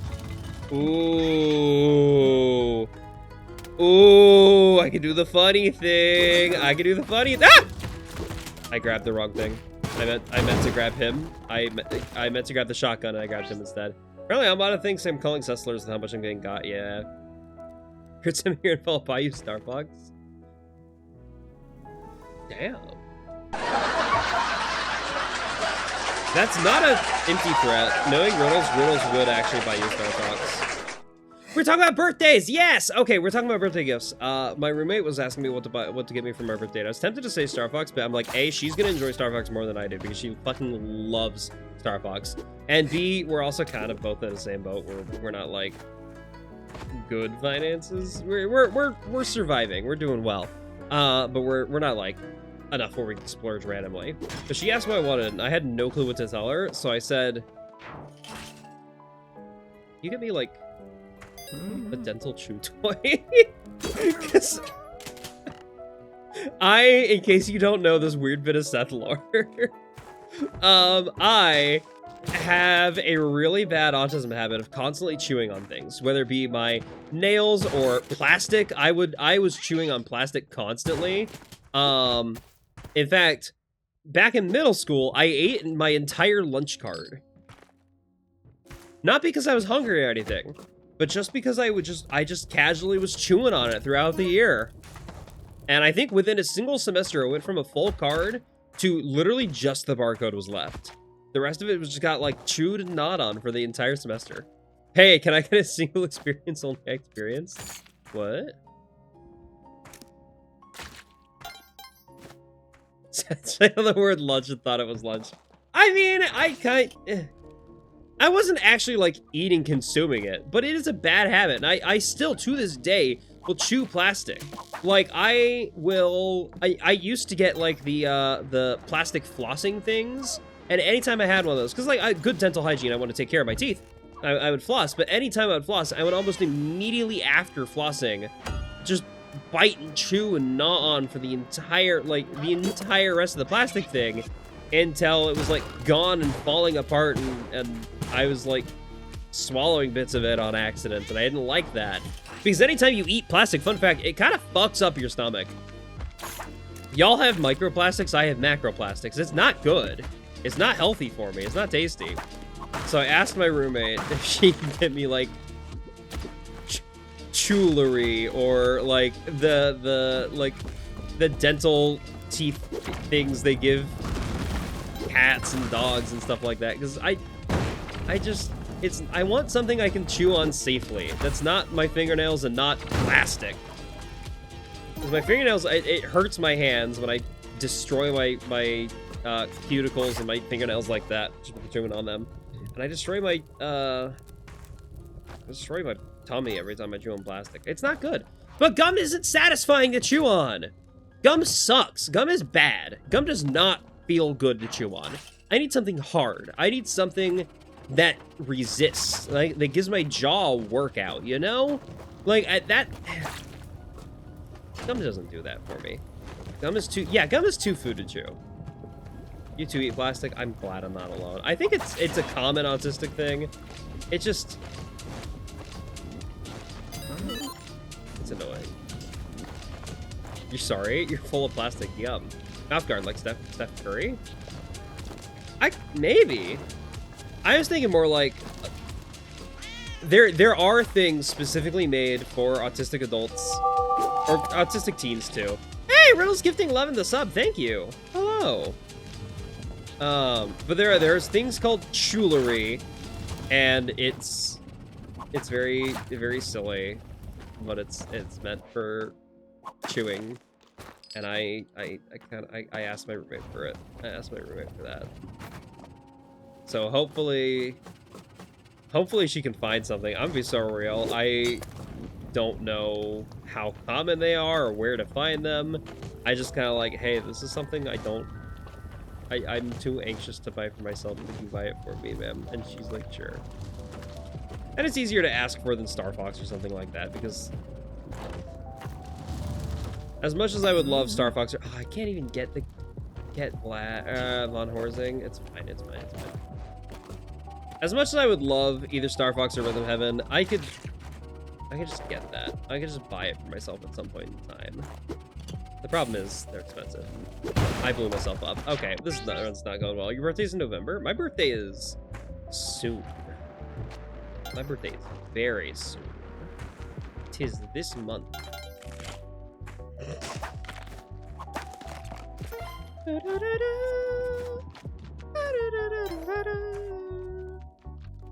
Ooh. Ooh, I can do the funny thing. I can do the funny. Ah! I grabbed the wrong thing. I meant to grab him. I meant to grab the shotgun and I grabbed him instead. Apparently I'm out of things. I'm calling Settlers and how much I'm getting got. Yeah. Heard some here and fall by you, Star Fox. Damn. That's not an empty threat. Knowing riddles would actually buy you, Star Fox. We're talking about birthdays. Yes. Okay, we're talking about birthday gifts. My roommate was asking me what to get me for my birthday. I was tempted to say Star Fox, but I'm like, A, she's gonna enjoy Star Fox more than I do because she fucking loves Star Fox, and B, we're also kind of both in the same boat. We're not like good finances. We're surviving. We're doing well. But we're not like enough where we can splurge randomly. But she asked what I wanted, and I had no clue what to tell her, so I said, you get me like a dental chew toy. Because in case you don't know this weird bit of Seth lore, I have a really bad autism habit of constantly chewing on things, whether it be my nails or plastic. I was chewing on plastic constantly. In fact, back in middle school, I ate my entire lunch card. Not because I was hungry or anything, but just because I just casually was chewing on it throughout the year. And I think within a single semester, it went from a full card to literally just the barcode was left. The rest of it was just got like chewed and gnawed on for the entire semester. Hey, can I get a single experience only experience? What? Say the word lunch and thought it was lunch. I mean, I wasn't actually like eating, consuming it, but it is a bad habit. And I still to this day will chew plastic. Like I used to get like the plastic flossing things. And anytime I had one of those, because like good dental hygiene, I want to take care of my teeth. I would floss, but anytime I would floss, I would almost immediately after flossing, just bite and chew and gnaw on for the entire rest of the plastic thing, until it was like gone and falling apart, and I was like swallowing bits of it on accident, and I didn't like that. Because anytime you eat plastic, fun fact, it kind of fucks up your stomach. Y'all have microplastics, I have macroplastics. It's not good. It's not healthy for me. It's not tasty. So I asked my roommate if she can get me like jewelry or like the dental teeth things they give cats and dogs and stuff like that, because I want something I can chew on safely. That's not my fingernails and not plastic. Because my fingernails, it hurts my hands when I destroy my cuticles and my fingernails like that, just with chewing on them. And I destroy my tummy every time I chew on plastic. It's not good. But gum isn't satisfying to chew on. Gum sucks. Gum is bad. Gum does not feel good to chew on. I need something hard. I need something that resists. Like, that gives my jaw a workout, you know? Like, gum doesn't do that for me. Gum is too food to chew. You two eat plastic? I'm glad I'm not alone. I think it's a common autistic thing. It just... It's annoying. You're sorry? You're full of plastic. Yum. Mouthguard like Steph Curry? Maybe. I was thinking more like... There are things specifically made for autistic adults. Or autistic teens, too. Hey, Riddle's gifting 11 the sub. Thank you. Hello. But there's things called jewelry, and it's very, very silly, but it's meant for chewing, and I asked my roommate for it. I asked my roommate for that. So hopefully she can find something. I'm gonna be so real. I don't know how common they are or where to find them. I just kind of like, hey, this is something I don't I'm too anxious to buy for myself, and if you buy it for me, ma'am. And she's like, sure. And it's easier to ask for than Star Fox or something like that, because as much as I would love Star Fox, or I can't even get Von Horsing. It's fine, it's fine, it's fine. As much as I would love either Star Fox or Rhythm Heaven, I could just get that. I could just buy it for myself at some point in time. The problem is they're expensive. I blew myself up. Okay, this is not going well. Your birthday's in November? My birthday is soon. My birthday is very soon. 'Tis this month.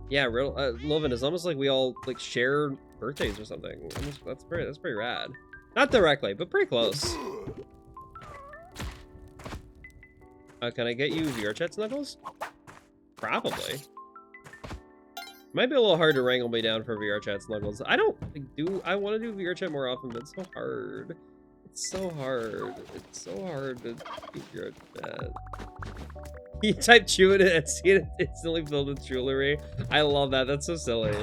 Yeah, Loven, it's almost like we all like share birthdays or something. That's pretty rad. Not directly, but pretty close. Can I get you VR chat snuggles? Probably. Might be a little hard to wrangle me down for VR chat snuggles. I want to do VR chat more often, but it's so hard. It's so hard. It's so hard to do VR chat. You type chew in it and see it instantly filled with jewelry. I love that. That's so silly.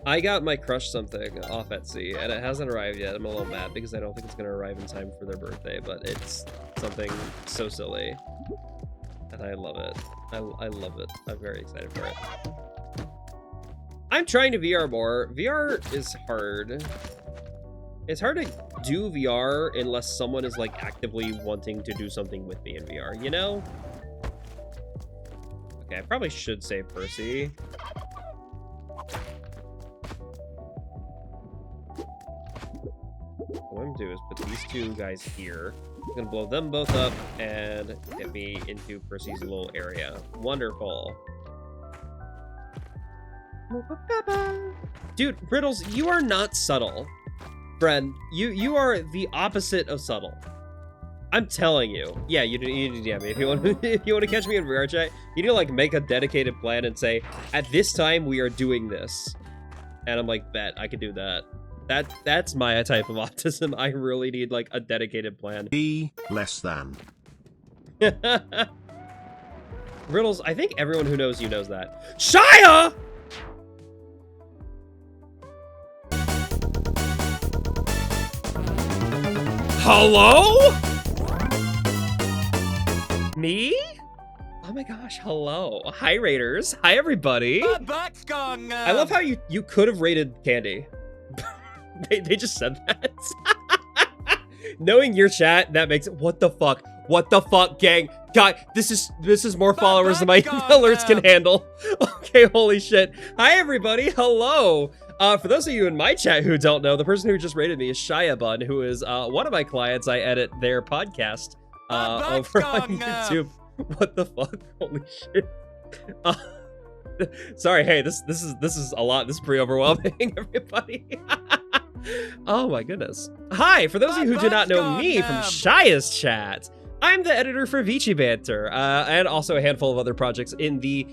I got my crush something off Etsy, and it hasn't arrived yet. I'm a little mad because I don't think it's going to arrive in time for their birthday, but it's something so silly. And I love it. I love it. I'm very excited for it. I'm trying to VR more. VR is hard. It's hard to do VR unless someone is like actively wanting to do something with me in VR, you know? Okay, I probably should save Percy. What I'm gonna do is put these two guys here. I'm gonna blow them both up and get me into Percy's little area. Wonderful. Dude, Riddles, you are not subtle. Friend, you are the opposite of subtle. I'm telling you. Yeah, you need to DM me if you want. If you want to catch me in VR chat, you need to like make a dedicated plan and say, at this time we are doing this. And I'm like, bet I could do that. That's my type of autism. I really need like a dedicated plan. B less than. Riddles, I think everyone who knows you knows that. Shia! Hello? Me? Oh my gosh, hello. Hi, Raiders. Hi, everybody. My butt's gone. I love how you could have rated Candy. they just said that. Knowing your chat, that makes it. What the fuck? What the fuck, gang? God, this is more followers than my alerts can handle. Okay, holy shit. Hi, everybody. Hello. For those of you in my chat who don't know, the person who just rated me is Shia Bun, who is one of my clients. I edit their podcast over on YouTube. What the fuck? Holy shit. Sorry, hey, this is a lot. This is pretty overwhelming, everybody. Oh my goodness. Hi, for those of you who do not know me from Shia's chat, I'm the editor for Vici Banter, and also a handful of other projects in the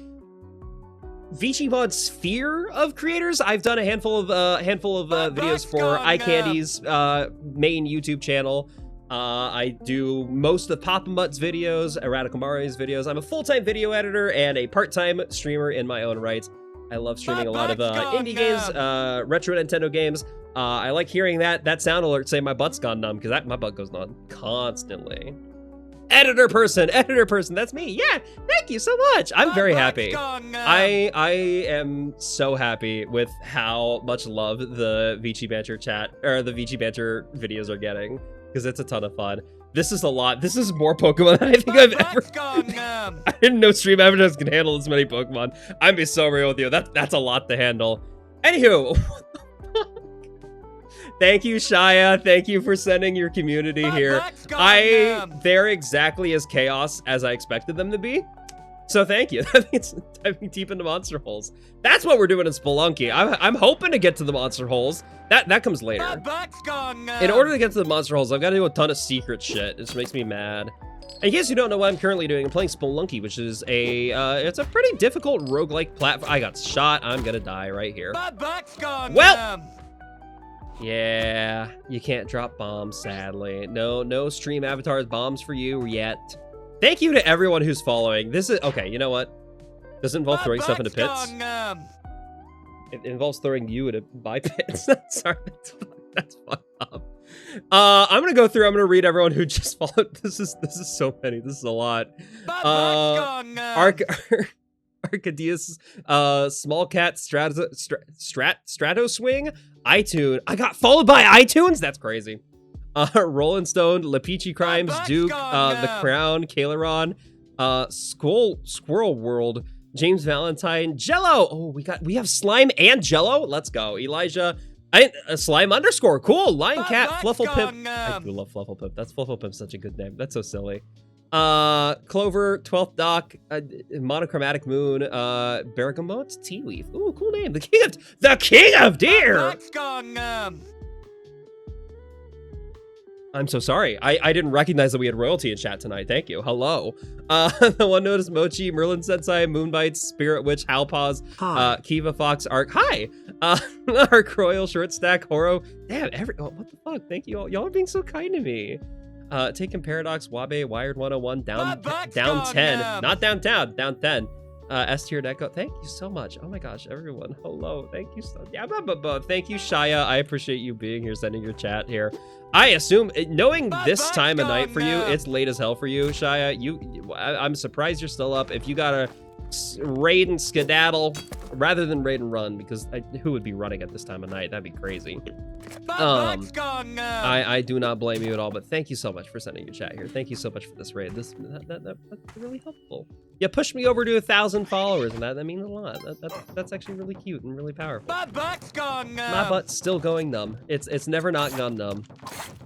ViCiMod sphere of creators. I've done a handful of videos for iCandy's main YouTube channel. I do most of Papa Mutt's videos, Radical Mario's videos. I'm a full-time video editor and a part-time streamer in my own right. I love streaming a lot of indie games, retro Nintendo games. I like hearing that sound alert say my butt's gone numb, because my butt goes numb constantly. Editor person, that's me. Yeah, thank you so much. I'm very happy. I am so happy with how much love the Vici Banter chat, or the Vici Banter videos are getting, because it's a ton of fun. This is a lot. This is more Pokemon than I think I've ever. I didn't know stream avatars can handle this many Pokemon. I'm being so real with you. That's a lot to handle. Anywho, thank you, Shia. Thank you for sending your community here. They're exactly as chaos as I expected them to be. So thank you. That means diving deep into monster holes. That's what we're doing in Spelunky. I'm hoping to get to the monster holes. That comes later. In order to get to the monster holes, I've got to do a ton of secret shit. It just makes me mad. In case you don't know what I'm currently doing, I'm playing Spelunky, which is it's a pretty difficult roguelike platform. I got shot. I'm gonna die right here. Well, yeah, you can't drop bombs, sadly. No stream avatars bombs for you yet. Thank you to everyone who's following. This is okay. You know what? Does it involve throwing stuff into pits? It involves throwing you into my pits. Sorry, that's fucked up. I'm gonna go through. I'm gonna read everyone who just followed. This is so many. This is a lot. Arcadius, Small Cat, Strato Swing, iTunes. I got followed by iTunes. That's crazy. Rolling Stone, Lapichi Crimes, Duke, The Crown, Kaileron, Squirrel World, James Valentine, Jello. Oh, we have Slime and Jello. Let's go. Elijah, Slime _ cool. Lion Cat, Flufflepimp. I do love Flufflepimp. That's Flufflepimp. Such a good name. That's so silly. Clover, 12th Doc, Monochromatic Moon, Bergamot, Tea Leaf. Ooh, cool name. The King of Deer. I'm so sorry. I didn't recognize that we had royalty in chat tonight. Thank you. Hello. The One Notice Mochi, Merlin Sensei, Moonbites, Spirit Witch, Howpaws, Kiva Fox, Arc. Hi. Arc Royal, Short Stack, Horo. Damn, what the fuck? Thank you all. Y'all are being so kind to me. Taken Paradox, Wabe, Wired 101, down 10. Not downtown, down 10. S tier Deco. Thank you so much. Oh my gosh, everyone. Hello. Thank you so thank you, Shaya. I appreciate you being here, sending your chat here. I assume, knowing this time of night for you, it's late as hell for you, Shaya. I'm surprised you're still up. If you gotta raid and skedaddle rather than raid and run, because who would be running at this time of night? That'd be crazy. I do not blame you at all, but thank you so much for sending your chat here. Thank you so much for this raid. That's really helpful. You pushed me over to 1,000 followers, and that means a lot. That's actually really cute and really powerful. My butt's still going numb. It's never not gone numb.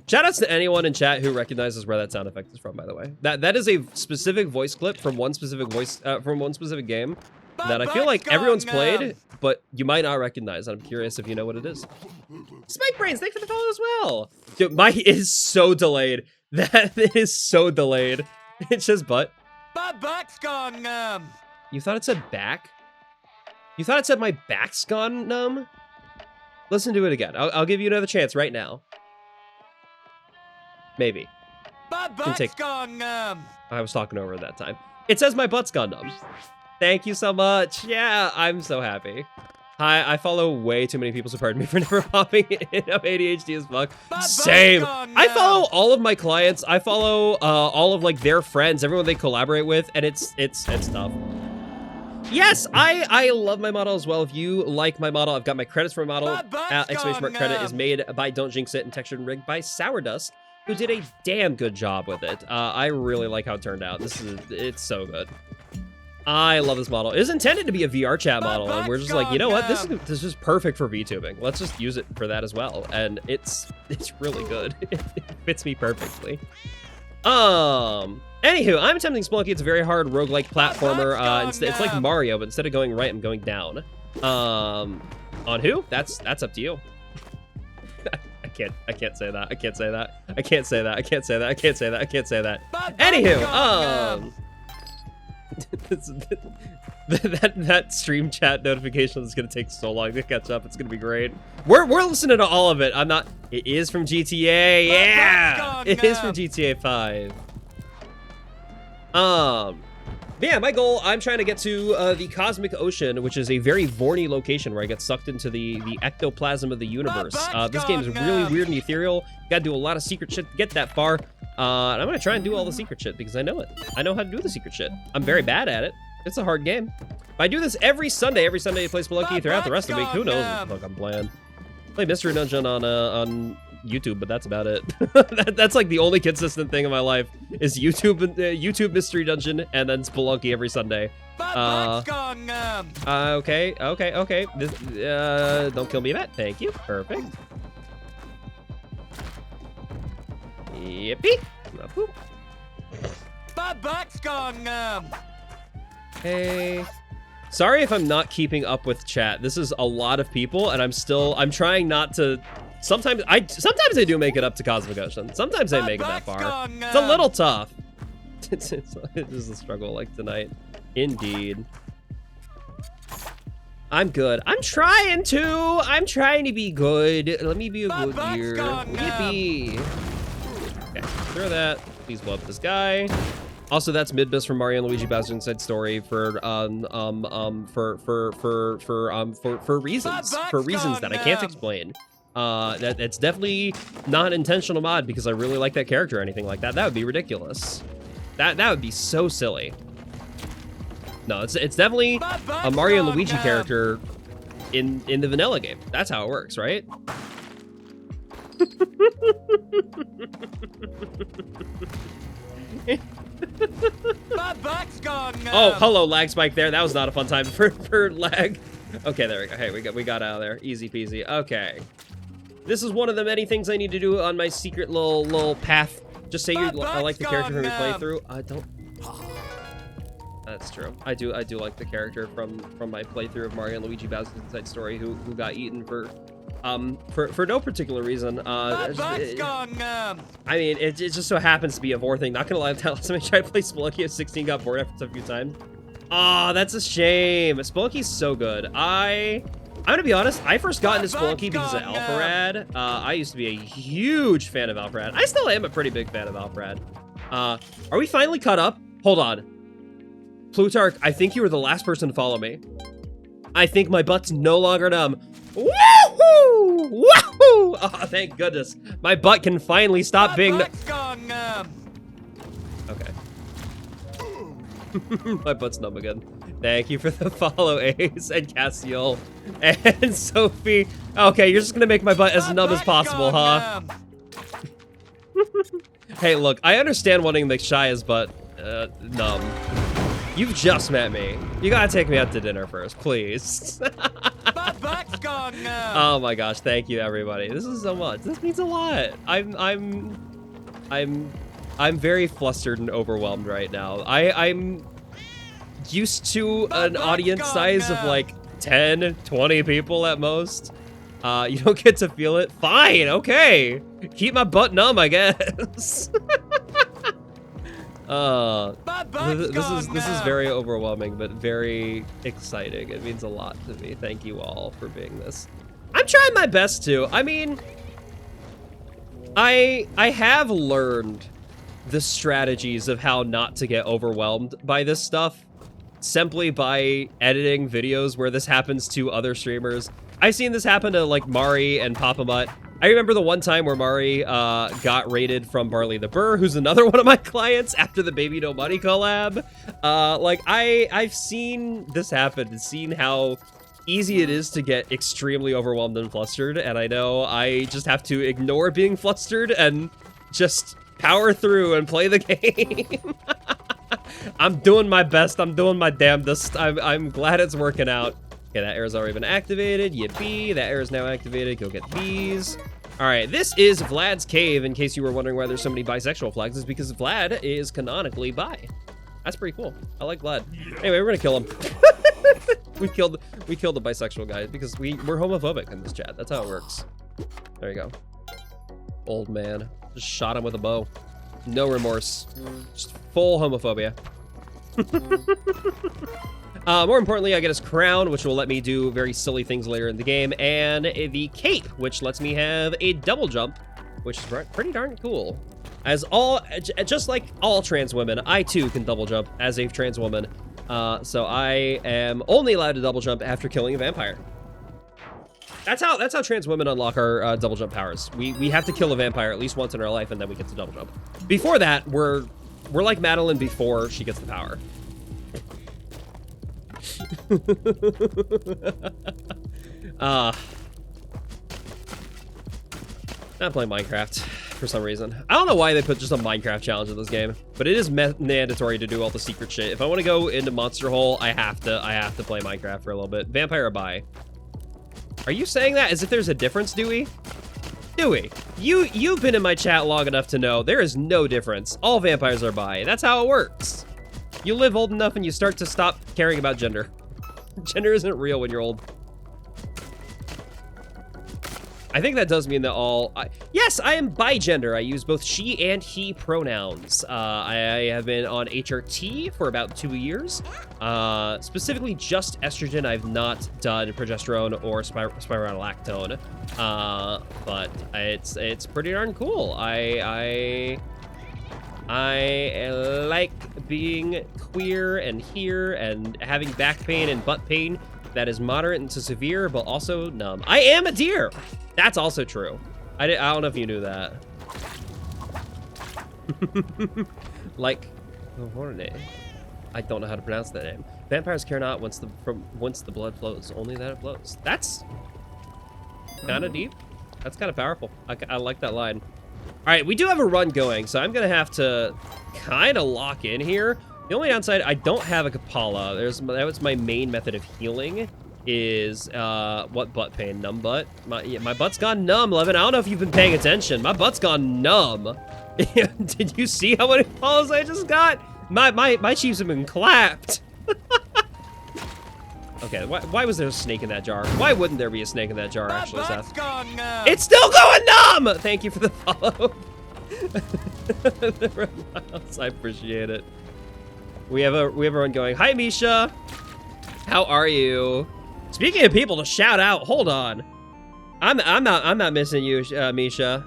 Shoutouts to anyone in chat who recognizes where that sound effect is from, by the way. That is a specific voice clip from one specific game that I feel like everyone's played, but you might not recognize. I'm curious if you know what it is. Spike Brains, thanks for the follow as well. Dude, my is so delayed. That is so delayed. It's just butt. My back's gone numb. You thought it said back? You thought it said my back's gone numb? Listen to it again. I'll give you another chance right now. Maybe. My back's gone numb. I was talking over that time. It says my butt's gone numb. Thank you so much. Yeah, I'm so happy. Hi, I follow way too many people, so pardon me for never popping in. I'm ADHD as fuck. Same. I follow all of my clients. I follow all of like their friends, everyone they collaborate with, and it's tough. Yes, I love my model as well. If you like my model, I've got my credits for my model. Exclamation mark credit is made by Don't Jinx It and textured and rigged by Sourdust, who did a damn good job with it. I really like how it turned out. It's so good. I love this model. It is intended to be a VR chat model, and we're just like, you know what? This is perfect for VTubing. Let's just use it for that as well. And it's really good. It fits me perfectly. Anywho, I'm attempting Spelunky. It's a very hard roguelike platformer. It's like Mario, but instead of going right, I'm going down. On who? That's up to you. I can't say that. I can't say that. I can't say that. I can't say that. I can't say that. I can't say that. Anywho, that stream chat notification is gonna take so long to catch up. It's gonna be great. We're listening to all of it. I'm not. It is from GTA. Yeah, it is from GTA 5. Yeah, my goal. I'm trying to get to the Cosmic Ocean, which is a very Vorny location where I get sucked into the ectoplasm of the universe. This game is really weird and ethereal. You gotta do a lot of secret shit to get that far. And I'm gonna try and do all the secret shit because I know it. I know how to do the secret shit. I'm very bad at it. It's a hard game. But I do this every Sunday. Every Sunday I play Spelunky throughout the rest of the week. Who knows what the fuck I'm playing? I play Mystery Dungeon on YouTube, but that's about it. That's like the only consistent thing in my life is YouTube Mystery Dungeon and then Spelunky every Sunday. Okay. Don't kill me yet. Thank you. Perfect. Yippee. My back's gone numb. Hey. Sorry if I'm not keeping up with chat. This is a lot of people, and I'm trying not to. Sometimes I do make it up to Cosmic Ocean. Sometimes I make it that far. It's a little tough. It's a struggle like tonight. Indeed. I'm good. I'm trying to be good. Let me be a good year. Yippee. Okay, throw that. Please blow up this guy. Also, that's Midbus from Mario and Luigi Bowser Inside Story for reasons that I can't explain. That's definitely not an intentional mod because I really like that character or anything like that. That would be ridiculous. That would be so silly. No, it's definitely a Mario and Luigi character in the vanilla game. That's how it works, right? My butt's gone numb. Oh, hello, lag spike there. That was not a fun time for lag. Okay, there we go. Hey, we got out of there. Easy peasy. Okay. This is one of the many things I need to do on my secret little path. Just say I like the character from your playthrough. I don't. That's true. I do like the character from my playthrough of Mario and Luigi Bowser's Inside Story who got eaten for no particular reason. I mean, it just so happens to be a vor thing. Not gonna lie, last time I tried to play Spelunky at 16, got bored after a few times. Ah, that's a shame. Spelunky's so good. I'm gonna be honest, I first got into Spelunky because of Alpharad. I used to be a huge fan of Alpharad. I still am a pretty big fan of Alpharad. Are we finally caught up? Hold on. Plutarch, I think you were the last person to follow me. I think my butt's no longer numb. Woohoo! Woohoo! Oh, thank goodness. My butt can finally stop being numb. Okay. My butt's numb again. Thank you for the follow, Ace and Cassiel and Sophie. Okay, you're just gonna make my butt as numb as possible, huh? Hey, look, I understand wanting to make Shia's butt numb. You've just met me. You gotta take me out to dinner first, please. My butt's gone numb. Oh my gosh, thank you everybody. This is so much. This means a lot. I'm very flustered and overwhelmed right now. I'm used to an audience size of like 10, 20 people at most. You don't get to feel it. Fine, okay. Keep my butt numb, I guess. This is very overwhelming, but very exciting. It means a lot to me. Thank you all for being this. I'm trying my best to. I mean, I have learned the strategies of how not to get overwhelmed by this stuff simply by editing videos where this happens to other streamers. I've seen this happen to like Mari and Papa Mutt. I remember the one time where Mari got raided from Barley the Burr, who's another one of my clients after the Baby No Money collab. Like I've seen this happen and seen how easy it is to get extremely overwhelmed and flustered, and I know I just have to ignore being flustered and just power through and play the game. I'm doing my best. I'm doing my damnedest. I'm glad it's working out. Okay, that arrow's already been activated. Yippee. That arrow's now activated. Go get these. All right, this is Vlad's cave. In case you were wondering why there's so many bisexual flags, it's because Vlad is canonically bi. That's pretty cool. I like Vlad. Anyway, we're gonna kill him. we killed the bisexual guy because we're homophobic in this chat. That's how it works. There you go. Old man. Just shot him with a bow. No remorse. Just full homophobia. More importantly, I get his crown, which will let me do very silly things later in the game, and the cape, which lets me have a double jump, which is pretty darn cool. Just like all trans women, I too can double jump as a trans woman. So I am only allowed to double jump after killing a vampire. That's how trans women unlock our double jump powers. We have to kill a vampire at least once in our life, and then we get to double jump. Before that, we're like Madeline before she gets the power. Not playing Minecraft for some reason. I don't know why they put just a Minecraft challenge in this game, but it is mandatory to do all the secret shit. If I want to go into Monster Hole, I have to play Minecraft for a little bit. Vampire or bi? Are you saying that as if there's a difference, Dewey? Dewey, you've been in my chat long enough to know there is no difference. All vampires are bi. That's how it works. You live old enough and you start to stop caring about gender. Gender isn't real when you're old. I think that does mean that yes, I am bigender. I use both she and he pronouns. I have been on HRT for about 2 years. Specifically just estrogen. I've not done progesterone or spironolactone. But it's pretty darn cool. I like being queer and here and having back pain and butt pain that is moderate to severe, but also numb. I am a deer. That's also true. I don't know if you knew that. Like, I don't know how to pronounce that name. Vampires care not once the blood flows, only that it flows. That's kind of deep. That's kind of powerful. I like that line. All right, we do have a run going, so I'm gonna have to kind of lock in here. The only downside, I don't have a Kapala. That was my main method of healing. Is what butt pain? Numb butt. My butt's gone numb, Levin. I don't know if you've been paying attention. My butt's gone numb. Did you see how many follows I just got? My Chiefs have been clapped. Okay, why was there a snake in that jar? Why wouldn't there be a snake in that jar, actually, Seth? It's still going numb! Thank you for the follow. I appreciate it. We have a run going. Hi, Misha. How are you? Speaking of people to shout out, hold on. I'm not missing you, Misha.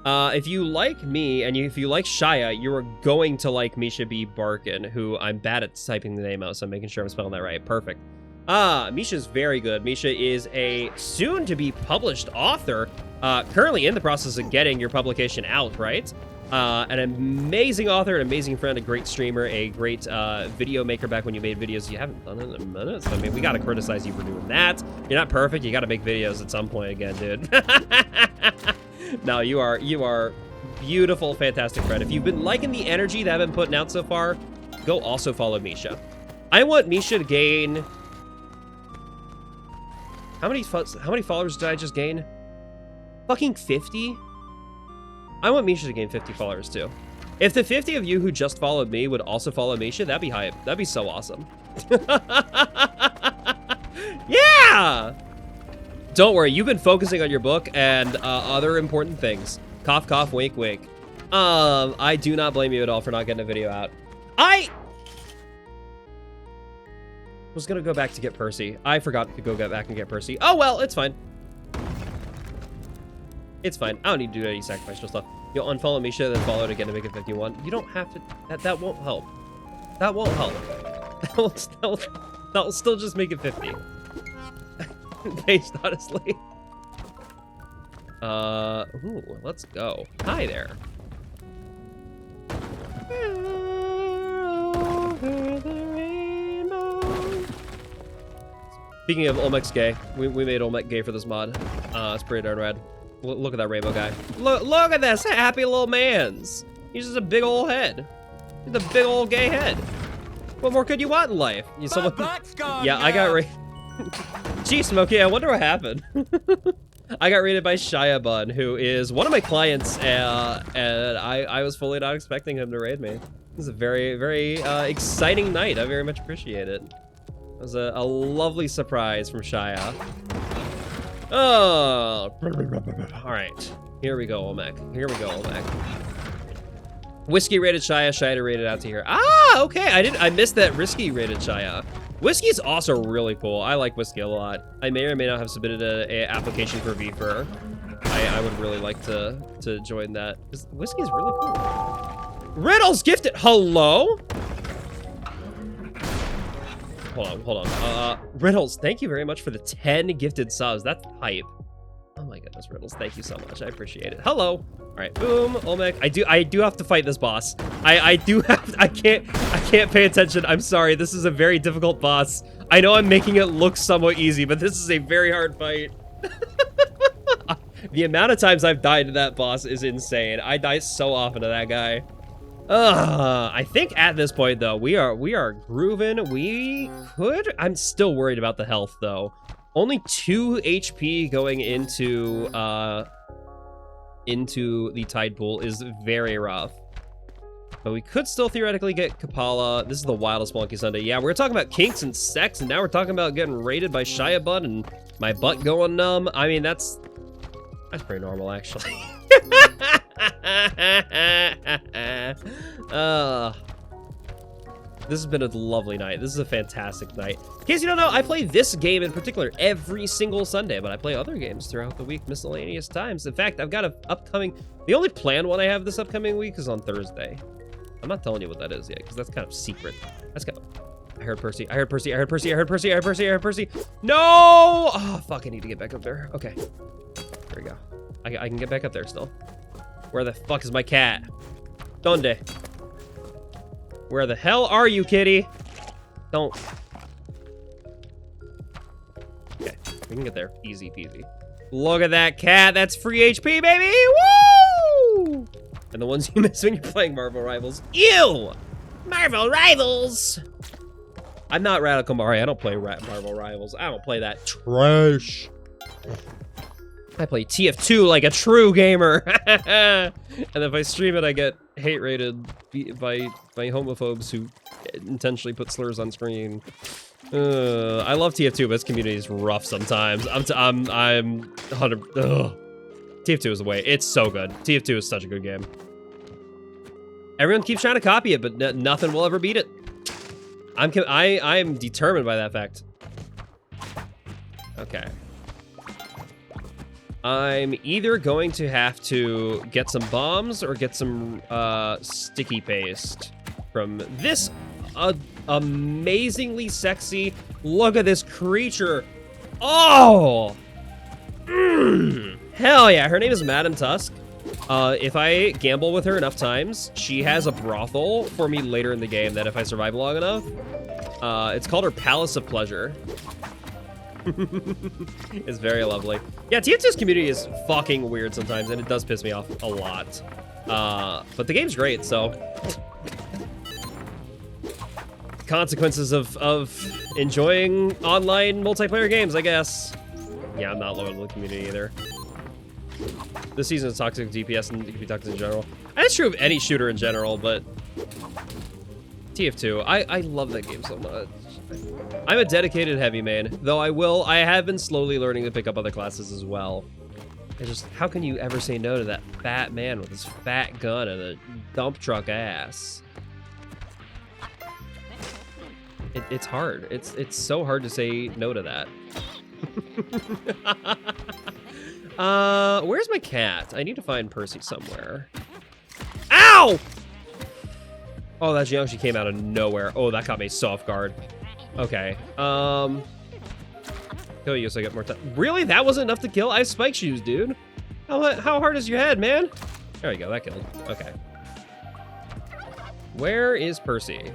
If you like me and if you like Shia, you are going to like Misha B. Barkin, who I'm bad at typing the name out, so I'm making sure I'm spelling that right. Perfect. Misha's very good. Misha is a soon-to-be published author, currently in the process of getting your publication out, right? An amazing author, an amazing friend, a great streamer, a great video maker back when you made videos you haven't done in a minute. So, I mean, we gotta criticize you for doing that. You're not perfect. You gotta make videos at some point again, dude. No, you are beautiful, fantastic friend. If you've been liking the energy that I've been putting out so far, go also follow Misha. I want Misha to gain... How many followers did I just gain? Fucking 50? I want Misha to gain 50 followers too. If the 50 of you who just followed me would also follow Misha, that'd be hype. That'd be so awesome. Yeah! Don't worry, you've been focusing on your book and other important things. Cough, cough, wink, wink. I do not blame you at all for not getting a video out. I was gonna go back to get Percy. I forgot to go back and get Percy. Oh well, it's fine. It's fine. I don't need to do any sacrificial stuff. You'll unfollow Misha, then follow to get to make it 51. You don't have to. That won't help. That won't help. That'll still just make it 50. Based honestly. Ooh, let's go. Hi there. Speaking of Olmec's gay, we made Olmec gay for this mod. It's pretty darn rad. Look at that rainbow guy. Look at this happy little man's. He's just a big old head. He's a big old gay head. What more could you want in life? You someone... Yeah, I got Gee, Smokey, I wonder what happened. I got raided by Shia Bun, who is one of my clients, and I was fully not expecting him to raid me. This is a very, very exciting night. I very much appreciate it. It was a lovely surprise from Shia. Oh, all right. Here we go, Olmec. Here we go, Olmec. Whiskey rated Shia. Shia rated out to here. Ah, okay. I missed that Risky rated Shia. Whiskey's also really cool. I like Whiskey a lot. I may or may not have submitted a application for VFur. I would really like to join that. Whiskey is really cool. Riddles gifted. Hello? Hold on. Riddles, thank you very much for the 10 gifted subs. That's hype. Oh my goodness, Riddles, thank you so much. I appreciate it. Hello. All right, boom, Olmec. I do have to fight this boss. I can't pay attention. I'm sorry. This is a very difficult boss. I know I'm making it look somewhat easy, but this is a very hard fight. The amount of times I've died to that boss is insane. I die so often to that guy. I think at this point though, we are grooving. We could. I'm still worried about the health though. Only 2 HP going into the tide pool is very rough. But we could still theoretically get Kapala. This is the wildest Spelunky Sunday. Yeah, we're talking about kinks and sex, and now we're talking about getting raided by Shia Bun and my butt going numb. I mean, that's pretty normal, actually. This has been a lovely night. This is a fantastic night. In case you don't know, I play this game in particular every single Sunday, but I play other games throughout the week, miscellaneous times. In fact, I've got the only planned one I have this upcoming week is on Thursday. I'm not telling you what that is yet, because that's kind of secret. That's kind of... I heard Percy. I heard Percy. I heard Percy. I heard Percy. I heard Percy. I heard Percy. No! Oh, fuck. I need to get back up there. Okay. There we go. I can get back up there still. Where the fuck is my cat? Donde? Where the hell are you, kitty? Don't. Okay. We can get there. Easy peasy. Look at that cat. That's free HP, baby. Woo! And the ones you miss when you're playing Marvel Rivals. Ew! Marvel Rivals! I'm not Radical Mari. I don't play Marvel Rivals. I don't play that trash. I play TF2 like a true gamer. And if I stream it, I get hate rated by homophobes who intentionally put slurs on screen. I love TF2, but its community is rough sometimes. I'm 100. Ugh. TF2 is the way. It's so good. TF2 is such a good game. Everyone keeps trying to copy it, but nothing will ever beat it. I'm determined by that fact. Okay. I'm either going to have to get some bombs or get some sticky paste from this amazingly sexy. Look at this creature. Oh! Hell yeah. Her name is Madam Tusk. If I gamble with her enough times, she has a brothel for me later in the game that if I survive long enough. It's called her Palace of Pleasure. It's very lovely. Yeah, TF2's community is fucking weird sometimes, and it does piss me off a lot. But the game's great, so... Consequences of enjoying online multiplayer games, I guess. Yeah, I'm not loyal to the community either. This season is toxic DPS and it can be toxic in general. That's true of any shooter in general, but... TF2, I love that game so much. I'm a dedicated heavy main, though I have been slowly learning to pick up other classes as well. It's just, how can you ever say no to that fat man with his fat gun and a dump truck ass? It's hard. It's so hard to say no to that. Where's my cat? I need to find Percy somewhere. Ow! Oh, that Jiangxi came out of nowhere. Oh, that caught me so off guard. Okay. Kill you so I get more time. Really? That wasn't enough to kill? I have spike shoes, dude. How hard is your head, man? There you go. That killed. Okay. Where is Percy?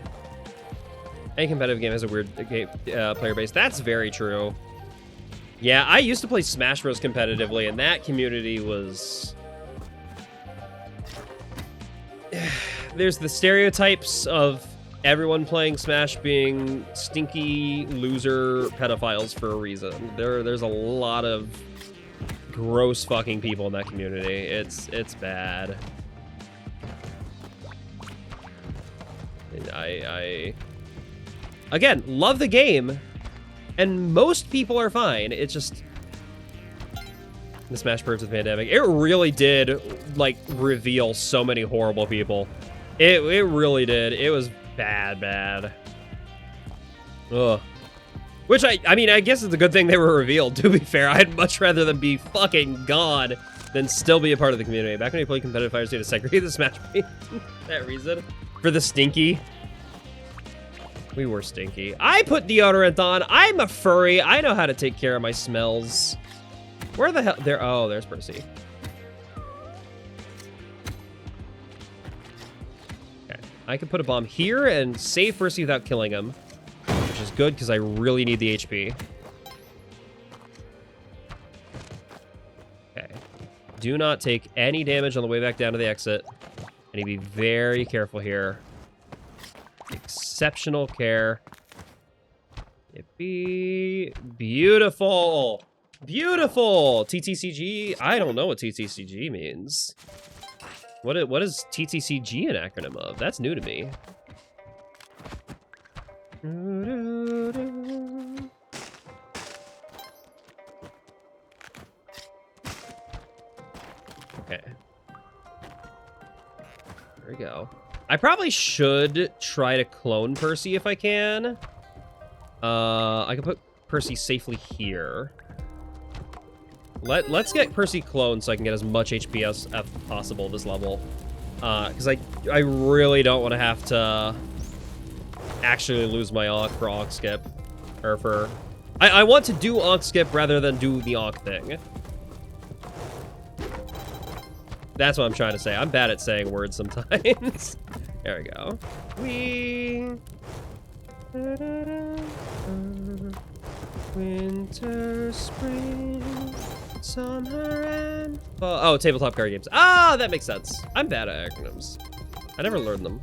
Any competitive game has a weird player base. That's very true. Yeah, I used to play Smash Bros. Competitively, and that community was... There's the stereotypes of everyone playing Smash being stinky loser pedophiles for a reason. There's a lot of gross fucking people in that community. It's bad. And I again, love the game, and most people are fine. It's just the Smash Birds of the pandemic. It really did like reveal so many horrible people. It really did. It was bad. Ugh. Which I mean, I guess it's a good thing they were revealed, to be fair. I'd much rather them be fucking gone than still be a part of the community. Back when you played competitive fighters, you had to segregate the Smash for that reason. For the stinky. We were stinky. I put deodorant on. I'm a furry. I know how to take care of my smells. Where the hell? There. Oh, there's Percy. I can put a bomb here and save Percy without killing him, which is good because I really need the HP. Okay. Do not take any damage on the way back down to the exit. I need to be very careful here. Exceptional care. Yippee. Beautiful. Beautiful. TTCG. I don't know what TTCG means. What is TTCG an acronym of? That's new to me. Okay. There we go. I probably should try to clone Percy if I can. I can put Percy safely here. Let's get Percy cloned so I can get as much HP as possible this level. Because I really don't want to have to actually lose my Ankh for Ankh skip. Or for... I want to do Ankh skip rather than do the Ankh thing. That's what I'm trying to say. I'm bad at saying words sometimes. There we go. Winter, spring, summer, and fall. Oh, tabletop card games. Ah, that makes sense. I'm bad at acronyms. I never learned them.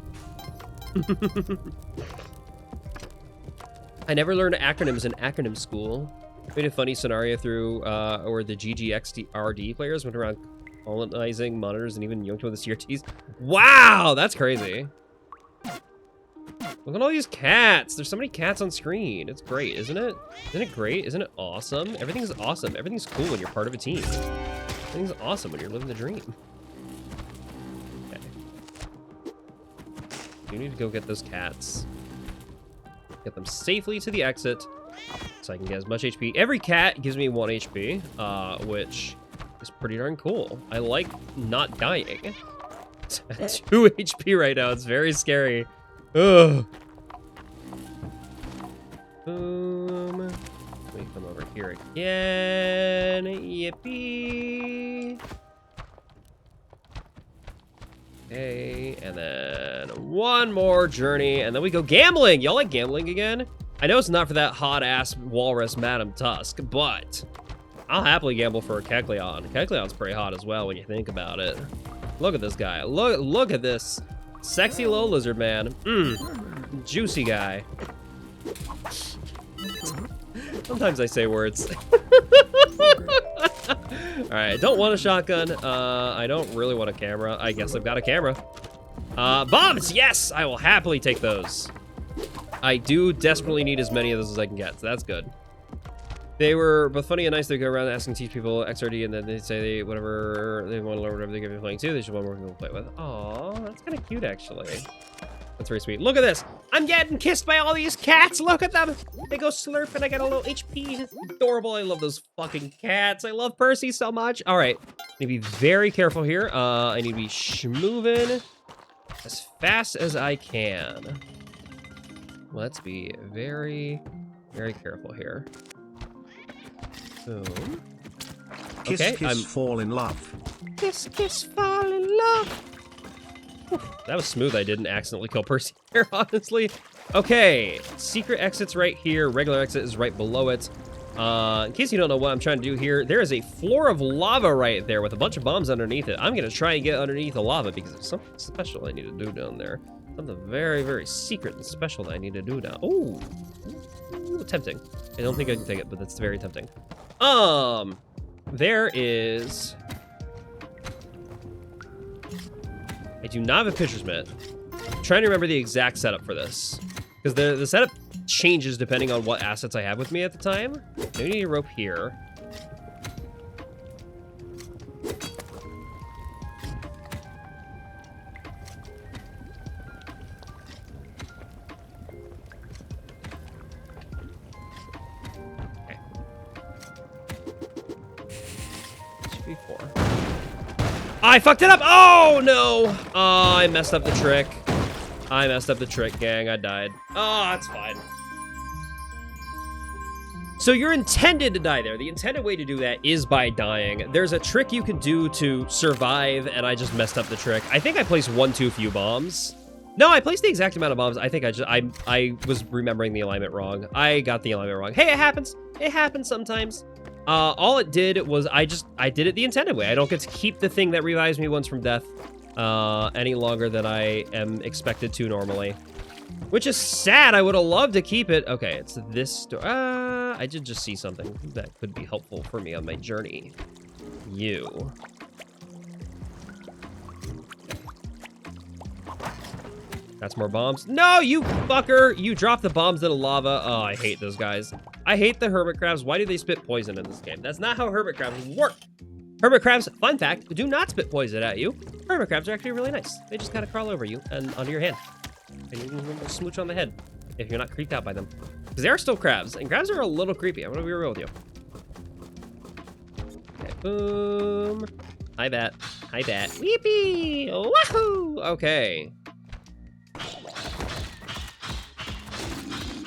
I never learned acronyms in acronym school. Made a funny scenario through where the GGXRD players went around colonizing monitors and even yoinked with the CRTs. Wow, that's crazy. Look at all these cats. There's so many cats on screen. It's great, isn't it? Isn't it great? Isn't it awesome? Everything's awesome. Everything's cool when you're part of a team. Everything's awesome when you're living the dream. Okay. You need to go get those cats. Get them safely to the exit so I can get as much HP. Every cat gives me 1 HP, which is pretty darn cool. I like not dying. At 2 HP right now. It's very scary. Ugh. Boom. Let me come over here again. Yippee. Okay, and then one more journey, and then we go gambling. Y'all like gambling again? I know it's not for that hot-ass walrus Madam Tusk, but I'll happily gamble for a Kecleon. Kecleon's pretty hot as well when you think about it. Look at this guy. Look at this. Sexy little lizard man. Juicy guy. Sometimes I say words. Alright, don't want a shotgun. I don't really want a camera. I guess I've got a camera. Bombs! Yes! I will happily take those. I do desperately need as many of those as I can get, so that's good. They were both funny and nice. They go around asking teach people XRD, and then they say whatever they want to learn, whatever they give you playing too. They should want more people to play with. Aw, that's kind of cute, actually. That's very sweet. Look at this. I'm getting kissed by all these cats. Look at them. They go slurp, and I got a little HP. It's adorable. I love those fucking cats. I love Percy so much. All right. I need to be very careful here. I need to be schmoving as fast as I can. Let's be very, very careful here. Boom. Kiss, okay, kiss, fall in love. Kiss, kiss, fall in love. That was smooth. I didn't accidentally kill Percy here, honestly. Okay, secret exit's right here. Regular exit is right below it. In case you don't know what I'm trying to do here, there is a floor of lava right there with a bunch of bombs underneath it. I'm going to try and get underneath the lava because there's something special I need to do down there. Something very, very secret and special that I need to do now. Ooh, tempting. I don't think I can take it, but that's very tempting. There is... I do not have a pitcher's mitt. I'm trying to remember the exact setup for this. Because the setup changes depending on what assets I have with me at the time. Maybe I need a rope here. Okay. Should be 4. I fucked it up! Oh, no! Oh, I messed up the trick. I messed up the trick, gang. I died. Oh, that's fine. So you're intended to die there. The intended way to do that is by dying. There's a trick you can do to survive, and I just messed up the trick. I think I placed 1 too few bombs. No, I placed the exact amount of bombs. I think I was remembering the alignment wrong. I got the alignment wrong. Hey, it happens. It happens sometimes. All it did was I did it the intended way. I don't get to keep the thing that revives me once from death any longer than I am expected to normally. Which is sad. I would have loved to keep it. Okay, it's this door. I did just see something that could be helpful for me on my journey. You. That's more bombs. No, you fucker! You dropped the bombs in the lava. Oh, I hate those guys. I hate the hermit crabs. Why do they spit poison in this game? That's not how hermit crabs work. Hermit crabs, fun fact, do not spit poison at you. Hermit crabs are actually really nice. They just kind of crawl over you and under your hand. And you can smooch on the head if you're not creeped out by them. Because they are still crabs, and crabs are a little creepy. I'm gonna be real with you. Okay, boom. I bet. Hi, Bat. Weepee! Wahoo! Okay.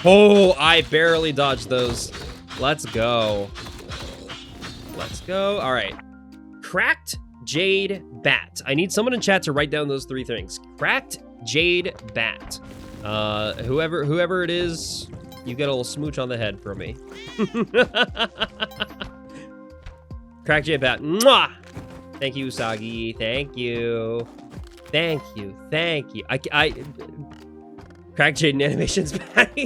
Oh, I barely dodged those. Let's go. Let's go. All right. Cracked Jade Bat. I need someone in chat to write down those 3 things. Cracked Jade Bat. Whoever it is, you get a little smooch on the head from me. Cracked Jade Bat. Mwah! Thank you, Usagi. Thank you. Thank you. Thank you. I Cracked Jade Animations Bat.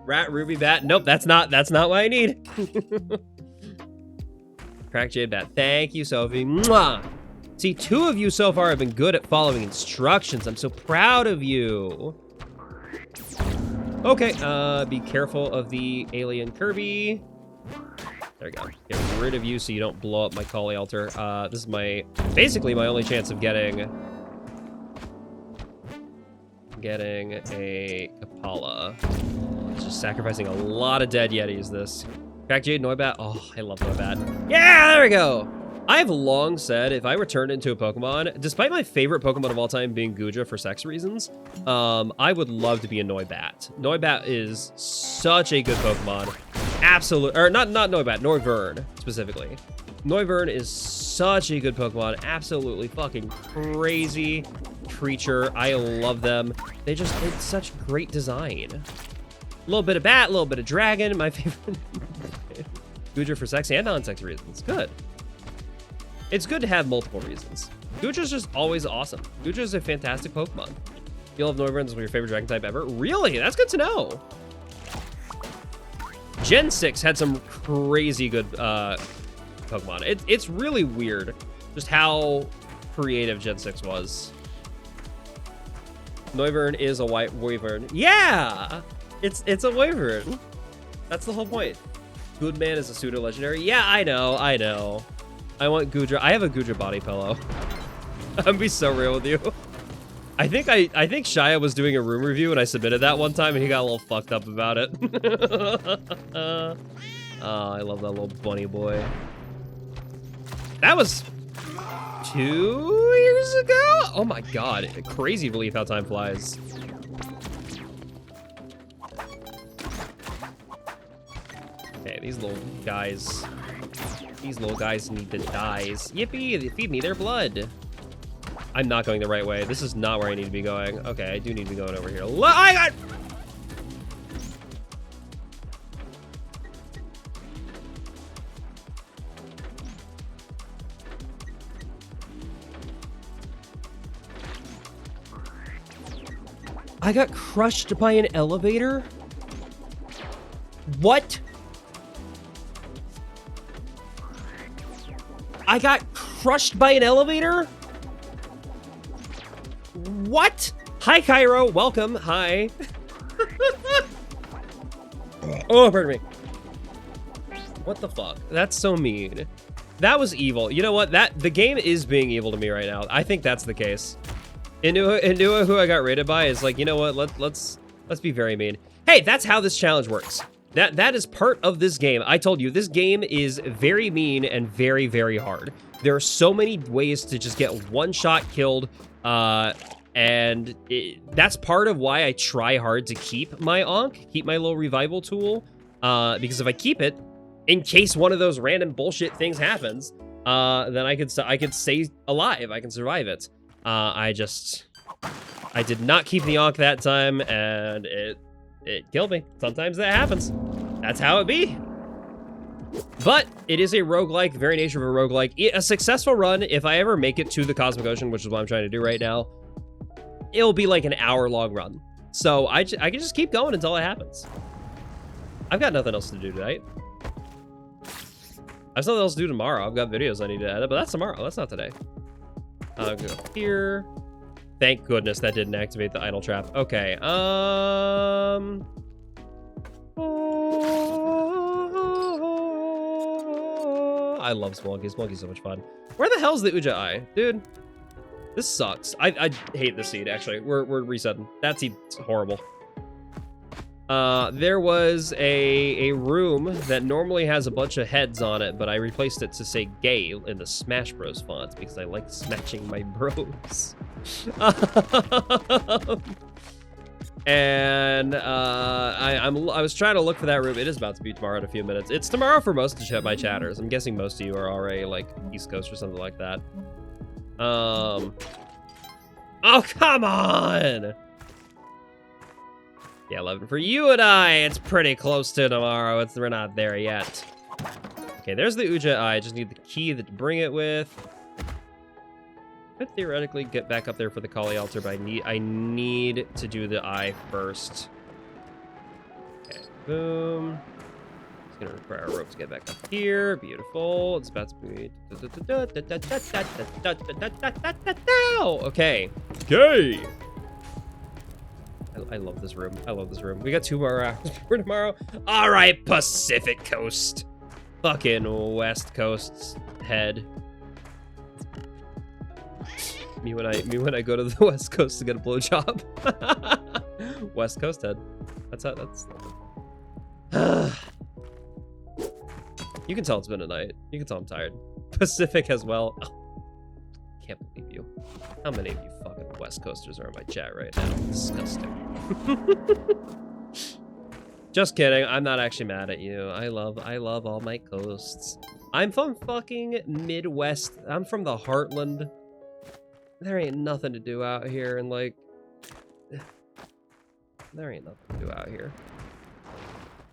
Rat Ruby Bat. Nope, that's not what I need. Cracked Jade Bat. Thank you, Sophie. Mwah! See, 2 of you so far have been good at following instructions. I'm so proud of you. Okay, be careful of the alien Kirby. There we go. Get rid of you so you don't blow up my Kali altar. This is basically my only chance of getting a Kapala. Just sacrificing a lot of dead Yetis, this. Cracked Jade Noibat. Oh, I love Noibat. Yeah, there we go. I have long said if I were turned into a Pokemon, despite my favorite Pokemon of all time being Guja for sex reasons, I would love to be a Noibat. Noibat is such a good Pokemon. Absolute, or not Noibat, Noivern specifically. Noivern is such a good Pokemon. Absolutely fucking crazy creature. I love them. It's such great design. A little bit of bat, a little bit of dragon. My favorite. Guja for sex and non-sex reasons. Good. It's good to have multiple reasons. Guja's just always awesome. Guja's a fantastic Pokemon. You love Noivern, this is your favorite dragon type ever? Really? That's good to know. Gen 6 had some crazy good Pokemon. It's really weird just how creative Gen 6 was. Noivern is a white wyvern. Yeah! It's a wyvern. That's the whole point. Goodman is a pseudo-legendary. Yeah, I know. I want Guja. I have a Guja body pillow. I'm gonna be so real with you. I think Shia was doing a room review and I submitted that one time and he got a little fucked up about it. Oh, I love that little bunny boy. That was 2 years ago? Oh my god. Crazy belief how time flies. Okay, these little guys need to die. Yippee, they feed me their blood. I'm not going the right way. This is not where I need to be going. Okay, I do need to be going over here. I got crushed by an elevator? What? I got crushed by an elevator? What? Hi, Cairo. Welcome. Hi. Oh, pardon me. What the fuck? That's so mean. That was evil. You know what? The game is being evil to me right now. I think that's the case. Inua, who I got raided by, is like, you know what? Let's be very mean. Hey, that's how this challenge works. That is part of this game. I told you, this game is very mean and very, very hard. There are so many ways to just get one shot killed, and that's part of why I try hard to keep my Ankh, keep my little revival tool, because if I keep it, in case one of those random bullshit things happens, then I could stay alive. I can survive it. I did not keep the Ankh that time, and it killed me. Sometimes that happens. That's how it be. But it is a roguelike, the very nature of a roguelike. A successful run, if I ever make it to the Cosmic Ocean, which is what I'm trying to do right now, it'll be like an hour-long run. So I can just keep going until it happens. I've got nothing else to do tonight. I have something else to do tomorrow. I've got videos I need to edit, but that's tomorrow. That's not today. I'll go here. Thank goodness that didn't activate the idle trap. Okay. I love Spelunky. Spelunky's so much fun. Where the hell's the Uja Eye? Dude, this sucks. I hate this seed, actually. We're resetting. That seed's horrible. There was a room that normally has a bunch of heads on it, but I replaced it to say gay in the Smash Bros font because I like smashing my bros. And I was trying to look for that room. It is about to be tomorrow in a few minutes. It's tomorrow for most of my chatters. I'm guessing most of you are already like East Coast or something like that. Oh, come on! Yeah, 11 for you and I. It's pretty close to tomorrow. We're not there yet. Okay, there's the Uja Eye. I just need the key to bring it with. Could theoretically get back up there for the Kali altar, but I need to do the eye first. Okay, boom. It's gonna require a rope to get back up here. Beautiful. It's about to be. Okay. Okay. I love this room. I love this room. We got 2 more hours for tomorrow. All right, Pacific Coast. Fucking West Coast head. Me when I go to the West Coast to get a blowjob. West Coast head. That's how that's. You can tell it's been a night. You can tell I'm tired. Pacific as well. Oh, can't believe you. How many of you fucking West Coasters are in my chat right now? Disgusting. Just kidding. I'm not actually mad at you. I love all my coasts. I'm from fucking Midwest. I'm from the Heartland. There ain't nothing to do out here, and like, there ain't nothing to do out here.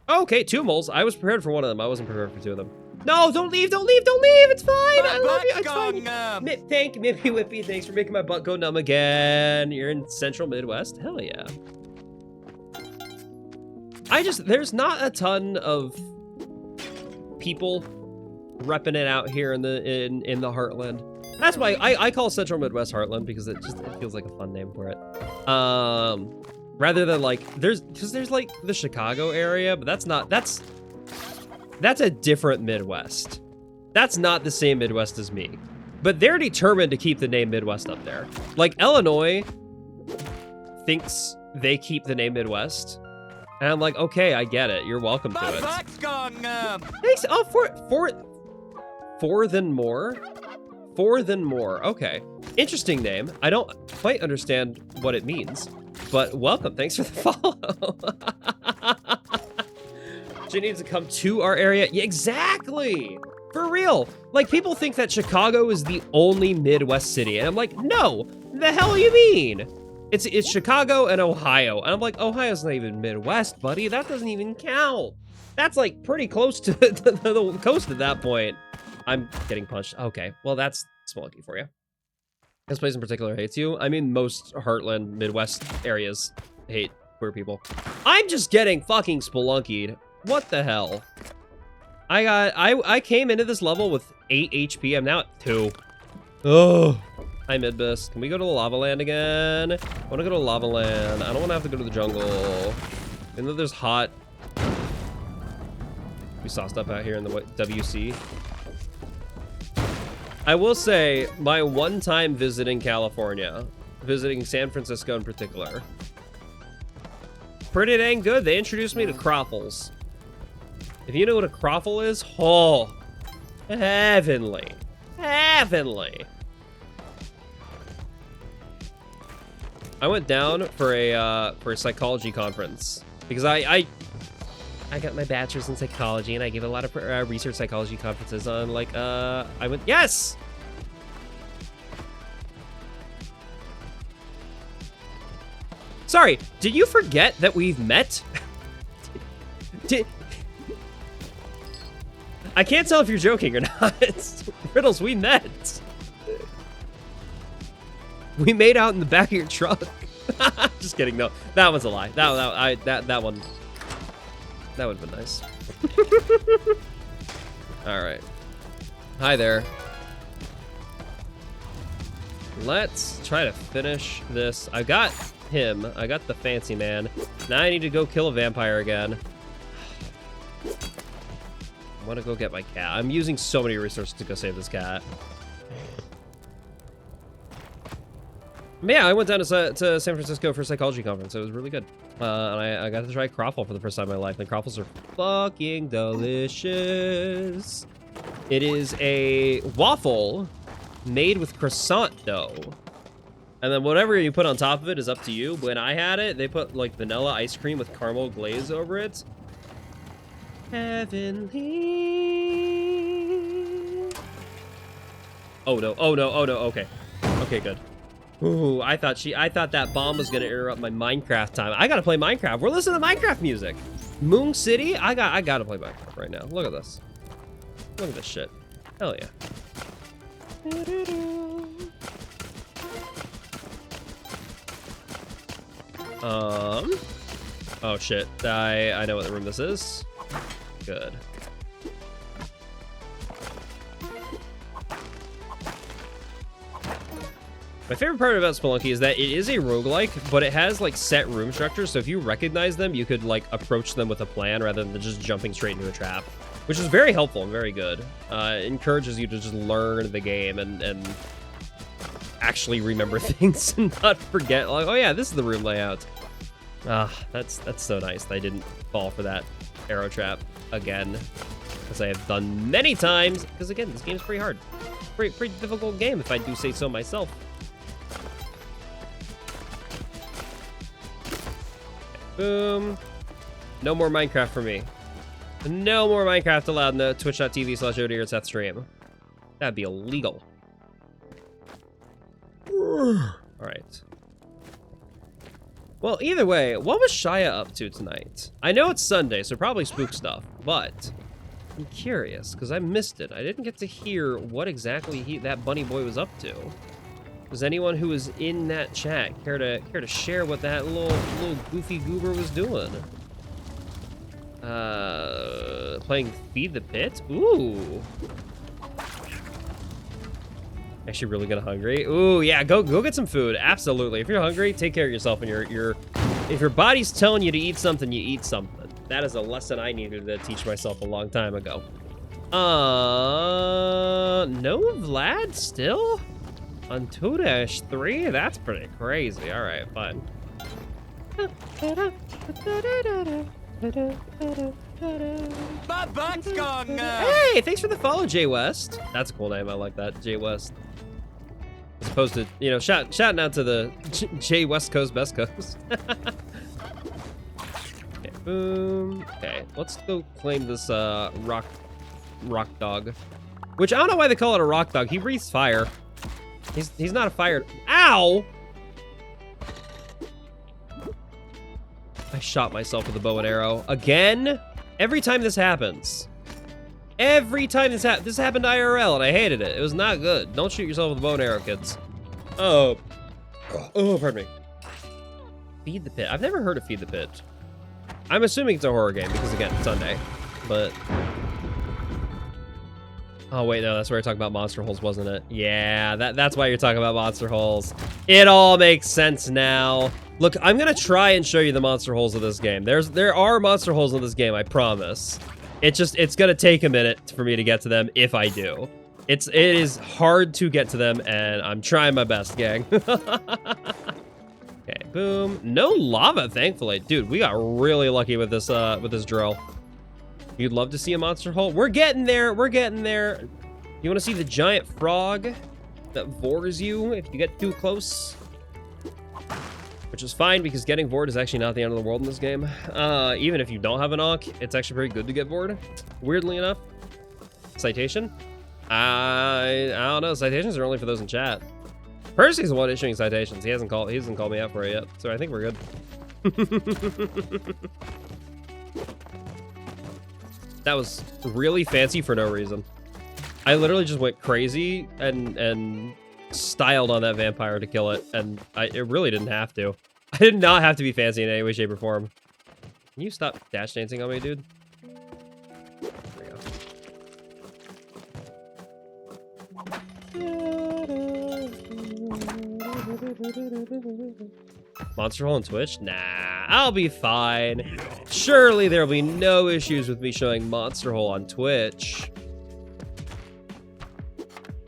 Okay, 2 moles. I was prepared for one of them. I wasn't prepared for 2 of them. No, don't leave, don't leave, don't leave. It's fine. I love you. It's fine. Thank you, Mippy Whippy. Thanks for making my butt go numb again. You're in Central Midwest. Hell yeah. There's not a ton of people repping it out here in the Heartland. That's why I call Central Midwest Heartland, because it feels like a fun name for it. Rather than like there's like the Chicago area, but that's a different Midwest. That's not the same Midwest as me. But they're determined to keep the name Midwest up there. Like Illinois thinks they keep the name Midwest. And I'm like, okay, I get it. You're welcome to it. Thanks. Oh, for than more. For than more. Okay. Interesting name. I don't quite understand what it means, but welcome. Thanks for the follow. She needs to come to our area. Yeah, exactly. For real. Like, people think that Chicago is the only Midwest city, and I'm like, no. The hell you mean? It's Chicago and Ohio. And I'm like, Ohio's not even Midwest, buddy. That doesn't even count. That's like pretty close to the coast at that point. I'm getting punched. Okay, well, that's Spelunky for you. This place in particular hates you. I mean, most Heartland, Midwest areas hate queer people. I'm just getting fucking Spelunkied. What the hell? I came into this level with 8 HP. I'm now at 2. Oh, hi, Midbus. Can we go to the lava land again? I want to go to lava land. I don't want to have to go to the jungle. Even though there's hot. We saw stuff out here in the WC. I will say, my one time visiting California, visiting San Francisco in particular, pretty dang good. They introduced me to croffles. If you know what a croffle is, oh, heavenly, heavenly. I went down for a psychology conference because I got my bachelor's in psychology, and I gave a lot of research psychology conferences on, like, I went, yes! Sorry, did you forget that we've met? I can't tell if you're joking or not. Riddles, we met. We made out in the back of your truck. Just kidding, no. That one's a lie. That one. That would have been nice. All right. Hi there. Let's try to finish this. I got him. I got the fancy man. Now I need to go kill a vampire again. I want to go get my cat. I'm using so many resources to go save this cat. Yeah, I went down to San Francisco for a psychology conference. It was really good. And I got to try croffle for the first time in my life. And croffles are fucking delicious. It is a waffle made with croissant dough. And then whatever you put on top of it is up to you. When I had it, they put like vanilla ice cream with caramel glaze over it. Heavenly. Oh no, oh no, oh no, okay. Okay, good. Ooh, I thought that bomb was gonna interrupt my Minecraft time. I gotta play Minecraft. We're listening to Minecraft music. Moon City, I gotta play Minecraft right now. Look at this. Look at this shit. Hell yeah. Oh shit. I know what the room this is. Good. My favorite part about Spelunky is that it is a roguelike, but it has like set room structures, so if you recognize them, you could like approach them with a plan rather than just jumping straight into a trap, which is very helpful and very good. It encourages you to just learn the game and actually remember things and not forget, like, oh yeah, this is the room layout. Ah, that's so nice that I didn't fall for that arrow trap again, as I have done many times, because again, this game is pretty hard. Pretty difficult game, if I do say so myself. Boom. No more Minecraft for me. No more Minecraft allowed in the twitch.tv/ODISeth stream. That'd be illegal. Alright. Well, either way, what was Shia up to tonight? I know it's Sunday, so probably spook stuff, but I'm curious, because I missed it. I didn't get to hear what exactly that bunny boy was up to. Does anyone who was in that chat care to share what that little goofy goober was doing? Playing Feed the Pit? Ooh. Actually really getting hungry. Ooh, yeah, go get some food. Absolutely. If you're hungry, take care of yourself, and if your body's telling you to eat something, you eat something. That is a lesson I needed to teach myself a long time ago. No Vlad still? On 2's 3? That's pretty crazy. All right, fine. My butt's gone. Hey, thanks for the follow, Jay West. That's a cool name. I like that, Jay West. As opposed to, you know, shouting out to the Jay West Coast Best Coast. Okay, boom. Okay, let's go claim this rock dog. Which I don't know why they call it a rock dog. He breathes fire. He's not a fire. Ow! I shot myself with a bow and arrow again. Every time this happens. Every time this happened IRL, and I hated it. It was not good. Don't shoot yourself with a bow and arrow, kids. Oh, pardon me. Feed the Pit. I've never heard of Feed the Pit. I'm assuming it's a horror game because again, it's Sunday. But oh wait, no, that's where I talk about monster holes, wasn't it? Yeah, that's why you're talking about monster holes. It all makes sense now. Look, I'm gonna try and show you the monster holes of this game. There are monster holes in this game, I promise. It's gonna take a minute for me to get to them if I do. It is hard to get to them, and I'm trying my best, gang. Okay, boom. No lava, thankfully. Dude, we got really lucky with this drill. You'd love to see a monster hole? We're getting there. We're getting there. You want to see the giant frog that vores you if you get too close? Which is fine, because getting vored is actually not the end of the world in this game. Even if you don't have an Ankh, it's actually pretty good to get vored. Weirdly enough. Citation? I don't know. Citations are only for those in chat. Percy's the one issuing citations. He hasn't called me out for it yet, so I think we're good. That was really fancy for no reason. I literally just went crazy and styled on that vampire to kill it, and it really didn't have to. I did not have to be fancy in any way, shape, or form. Can you stop dash dancing on me, dude? There we go. Monster hole on Twitch? Nah, I'll be fine. Surely there'll be no issues with me showing Monster Hole on Twitch.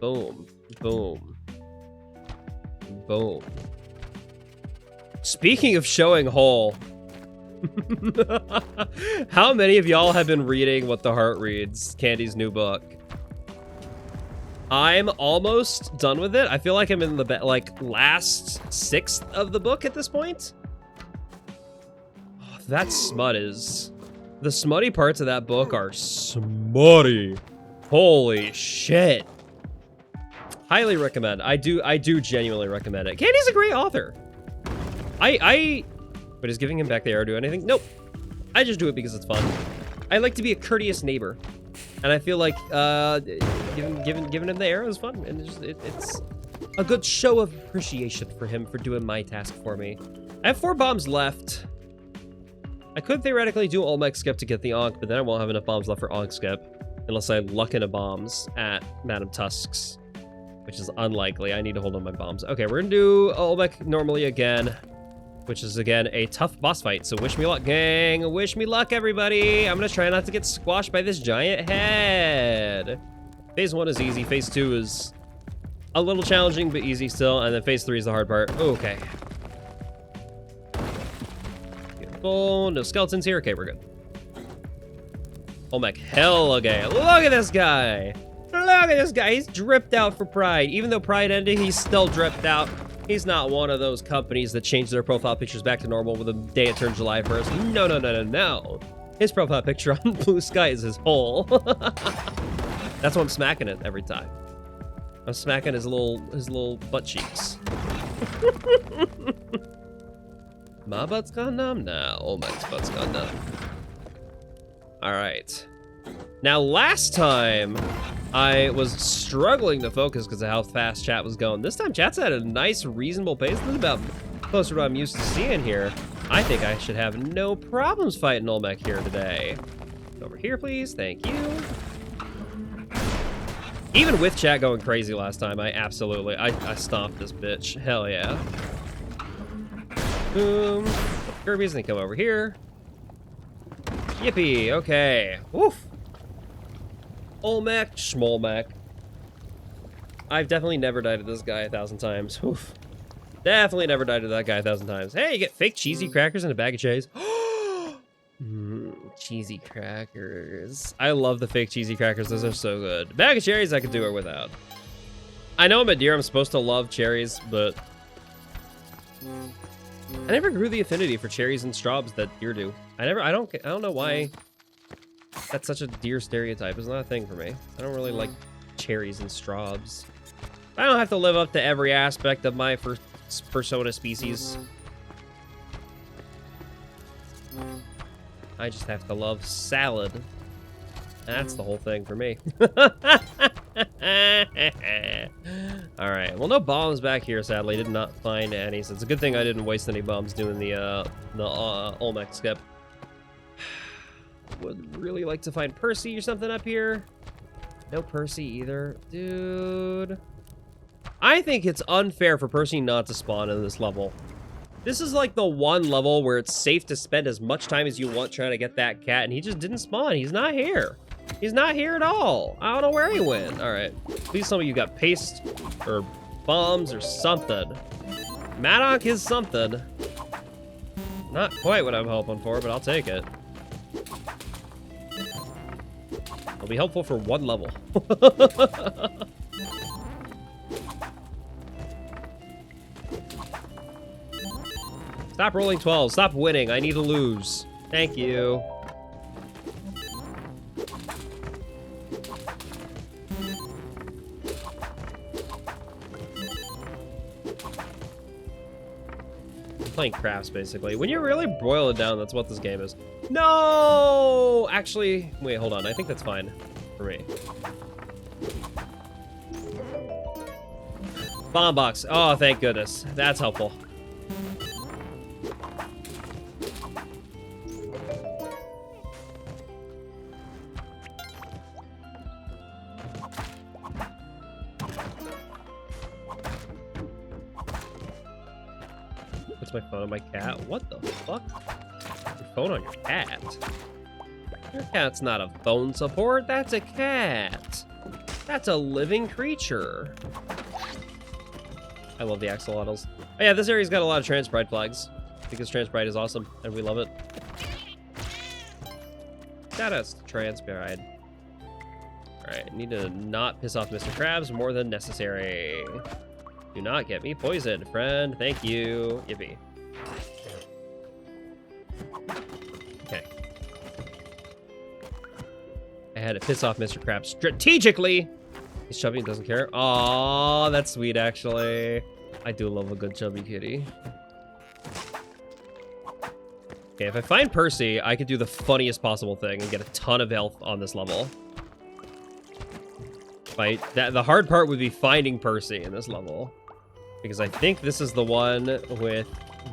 Boom. Boom. Boom. Speaking of showing whole, how many of y'all have been reading What the Heart Reads, Candy's new book? I'm almost done with it. I feel like I'm in the last sixth of the book at this point. Oh, that smut is... The smutty parts of that book are smutty. Holy shit. Highly recommend. I do genuinely recommend it. Candy's a great author. But is giving him back the arrow do anything? Nope. I just do it because it's fun. I like to be a courteous neighbor. And I feel like giving him the arrow is fun. And it's a good show of appreciation for him for doing my task for me. I have 4 bombs left. I could theoretically do Olmec skip to get the Ankh, but then I won't have enough bombs left for Ankh skip. Unless I luck into bombs at Madame Tusk's. Which is unlikely. I need to hold on my bombs. Okay, we're gonna do Olmec normally again. Which is, again, a tough boss fight. So wish me luck, gang. Wish me luck, everybody. I'm going to try not to get squashed by this giant head. Phase 1 is easy. Phase 2 is a little challenging, but easy still. And then Phase 3 is the hard part. Okay. Beautiful. No skeletons here. Okay, we're good. Olmec, hell okay. Look at this guy. Look at this guy. He's dripped out for Pride. Even though Pride ended, he's still dripped out. He's not one of those companies that change their profile pictures back to normal with the day it turns July 1st. No, no, no, no, no. His profile picture on Blue Sky is his hole. That's why I'm smacking it every time. I'm smacking his little butt cheeks. My butt's gone numb now. Oh, my butt's gone numb. All right. Now, last time, I was struggling to focus because of how fast chat was going. This time, chat's at a nice, reasonable pace. This is about closer to what I'm used to seeing here. I think I should have no problems fighting Olmec here today. Over here, please. Thank you. Even with chat going crazy last time, I stomped this bitch. Hell yeah. Boom. Kirby's gonna come over here. Yippee. Okay. Woof. Olmec, Schmolmec. I've definitely never died to this guy 1,000 times. Oof. Definitely never died to that guy 1,000 times. Hey, you get fake cheesy crackers and a bag of cherries. Cheesy crackers. I love the fake cheesy crackers. Those are so good. Bag of cherries, I could do it without. I know I'm a deer. I'm supposed to love cherries, but I never grew the affinity for cherries and straws that deer do. I don't know why. That's such a deer stereotype. It's not a thing for me. I don't really like cherries and straws. I don't have to live up to every aspect of my persona species. I just have to love salad. That's the whole thing for me. Alright, well, no bombs back here, sadly. Did not find any, so it's a good thing I didn't waste any bombs doing the Olmec skip. Would really like to find Percy or something up here. No Percy either. Dude. I think it's unfair for Percy not to spawn in this level. This is like the one level where it's safe to spend as much time as you want trying to get that cat, and he just didn't spawn. He's not here. He's not here at all. I don't know where he went. All right. Please tell me you got paste or bombs or something. Maddock is something. Not quite what I'm hoping for, but I'll take it. It'll be helpful for one level. Stop rolling 12. Stop winning. I need to lose. Thank you. I'm playing crafts, basically. When you really boil it down, that's what this game is. No! Actually, wait, hold on. I think that's fine for me. Bomb box. Oh, thank goodness. That's helpful. Puts my phone on my cat. What the fuck? Your phone on your cat? Your cat's not a phone support. That's a cat. That's a living creature. I love the axolotls. Oh yeah, this area's got a lot of trans pride flags. because Transpride is awesome, and we love it. Status, Transpride. Alright, need to not piss off Mr. Krabs more than necessary. Do not get me poisoned, friend. Thank you. Yippee. Okay. I had to piss off Mr. Krabs strategically. He's chubby and doesn't care. Aw, that's sweet, actually. I do love a good chubby kitty. Okay, if I find Percy, I could do the funniest possible thing and get a ton of health on this level. The hard part would be finding Percy in this level. Because I think this is the one with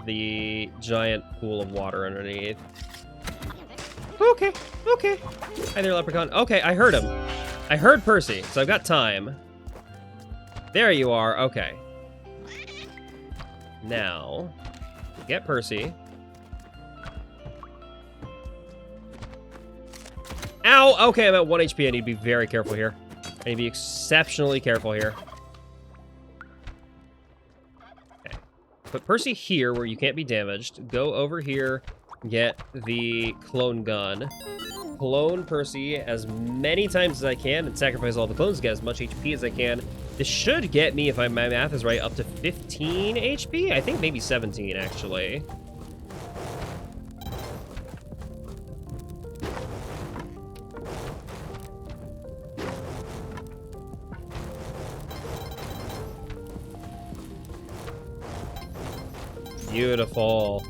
the giant pool of water underneath. Okay, okay. Hi there, Leprechaun. Okay, I heard him. I heard Percy, so I've got time. There you are, okay. Now, get Percy. Ow! Okay, I'm at 1 HP. I need to be very careful here. I need to be exceptionally careful here. Okay. Put Percy here where you can't be damaged. Go over here, get the clone gun. Clone Percy as many times as I can and sacrifice all the clones to get as much HP as I can. This should get me, if my math is right, up to 15 HP? I think maybe 17, actually. Beautiful.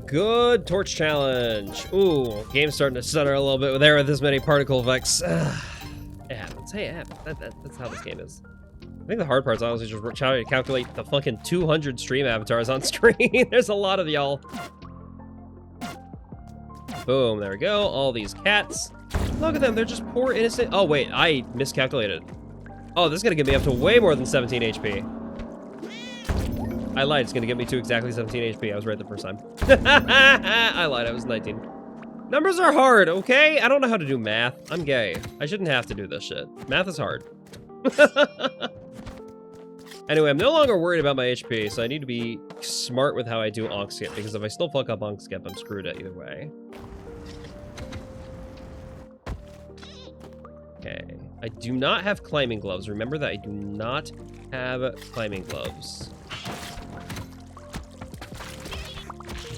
Good torch challenge. Ooh, game's starting to stutter a little bit there with this many particle effects. It happens. Hey, it happens. That's how this game is. I think the hard part's honestly just trying to calculate the fucking 200 stream avatars on screen. There's a lot of y'all. Boom, there we go. All these cats. Look at them. They're just poor innocent. Oh, wait. I miscalculated. Oh, this is going to get me up to way more than 17 HP. I lied. It's going to get me to exactly 17 HP. I was right the first time. I lied. I was 19. Numbers are hard, okay? I don't know how to do math. I'm gay. I shouldn't have to do this shit. Math is hard. Anyway, I'm no longer worried about my HP, so I need to be smart with how I do Onk Skip, because if I still fuck up Onk Skip, I'm screwed either way. Okay. I do not have climbing gloves. Remember that I do not have climbing gloves.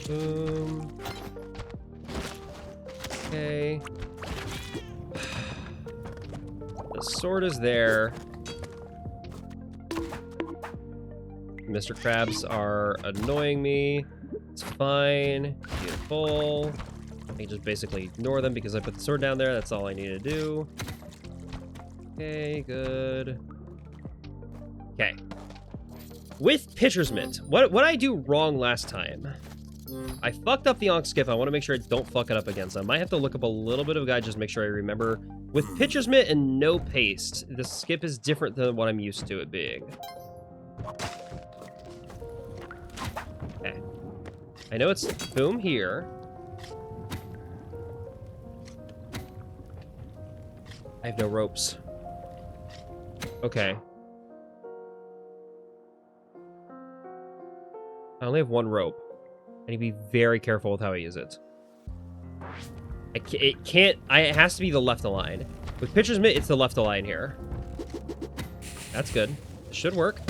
Boom. Okay. The sword is there. Mr. Krabs are annoying me. It's fine. Beautiful. I can just basically ignore them because I put the sword down there. That's all I need to do. Okay, good. Okay. With Pitcher's Mitt, what did I do wrong last time? I fucked up the Onk Skip. I want to make sure I don't fuck it up again. So I might have to look up a little bit of a guide just to make sure I remember. With Pitcher's Mitt and no paste, the skip is different than what I'm used to it being. Okay. I know it's boom here. I have no ropes. Okay. I only have one rope. I need to be very careful with how I use it. It has to be the left align. With Pitcher's Mitt, it's the left align here. That's good. Should work.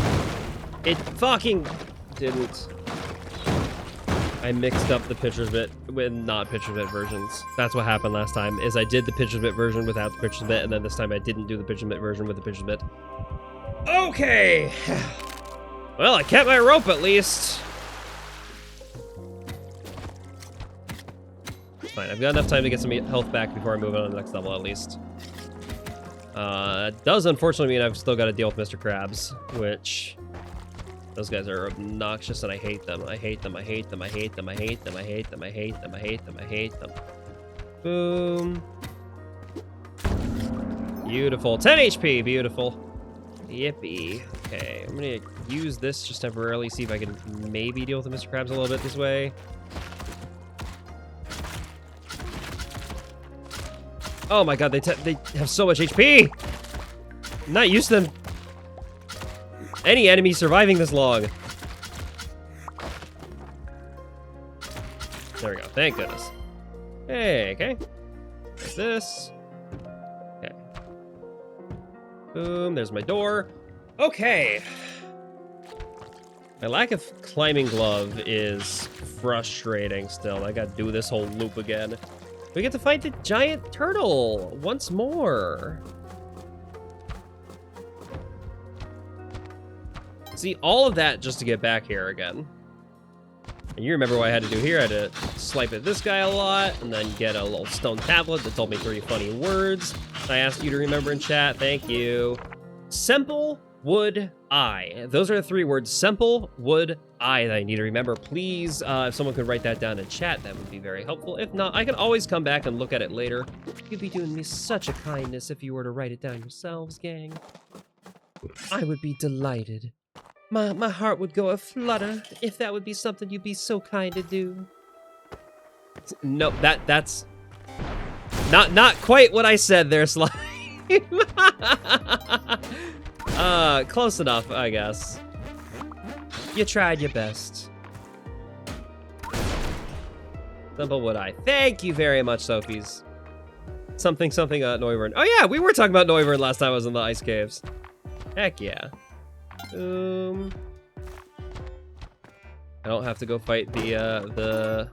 It fucking didn't. I mixed up the Pitcher's Mitt with not Pitcher's Mitt versions. That's what happened last time, is I did the Pitcher's Mitt version without the Pitcher's Mitt, and then this time I didn't do the Pitcher's Mitt version with the Pitcher's Mitt. Okay! Well, I kept my rope at least. It's fine. I've got enough time to get some health back before I move on to the next level, at least. It does unfortunately mean I've still got to deal with Mr. Krabs, which... Those guys are obnoxious and I hate them. I hate them, I hate them, I hate them, I hate them, I hate them, I hate them, I hate them, I hate them. Boom. Beautiful. 10 HP, beautiful. Yippee. Okay, I'm gonna use this just temporarily, see if I can maybe deal with the Mr. Krabs a little bit this way. Oh my god, they have so much HP! I'm not used to them. Any enemy surviving this long. There we go. Thank goodness. Hey, okay. There's this. Okay. Boom, there's my door. Okay. My lack of climbing glove is frustrating still. I gotta do this whole loop again. We get to fight the giant turtle once more. See, all of that just to get back here again. And you remember what I had to do here. I had to swipe at this guy a lot, and then get a little stone tablet that told me 3 funny words I asked you to remember in chat. Thank you. Simple would I. Those are the 3 words. Simple would I that I need to remember. Please, if someone could write that down in chat, that would be very helpful. If not, I can always come back and look at it later. You'd be doing me such a kindness if you were to write it down yourselves, gang. I would be delighted. My heart would go a-flutter if that would be something you'd be so kind to do. No, that's not quite what I said there, Slime. Close enough, I guess. You tried your best. Simple would I. Thank you very much, Sophies. Something, Noivern. Oh yeah, we were talking about Noivern last time I was in the ice caves. Heck yeah. I don't have to go fight the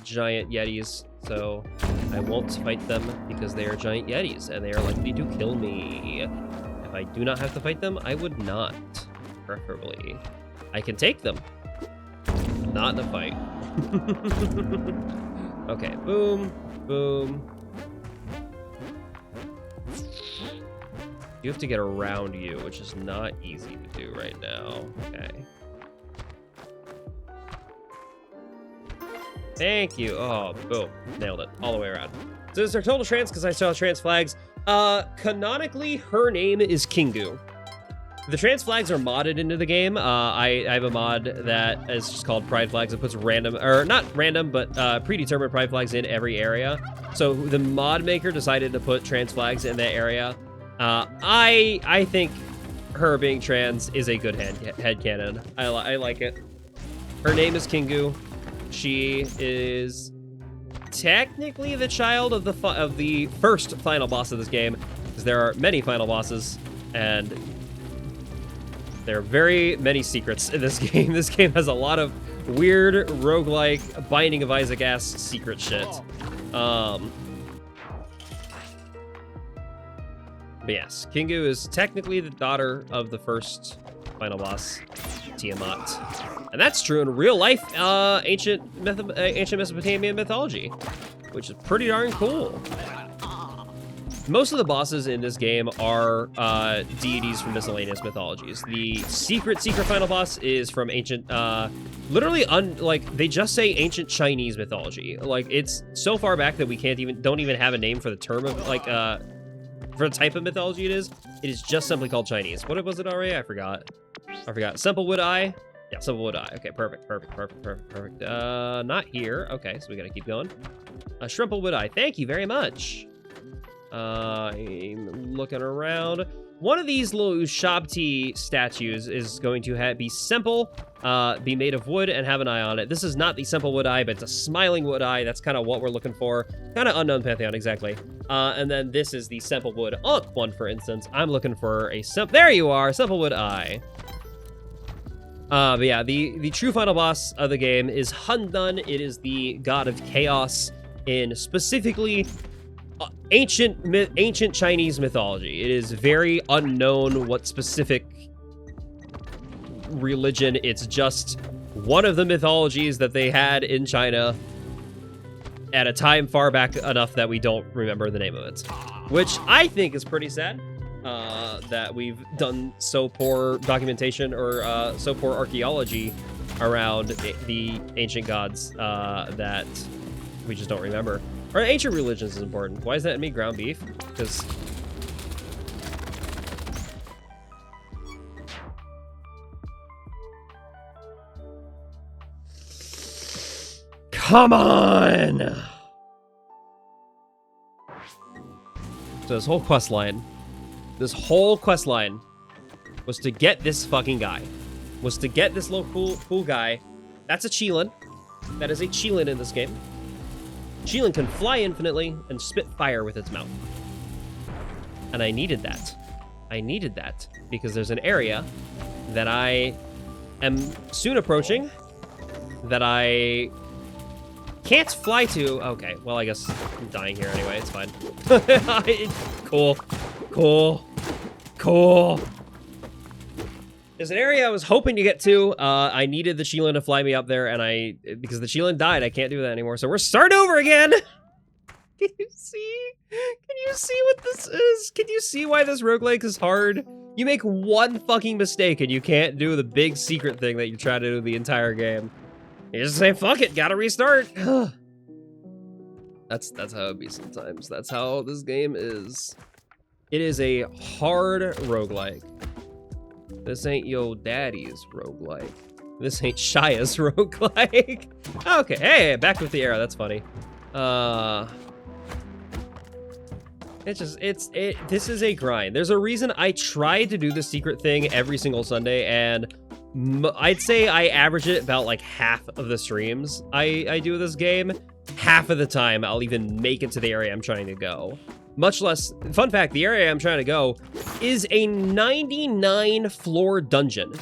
giant yetis, so I won't fight them because they are giant yetis and they are likely to kill me. If I do not have to fight them, I would not, preferably. I can take them, not in a fight. Okay, boom, boom. You have to get around you, which is not easy to do right now. Okay. Thank you. Oh, boom. Nailed it. All the way around. So is there total trans? Because I saw trans flags. Canonically, her name is Kingu. The trans flags are modded into the game. I have a mod that is just called Pride Flags. It puts random, or not random, but predetermined Pride Flags in every area. So the mod maker decided to put trans flags in that area. I think her being trans is a good headcanon. I like it. Her name is Kingu. She is technically the child of the first final boss of this game, because there are many final bosses, and there are very many secrets in this game. This game has a lot of weird roguelike Binding of Isaac-ass secret shit. But yes, Kingu is technically the daughter of the first final boss, Tiamat. And that's true in real life ancient Mesopotamian mythology, which is pretty darn cool. Most of the bosses in this game are deities from miscellaneous mythologies. The secret final boss is from ancient, literally, like, they just say ancient Chinese mythology. Like, it's so far back that we don't even have a name for the term of, like, for the type of mythology it is. It is just simply called Chinese. What was it already? I forgot. Simple would I? Yeah, simple would I. Okay, perfect. Not here. Okay, so we gotta keep going. Shrimple would I. Thank you very much. I'm looking around. One of these little Ushabti statues is going to be simple, be made of wood, and have an eye on it. This is not the simple wood eye, but it's a smiling wood eye. That's kind of what we're looking for. Kind of unknown pantheon, exactly. And then this is the simple wood one, for instance. I'm looking for a there you are, simple wood eye. But yeah, the true final boss of the game is Hundun. It is the god of chaos in specifically ancient Chinese mythology. It is very unknown what specific religion. It's just one of the mythologies that they had in China at a time far back enough that we don't remember the name of it, which I think is pretty sad. That we've done so poor documentation or so poor archaeology around the ancient gods that we just don't remember. Or ancient religions is important. Why is that in me? Ground beef? Because... Come on! So this whole quest line was to get this fucking guy. Was to get this little cool guy. That's a Qilin. That is a Qilin in this game. Shielan can fly infinitely and spit fire with its mouth. And I needed that. I needed that because there's an area that I am soon approaching that I can't fly to. Okay, well, I guess I'm dying here anyway. It's fine. Cool. Cool. Cool. There's an area I was hoping to get to. I needed the Shielan to fly me up there, and because the Shielan died, I can't do that anymore. So we're starting over again. Can you see? Can you see what this is? Can you see why this roguelike is hard? You make one fucking mistake, and you can't do the big secret thing that you try to do the entire game. You just say, fuck it, gotta restart. That's how it be sometimes. That's how this game is. It is a hard roguelike. This ain't yo daddy's roguelike. This ain't Shia's roguelike. Okay, hey, back with the arrow. That's funny. This is a grind. There's a reason I try to do the secret thing every single Sunday, and I'd say I average it about like half of the streams I do this game. Half of the time, I'll even make it to the area I'm trying to go. Much less, fun fact, the area I'm trying to go is a 99 floor dungeon.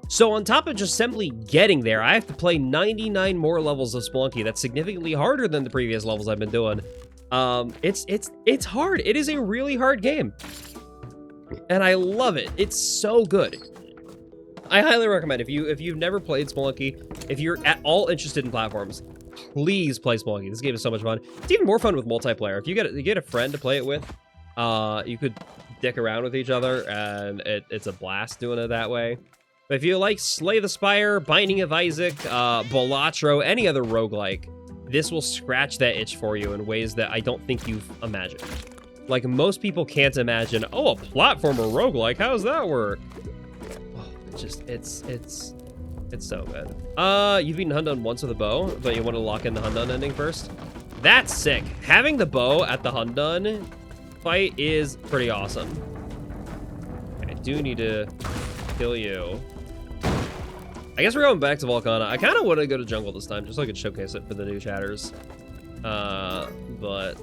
So on top of just simply getting there, I have to play 99 more levels of Spelunky. That's significantly harder than the previous levels I've been doing. It's hard. It is a really hard game. And I love it. It's so good. I highly recommend if you've never played Spelunky, if you're at all interested in platforms, please play Spelunky. This game is so much fun. It's even more fun with multiplayer. If you get a friend to play it with, you could dick around with each other, and it's a blast doing it that way. But if you like Slay the Spire, Binding of Isaac, Balatro, any other roguelike, this will scratch that itch for you in ways that I don't think you've imagined. Like, most people can't imagine, oh, a platformer roguelike, how does that work? Oh, it's so good. You've beaten Hundun once with a bow, but you want to lock in the Hundun ending first? That's sick. Having the bow at the Hundun fight is pretty awesome. Okay, I do need to kill you. I guess we're going back to Volcana. I kind of want to go to jungle this time, just so I could showcase it for the new chatters. But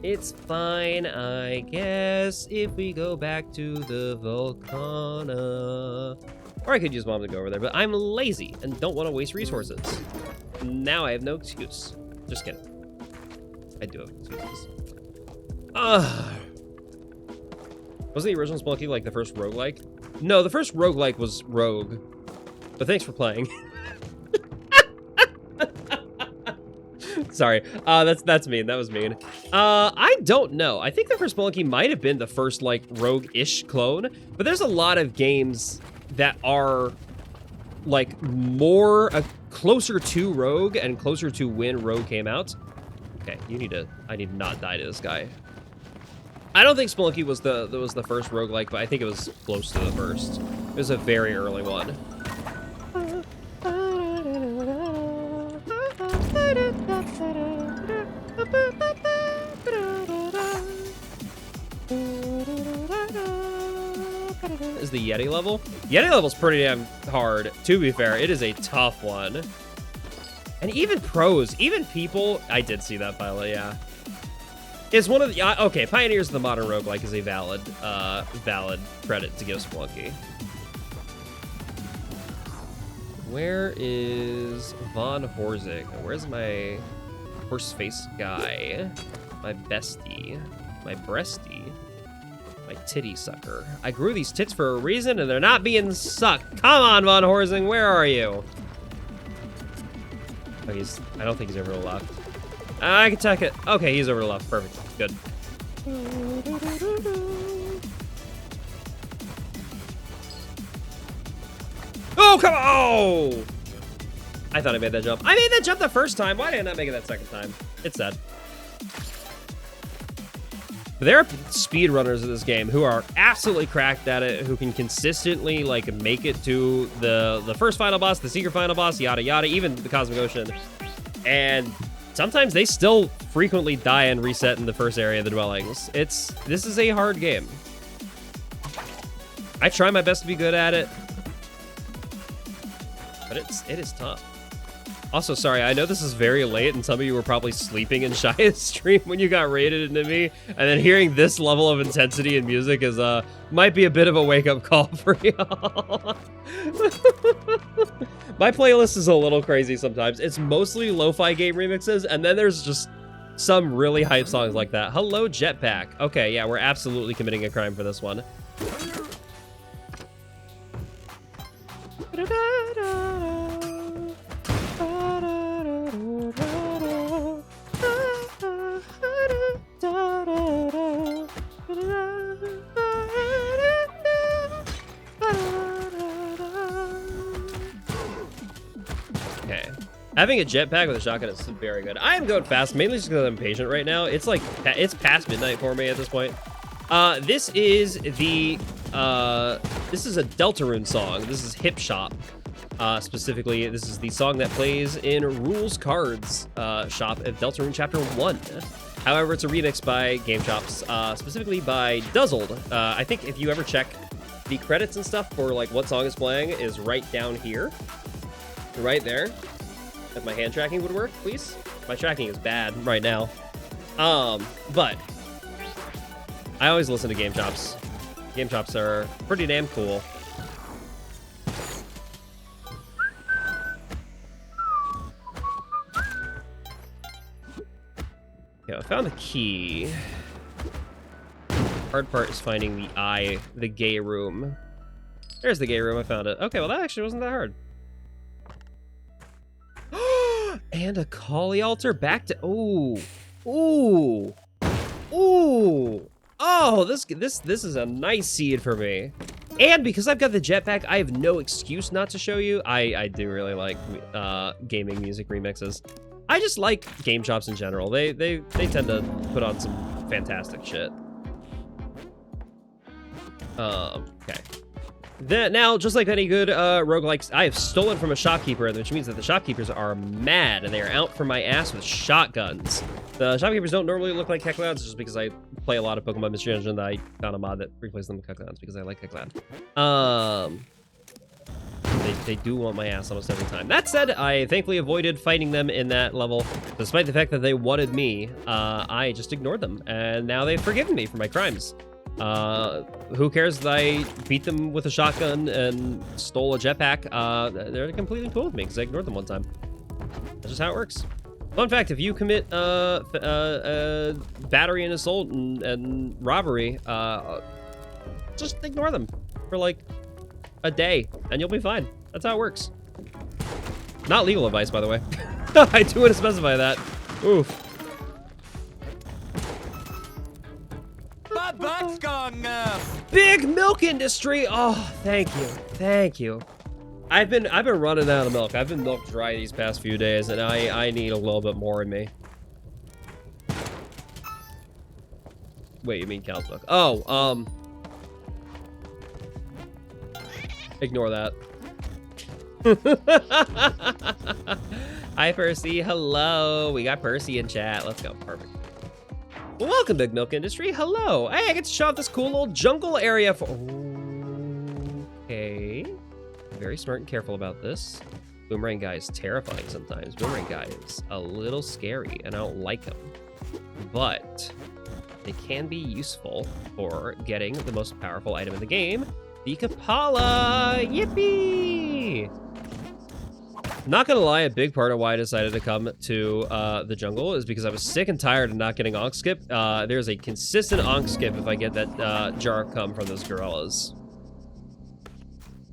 it's fine, I guess, if we go back to the Volcana. Or I could use Mom to go over there, but I'm lazy and don't want to waste resources. Now I have no excuse. Just kidding. I do have excuses. Wasn't the original Spelunky like the first roguelike? No, the first roguelike was Rogue. But thanks for playing. Sorry, that's mean. That was mean. I don't know. I think the first Spelunky might have been the first like Rogue-ish clone, but there's a lot of games that are like more closer to Rogue and closer to when Rogue came out. Okay, I need to not die to this guy. I don't think Spelunky was the first roguelike, but I think it was close to the first. It was a very early one. Is the Yeti level? Yeti level's pretty damn hard. To be fair, it is a tough one. And even pros, even people, I did see that pilot, yeah. Is one of the, okay, Pioneers of the Modern Roguelike is a valid credit to give Spelunky. Where is Von Horzig? Where's my horse face guy? My bestie, my breastie, my titty sucker. I grew these tits for a reason and they're not being sucked. Come on, Von Horzig, where are you? Oh, I don't think he's over to the left. I can tech it. Okay, he's over to the left. Perfect. Good. Oh, come on! Oh! I thought I made that jump. I made that jump the first time. Why did I not make it that second time? It's sad. But there are speedrunners in this game who are absolutely cracked at it, who can consistently like make it to the first final boss, the secret final boss, yada yada, even the Cosmic Ocean. And sometimes they still frequently die and reset in the first area of the dwellings. This is a hard game. I try my best to be good at it, but it is tough. Also, sorry, I know this is very late, and some of you were probably sleeping in Shia's stream when you got raided into me, and then hearing this level of intensity in music is, might be a bit of a wake-up call for y'all. My playlist is a little crazy sometimes. It's mostly lo-fi game remixes, and then there's just some really hype songs like that. Hello, Jetpack. Okay, yeah, we're absolutely committing a crime for this one. Okay. Having a jetpack with a shotgun is very good. I am going fast, mainly just because I'm impatient right now. It's like, it's past midnight for me at this point. This is a Deltarune song. This is Hip Shop. Specifically, this is the song that plays in Rules Cards shop of Deltarune Chapter 1. However, it's a remix by Game Chops, specifically by Duzzled. I think if you ever check the credits and stuff for like what song is playing is right down here. Right there. If my hand tracking would work, please. My tracking is bad right now. But I always listen to Game Chops. Game Chops are pretty damn cool. Okay, I found the key. Hard part is finding the gay room. There's the gay room, I found it. Okay, well that actually wasn't that hard. And a Kali altar back to ooh. Oh, this is a nice seed for me. And because I've got the jetpack, I have no excuse not to show you. I do really like gaming music remixes. I just like Game Chops in general. They tend to put on some fantastic shit. Okay. Now, just like any good roguelikes, I have stolen from a shopkeeper, which means that the shopkeepers are mad, and they are out for my ass with shotguns. The shopkeepers don't normally look like Kecleons, just because I play a lot of Pokemon Mystery Dungeon that I found a mod that replaced them with Kecleons, because I like Kecleon. They do want my ass almost every time. That said, I thankfully avoided fighting them in that level, despite the fact that they wanted me. I just ignored them, and now they've forgiven me for my crimes. Who cares that I beat them with a shotgun and stole a jetpack? They're completely cool with me because I ignored them one time. That's just how it works. Fun fact, if you commit battery and assault and robbery, just ignore them for like a day and you'll be fine. That's how it works. Not legal advice, by the way. I do want to specify that. Oof. My butt's gone now. Big milk industry. Oh, thank you. I've been running out of milk. I've been milk dry these past few days, and I need a little bit more in me. Wait, you mean cow's milk? Oh, ignore that. Hi, Percy. Hello. We got Percy in chat. Let's go. Perfect. Welcome, Big Milk Industry. Hello. Hey, I get to show off this cool little jungle area for... Okay. Very smart and careful about this. Boomerang guy is terrifying sometimes. Boomerang guy is a little scary, and I don't like him. But they can be useful for getting the most powerful item in the game, the Kapala. Yippee! Not gonna lie, a big part of why I decided to come to the jungle is because I was sick and tired of not getting Onk Skip. There's a consistent Onk Skip if I get that jar of cum from those gorillas.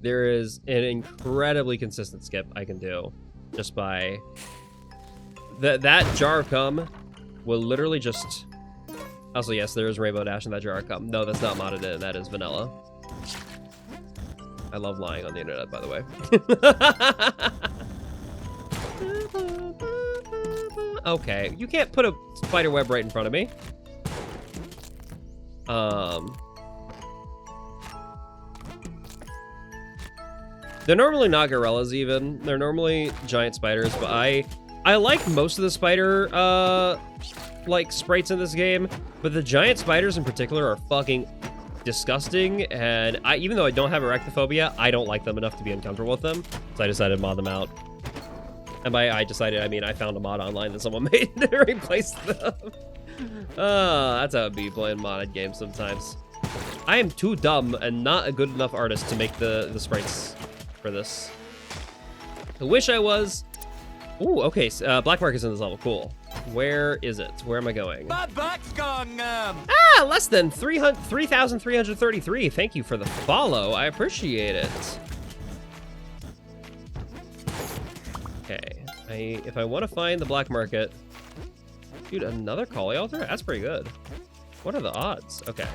There is an incredibly consistent skip I can do just by... That jar of cum will literally just... Also, yes, there is Rainbow Dash in that jar of cum. No, that's not modded in. That is vanilla. I love lying on the internet, by the way. Okay, you can't put a spider web right in front of me. They're normally not gorillas even. They're normally giant spiders, but I like most of the spider like sprites in this game, but the giant spiders in particular are fucking disgusting, and even though I don't have arachnophobia, I don't like them enough to be uncomfortable with them, so I decided to mod them out. And by I decided, I mean I found a mod online that someone made to replace them. That's how it be playing modded games sometimes. I am too dumb and not a good enough artist to make the sprites for this. I wish I was. Ooh, okay, so, black market's in this level, cool. Where is it? Where am I going? My butt's gone. Less than 3,333. Thank you for the follow. I appreciate it. Okay, if I want to find the black market, dude, another Kali altar? That's pretty good. What are the odds? Okay.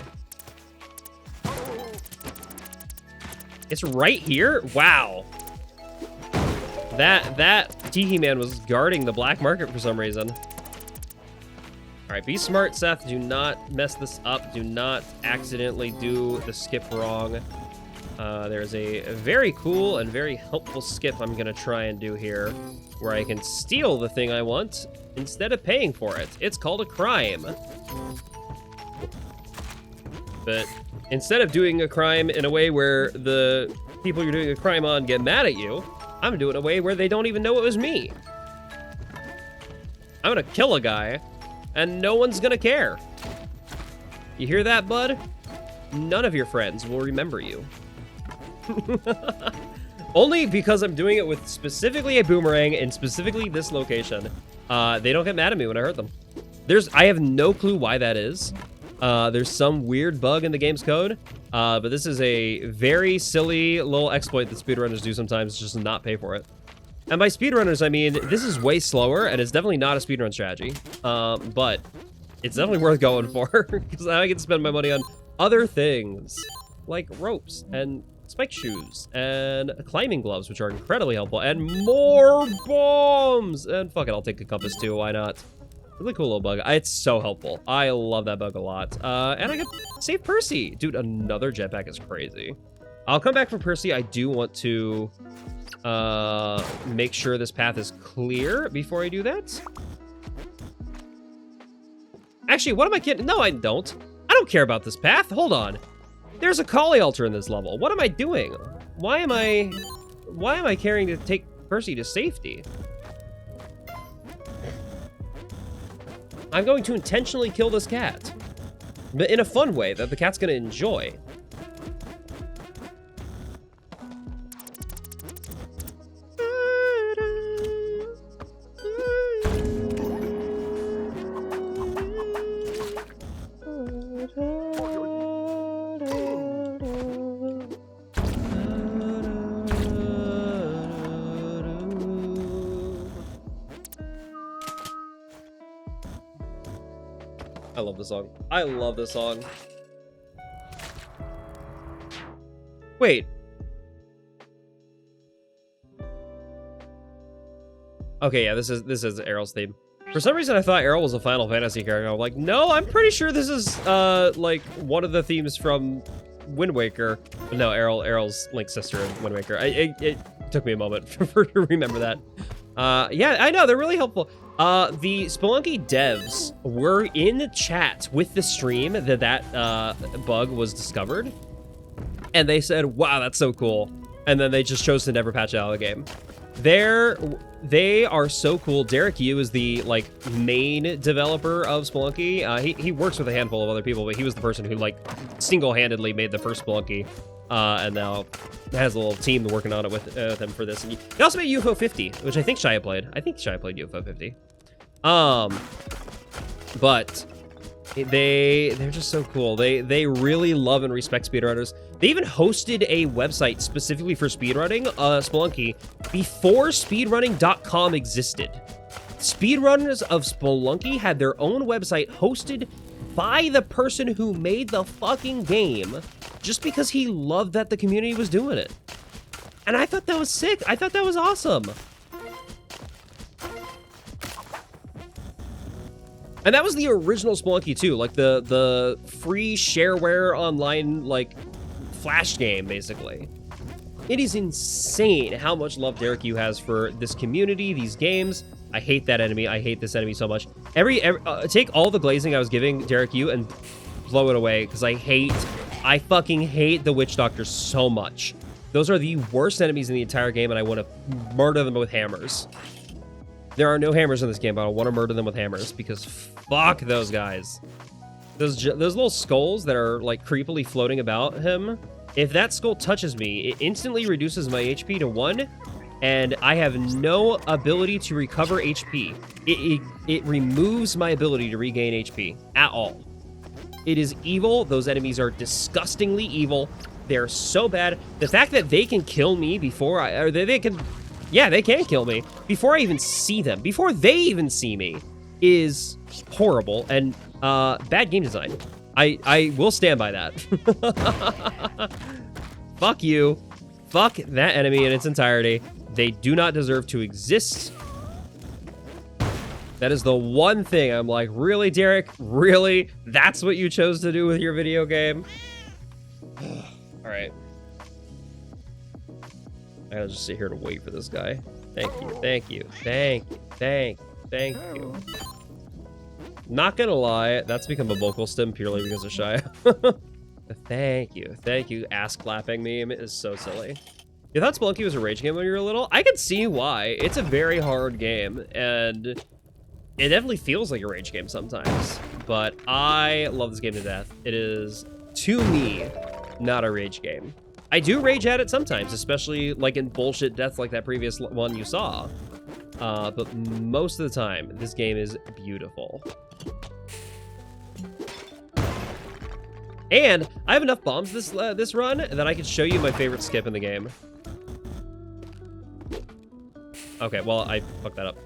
It's right here? Wow. That Tiki Man was guarding the black market for some reason. All right, be smart, Seth. Do not mess this up. Do not accidentally do the skip wrong. There's a very cool and very helpful skip I'm gonna try and do here, where I can steal the thing I want instead of paying for it. It's called a crime. But instead of doing a crime in a way where the people you're doing a crime on get mad at you, I'm doing it in a way where they don't even know it was me. I'm gonna kill a guy, and no one's gonna care. You hear that, bud? None of your friends will remember you. Only because I'm doing it with specifically a boomerang in specifically this location. They don't get mad at me when I hurt them. I have no clue why that is. There's some weird bug in the game's code, but this is a very silly little exploit that speedrunners do sometimes, just not pay for it. And by speedrunners, I mean, this is way slower, and it's definitely not a speedrun strategy, but it's definitely worth going for, because now I get to spend my money on other things, like ropes, and spike shoes, and climbing gloves, which are incredibly helpful, and more bombs! And fuck it, I'll take a compass too, why not? Really cool little bug. It's so helpful. I love that bug a lot. And I got save Percy. Dude, another jetpack is crazy. I'll come back for Percy. I do want to make sure this path is clear before I do that. Actually, what am I kidding? No, I don't. I don't care about this path. Hold on. There's a Kali altar in this level. What am I doing? Why am I carrying to take Percy to safety? I'm going to intentionally kill this cat, but in a fun way that the cat's going to enjoy. I love this song. I love this song. Wait. Okay, yeah, this is Errol's theme. For some reason, I thought Errol was a Final Fantasy character. I'm like, no, I'm pretty sure this is like one of the themes from Wind Waker. But no, Errol's Link's sister in Wind Waker. It took me a moment to remember that. Yeah, I know, they're really helpful. The Spelunky devs were in the chat with the stream that bug was discovered, and they said, wow, that's so cool. And then they just chose to never patch it out of the game. They are so cool. Derek Yu is the main developer of Spelunky. He works with a handful of other people, but he was the person who single-handedly made the first Spelunky, and now has a little team working on it with him for this. And he also made UFO 50, which I think Shia played. I think Shia played UFO 50. But they're just so cool. They really love and respect speedrunners. They even hosted a website specifically for speedrunning, Spelunky, before speedrunning.com existed. Speedrunners of Spelunky had their own website hosted by the person who made the fucking game, just because he loved that the community was doing it. And I thought that was sick. I thought that was awesome. And that was the original Spelunky too, like the free shareware online Flash game, basically. It is insane how much love Derek Yu has for this community, these games. I hate that enemy. I hate this enemy so much. Take all the glazing I was giving Derek Yu and blow it away, because I fucking hate the Witch Doctors so much. Those are the worst enemies in the entire game, and I want to murder them with hammers. There are no hammers in this game, but I want to murder them with hammers because fuck those guys. Those little skulls that are like creepily floating about him. If that skull touches me, it instantly reduces my HP to 1, and I have no ability to recover HP. It removes my ability to regain HP at all. It is evil. Those enemies are disgustingly evil. They're so bad. The fact that they can kill me before they can kill me before I even see them, before they even see me, is horrible and bad game design. I will stand by that. Fuck you. Fuck that enemy in its entirety. They do not deserve to exist. That is the one thing I'm like, really, Derek? Really? That's what you chose to do with your video game? All right. I gotta just sit here and wait for this guy. Thank you, thank you, thank you, thank you. Not gonna lie, that's become a vocal stem purely because of Shia. Thank you, ass clapping meme is so silly. You thought Spelunky was a rage game when you were little? I can see why. It's a very hard game, and it definitely feels like a rage game sometimes. But I love this game to death. It is, to me, not a rage game. I do rage at it sometimes, especially like in bullshit deaths like that previous one you saw. But most of the time, this game is beautiful. And I have enough bombs this run that I can show you my favorite skip in the game. Okay, well, I fucked that up.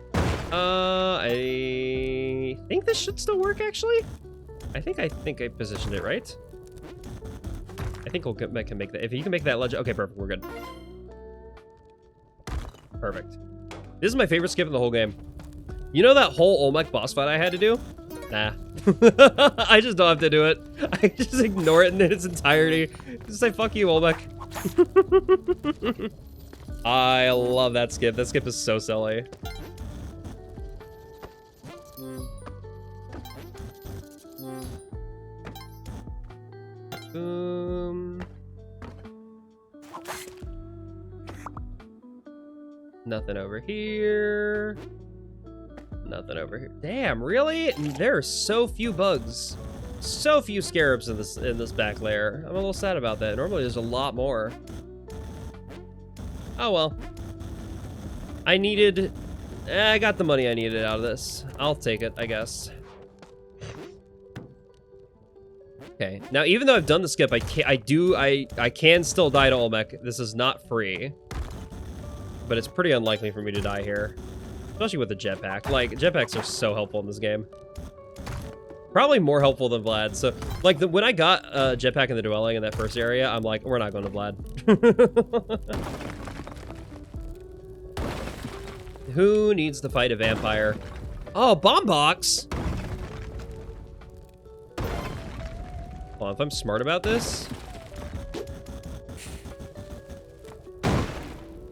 I think this should still work, actually. I think I positioned it right. I think we can make that. If you can make that ledge, okay, perfect. We're good. Perfect. This is my favorite skip in the whole game. You know that whole Olmec boss fight I had to do? Nah. I just don't have to do it. I just ignore it in its entirety. Just say, fuck you, Olmec. I love that skip. That skip is so silly. Nothing over here. Nothing over here. Damn, really? There are so few bugs. So few scarabs in this back layer. I'm a little sad about that. Normally there's a lot more. Oh well. I got the money I needed out of this. I'll take it, I guess. Okay. Now, even though I've done the skip, I can still die to Olmec. This is not free. But it's pretty unlikely for me to die here. Especially with the jetpack. Like, jetpacks are so helpful in this game. Probably more helpful than Vlad. So, like, when I got jetpack in the dwelling in that first area, I'm like, we're not going to Vlad. Who needs to fight a vampire? Oh, bomb box! Well, if I'm smart about this...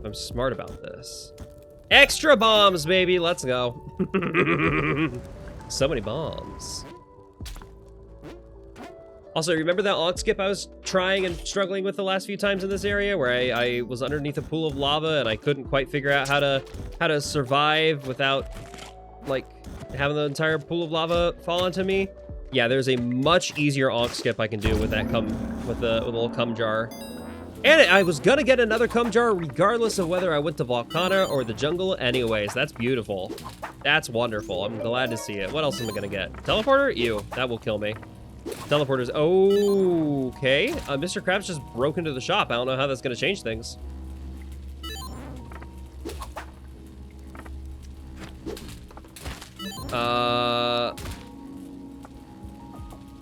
I'm smart about this. Extra bombs, baby! Let's go. So many bombs. Also, remember that log skip I was trying and struggling with the last few times in this area, where I was underneath a pool of lava and I couldn't quite figure out how to survive without, like, having the entire pool of lava fall onto me? Yeah, there's a much easier onk skip I can do with that with the little cum jar. And I was gonna get another cum jar regardless of whether I went to Volcana or the jungle anyways. That's beautiful. That's wonderful. I'm glad to see it. What else am I gonna get? Teleporter? Ew, that will kill me. Teleporters. Okay. Mr. Krabs just broke into the shop. I don't know how that's gonna change things.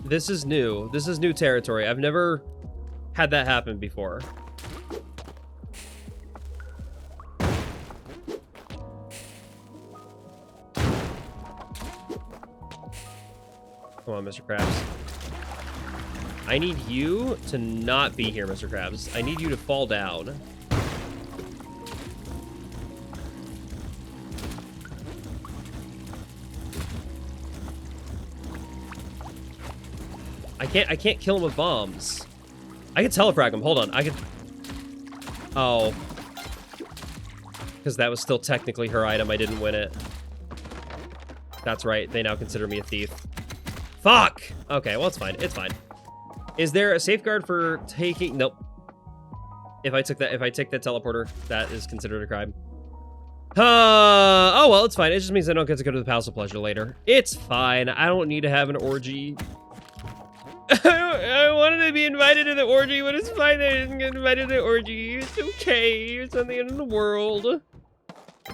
This is new. This is new territory. I've never had that happen before. Come on, Mr. Krabs. I need you to not be here, Mr. Krabs. I need you to fall down. I can't kill him with bombs. I can telefrag him. Hold on. I can... Oh. Because that was still technically her item. I didn't win it. That's right. They now consider me a thief. Fuck! Okay, well, it's fine. It's fine. Is there a safeguard for taking... Nope. If I take that teleporter, that is considered a crime. Oh, well, it's fine. It just means I don't get to go to the Palace of Pleasure later. It's fine. I don't need to have an orgy. I wanted to be invited to the orgy, but it's fine that I didn't get invited to the orgy. It's okay. It's not the end of the world.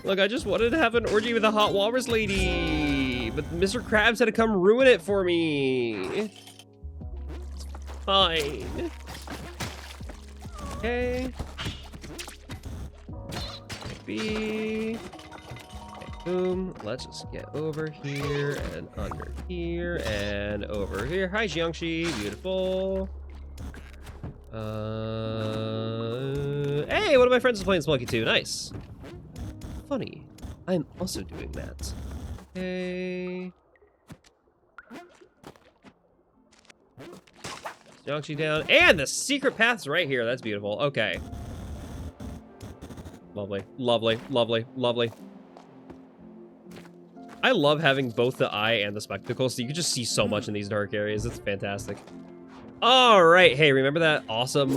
Look, I just wanted to have an orgy with a hot walrus lady, but Mr. Krabs had to come ruin it for me. It's fine. Okay. Maybe. Okay, boom. Let's just get over here and under here and over here. Hi, Jiangxi. Beautiful. Hey, one of my friends is playing Spelunky 2. Nice. Funny. I'm also doing that. Okay. Jiangxi down. And the secret path's right here. That's beautiful. Okay. Lovely. Lovely. Lovely. Lovely. I love having both the eye and the spectacles, so you can just see so much in these dark areas. It's fantastic. All right. Hey, remember that awesome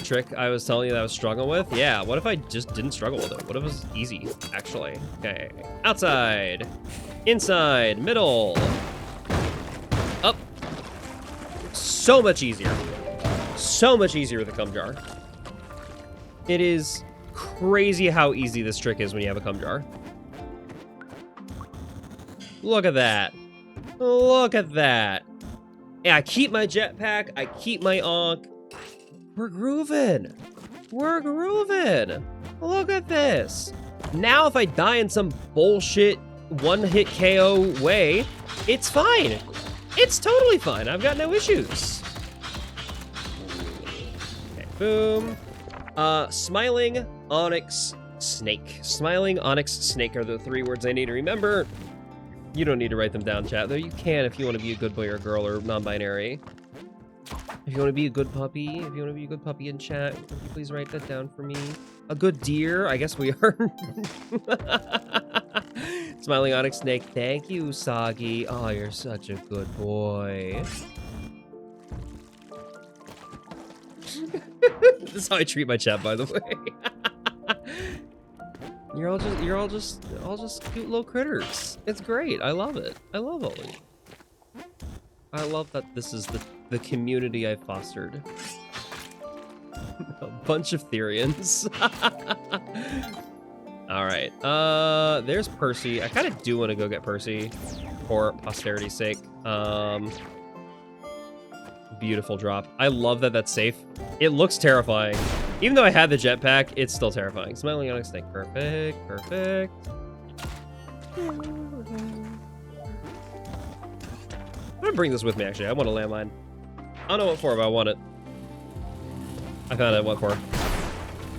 trick I was telling you that I was struggling with? Yeah, what if I just didn't struggle with it? What if it was easy, actually? Okay. Outside. Inside. Middle. Up. So much easier. So much easier with a cum jar. It is crazy how easy this trick is when you have a cum jar. Look at that. Look at that. Yeah, I keep my jetpack. I keep my Ankh. We're grooving. We're grooving. Look at this. Now if I die in some bullshit one-hit KO way, it's fine. It's totally fine. I've got no issues. Okay, boom. Smiling Onyx Snake. Smiling Onyx Snake are the 3 words I need to remember. You don't need to write them down, chat, though you can if you want to be a good boy or girl or non-binary. If you want to be a good puppy, in chat, would you please write that down for me? A good deer? I guess we are. Smiling Onyx Snake. Thank you, Usagi. Oh, you're such a good boy. This is how I treat my chat, by the way. You're all just cute little critters. It's great. I love it. I love all of you. I love that this is the community I've fostered. A bunch of Therians. All right. There's Percy. I kind of do want to go get Percy for posterity's sake. Beautiful drop. I love that that's safe. It looks terrifying. Even though I had the jetpack, it's still terrifying. Smiling Onyx Snake. Perfect. Perfect. I'm gonna bring this with me, actually. I want a landmine. I don't know what for, but I want it. I found out what for.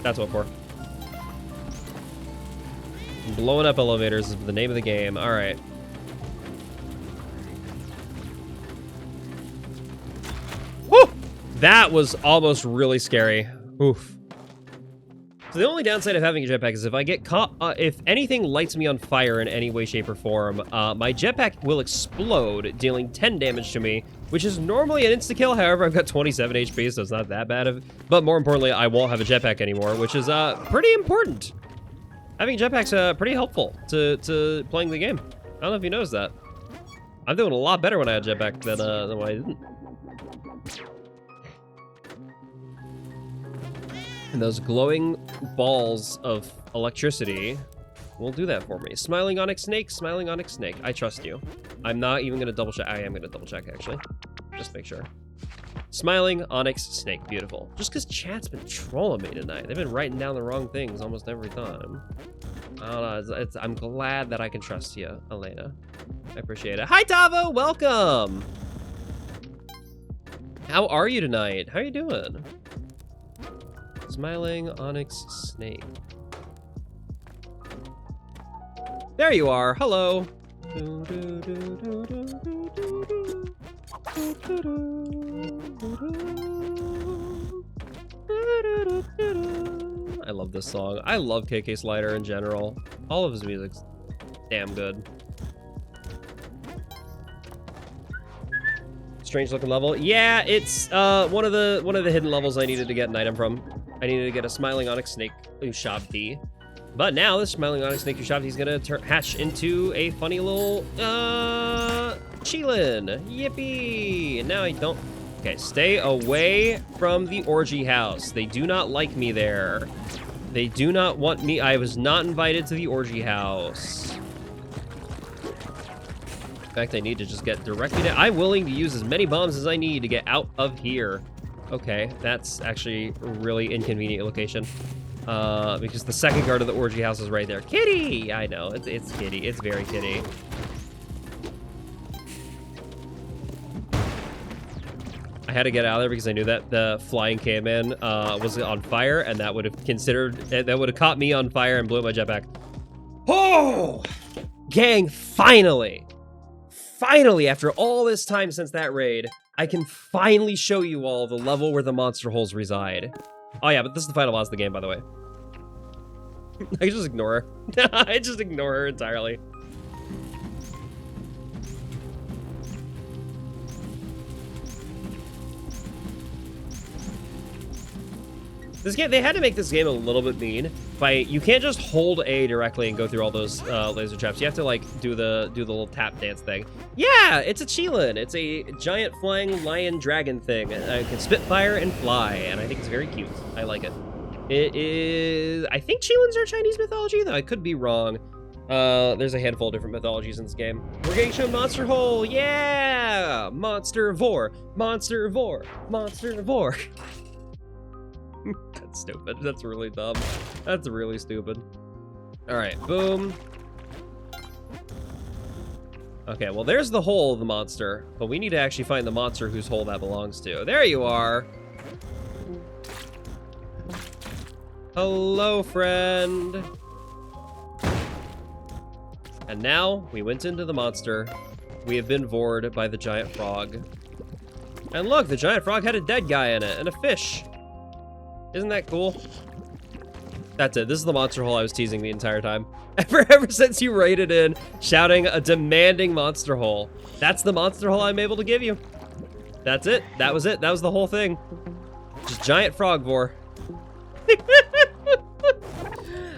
That's what for. Blowing up elevators is the name of the game. All right. Woo! That was almost really scary. Oof. So the only downside of having a jetpack is if I get caught, if anything lights me on fire in any way, shape, or form, my jetpack will explode, dealing 10 damage to me, which is normally an insta-kill. However, I've got 27 HP, so it's not that bad. But more importantly, I won't have a jetpack anymore, which is pretty important. Having a jetpack's pretty helpful to playing the game. I don't know if you noticed that. I'm doing a lot better when I had a jetpack than when I didn't. And those glowing balls of electricity will do that for me. Smiling Onyx Snake, Smiling Onyx Snake. I trust you. I'm not even gonna double check. I am gonna double check, actually. Just make sure. Smiling Onyx Snake, beautiful. Just because chat's been trolling me tonight. They've been writing down the wrong things almost every time. I don't know, I'm glad that I can trust you, Elena. I appreciate it. Hi, Tavo, welcome! How are you tonight? How are you doing? Smiling Onyx Snake. There you are. Hello. I love this song. I love KK Slider in general. All of his music's damn good. Strange looking level. Yeah, it's one of the hidden levels I needed to get an item from. I needed to get a Smiling Onyx Snake Ushabti. But now this Smiling Onyx Snake Ushabti is gonna hatch into a funny little Cheelin. Yippee! And now I don't. Okay, stay away from the orgy house. They do not like me there. They do not want me. I was not invited to the orgy house. In fact, I need to just get directly down. I'm willing to use as many bombs as I need to get out of here. Okay, that's actually a really inconvenient location. Because the second guard of the orgy house is right there. Kitty! I know, it's Kitty. It's very Kitty. I had to get out of there because I knew that the flying caveman was on fire, and that would have caught me on fire and blew up my jetpack. Oh! Gang, finally! Finally, after all this time since that raid, I can finally show you all the level where the monster holes reside. Oh yeah, but this is the final boss of the game, by the way. I just ignore her. I just ignore her entirely. This game, they had to make this game a little bit mean. You can't just hold A directly and go through all those laser traps. You have to like do the little tap dance thing. Yeah, it's a Cheelin. It's a giant flying lion dragon thing. It can spit fire and fly, and I think it's very cute. I like it. It is. I think Cheelins are Chinese mythology, though I could be wrong. There's a handful of different mythologies in this game. We're getting shown Monster Hole. Yeah, Monster Vor, Monster Vor, Monster Vor. That's stupid. That's really dumb. That's really stupid. All right, boom. Okay, well, there's the hole of the monster, but we need to actually find the monster whose hole that belongs to. There you are. Hello, friend. And now we went into the monster. We have been vored by the giant frog. And look, the giant frog had a dead guy in it and a fish. Isn't that cool? That's it. This is the monster hole I was teasing the entire time. Ever since you raided in, shouting a demanding monster hole. That's the monster hole I'm able to give you. That's it. That was it. That was the whole thing. Just giant frog vor.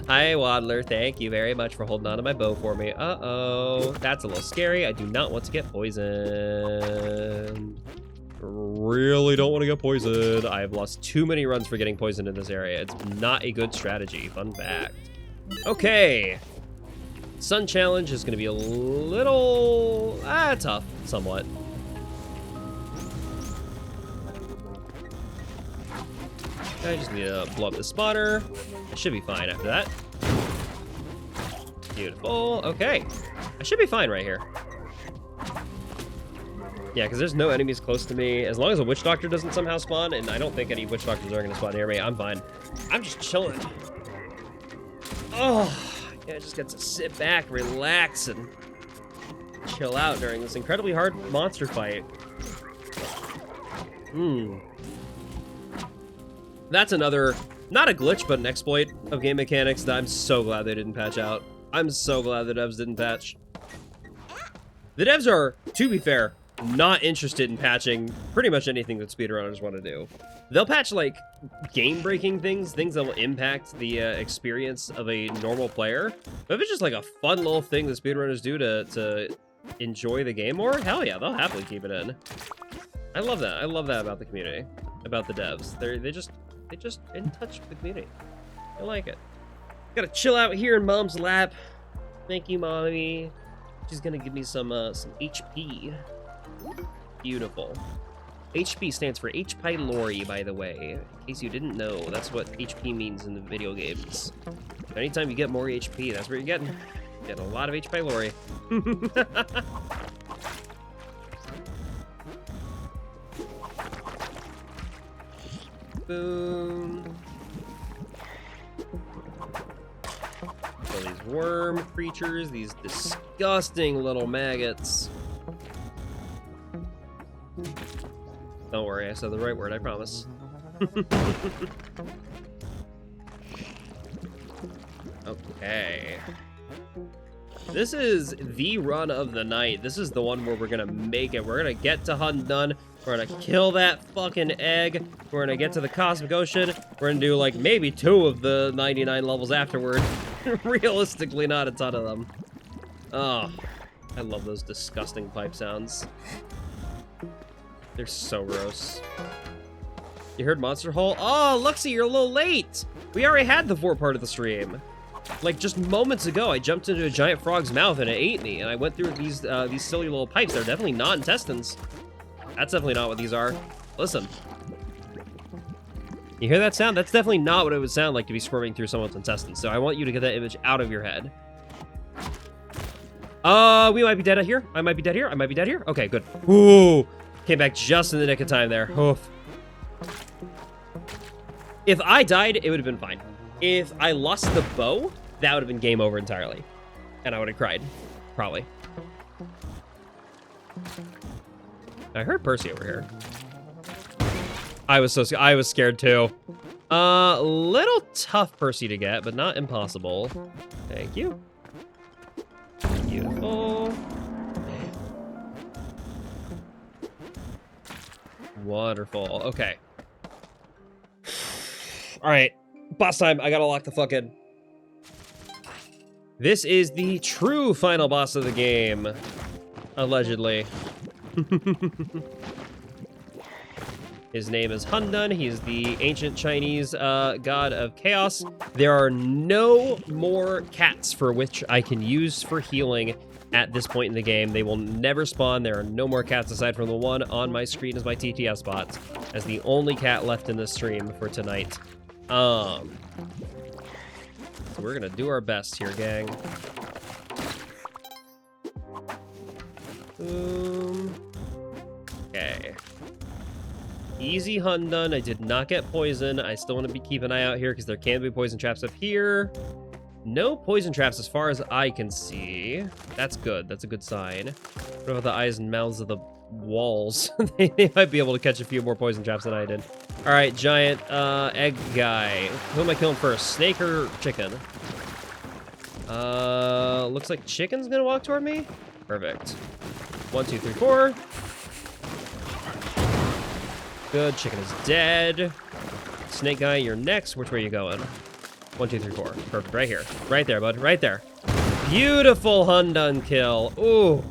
Hi, Waddler. Thank you very much for holding on to my bow for me. Uh-oh. That's a little scary. I do not want to get poisoned. Really don't want to get poisoned. I have lost too many runs for getting poisoned in this area. It's not a good strategy. Fun fact. Okay. Sun challenge is going to be a little tough, somewhat. I just need to blow up the spotter. I should be fine after that. Beautiful. Okay. I should be fine right here. Yeah, because there's no enemies close to me. As long as a witch doctor doesn't somehow spawn, and I don't think any witch doctors are going to spawn near me, I'm fine. I'm just chilling. Oh, yeah, I just get to sit back, relax, and chill out during this incredibly hard monster fight. That's another, not a glitch, but an exploit of game mechanics that I'm so glad they didn't patch out. I'm so glad the devs didn't patch. The devs are, to be fair, not interested in patching pretty much anything that speedrunners want to do. They'll patch, like, game-breaking things that will impact the experience of a normal player. But if it's just, like, a fun little thing that speedrunners do to enjoy the game more, hell yeah, they'll happily keep it in. I love that. I love that about the community, about the devs. They're just in touch with the community. I like it. Gotta chill out here in Mom's lap. Thank you, Mommy. She's gonna give me some HP. Beautiful. HP stands for H. pylori, by the way. In case you didn't know, that's what HP means in the video games. Anytime you get more HP, that's what you're getting. You get a lot of H. pylori. Boom. So these worm creatures, these disgusting little maggots. Don't worry, I said the right word, I promise. Okay. This is the run of the night. This is the one where we're gonna make it. We're gonna get to Hundun. We're gonna kill that fucking egg. We're gonna get to the Cosmic Ocean. We're gonna do, like, maybe 2 of the 99 levels afterward. Realistically, not a ton of them. Oh, I love those disgusting pipe sounds. They're so gross. You heard Monster Hole? Oh, Luxie, you're a little late. We already had the 4 part of the stream. Like, just moments ago, I jumped into a giant frog's mouth and it ate me, and I went through these silly little pipes. They're definitely not intestines. That's definitely not what these are. Listen. You hear that sound? That's definitely not what it would sound like to be squirming through someone's intestines, so I want you to get that image out of your head. We might be dead here. I might be dead here. I might be dead here. Okay, good. Ooh, came back just in the nick of time there. Oof. If I died, it would have been fine. If I lost the bow, that would have been game over entirely. And I would have cried. Probably. I heard Percy over here. I was scared too. Little tough Percy to get, but not impossible. Thank you. Beautiful. Wonderful. Okay. All right. Boss time. I gotta lock the fuck in. This is the true final boss of the game. Allegedly. His name is Hundun. He's the ancient Chinese god of chaos. There are no more cats for which I can use for healing at this point in the game. They will never spawn. There are no more cats aside from the one on my screen as my TTS spot, as the only cat left in the stream for tonight. So we're gonna do our best here, gang. Boom. Okay. Easy Hundun. I did not get poison. I still want to be keeping an eye out here because there can be poison traps up here. No poison traps as far as I can see. That's good. That's a good sign. What about the eyes and mouths of the walls? They might be able to catch a few more poison traps than I did. All right, giant egg guy. Who am I killing first? Snake or chicken? Looks like chicken's gonna walk toward me. Perfect. 1, 2, 3, 4. Good. Chicken is dead. Snake guy, you're next. Which way are you going? 1, 2, 3, 4. Perfect. Right here. Right there, bud. Right there. Beautiful Hundun kill. Ooh.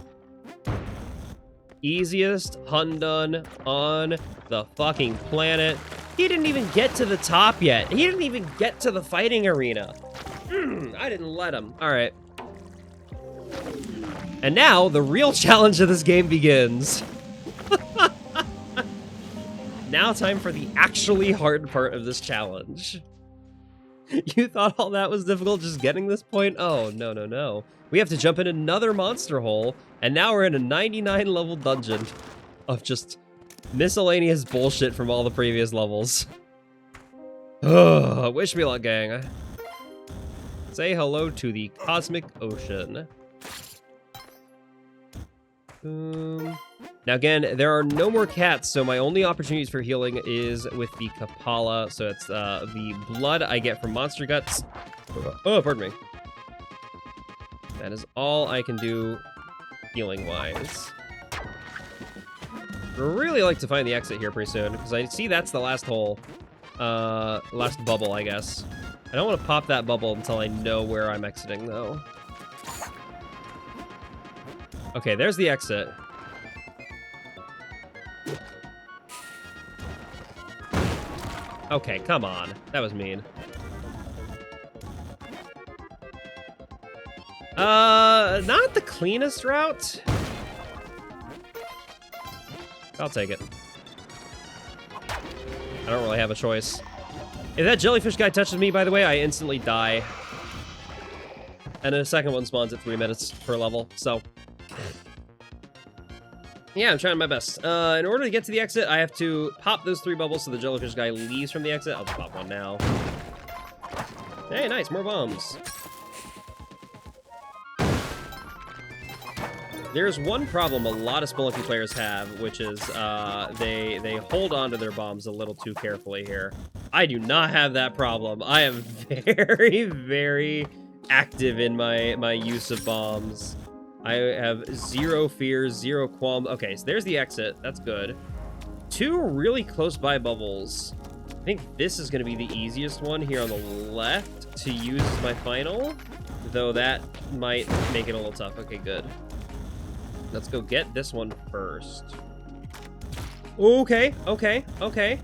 Easiest Hundun on the fucking planet. He didn't even get to the top yet. He didn't even get to the fighting arena. I didn't let him. All right. And now the real challenge of this game begins. Now time for the actually hard part of this challenge. You thought all that was difficult just getting this point? Oh, no, no, no. We have to jump in another monster hole, and now we're in a 99 level dungeon of just miscellaneous bullshit from all the previous levels. Ugh, wish me luck, gang. Say hello to the Cosmic Ocean. Now again, there are no more cats, so my only opportunities for healing is with the Kapala. So it's the blood I get from monster guts. Oh, pardon me. That is all I can do healing-wise. I'd really like to find the exit here pretty soon, because I see that's the last hole. Last bubble, I guess. I don't want to pop that bubble until I know where I'm exiting, though. Okay, there's the exit. Okay, come on. That was mean. Not the cleanest route. I'll take it. I don't really have a choice. If that jellyfish guy touches me, by the way, I instantly die. And then a second one spawns at 3 minutes per level, so... Yeah, I'm trying my best. In order to get to the exit, I have to pop those 3 bubbles so the jellyfish guy leaves from the exit. I'll just pop one now. Hey, nice, more bombs. There's one problem a lot of Spelunky players have, which is they hold on to their bombs a little too carefully here. I do not have that problem. I am very, very active in my use of bombs. I have zero fears, zero qualm. Okay, so there's the exit. That's good. 2 really close by bubbles. I think this is going to be the easiest one here on the left to use as my final, though that might make it a little tough. Okay, good. Let's go get this one first. Okay, okay, okay.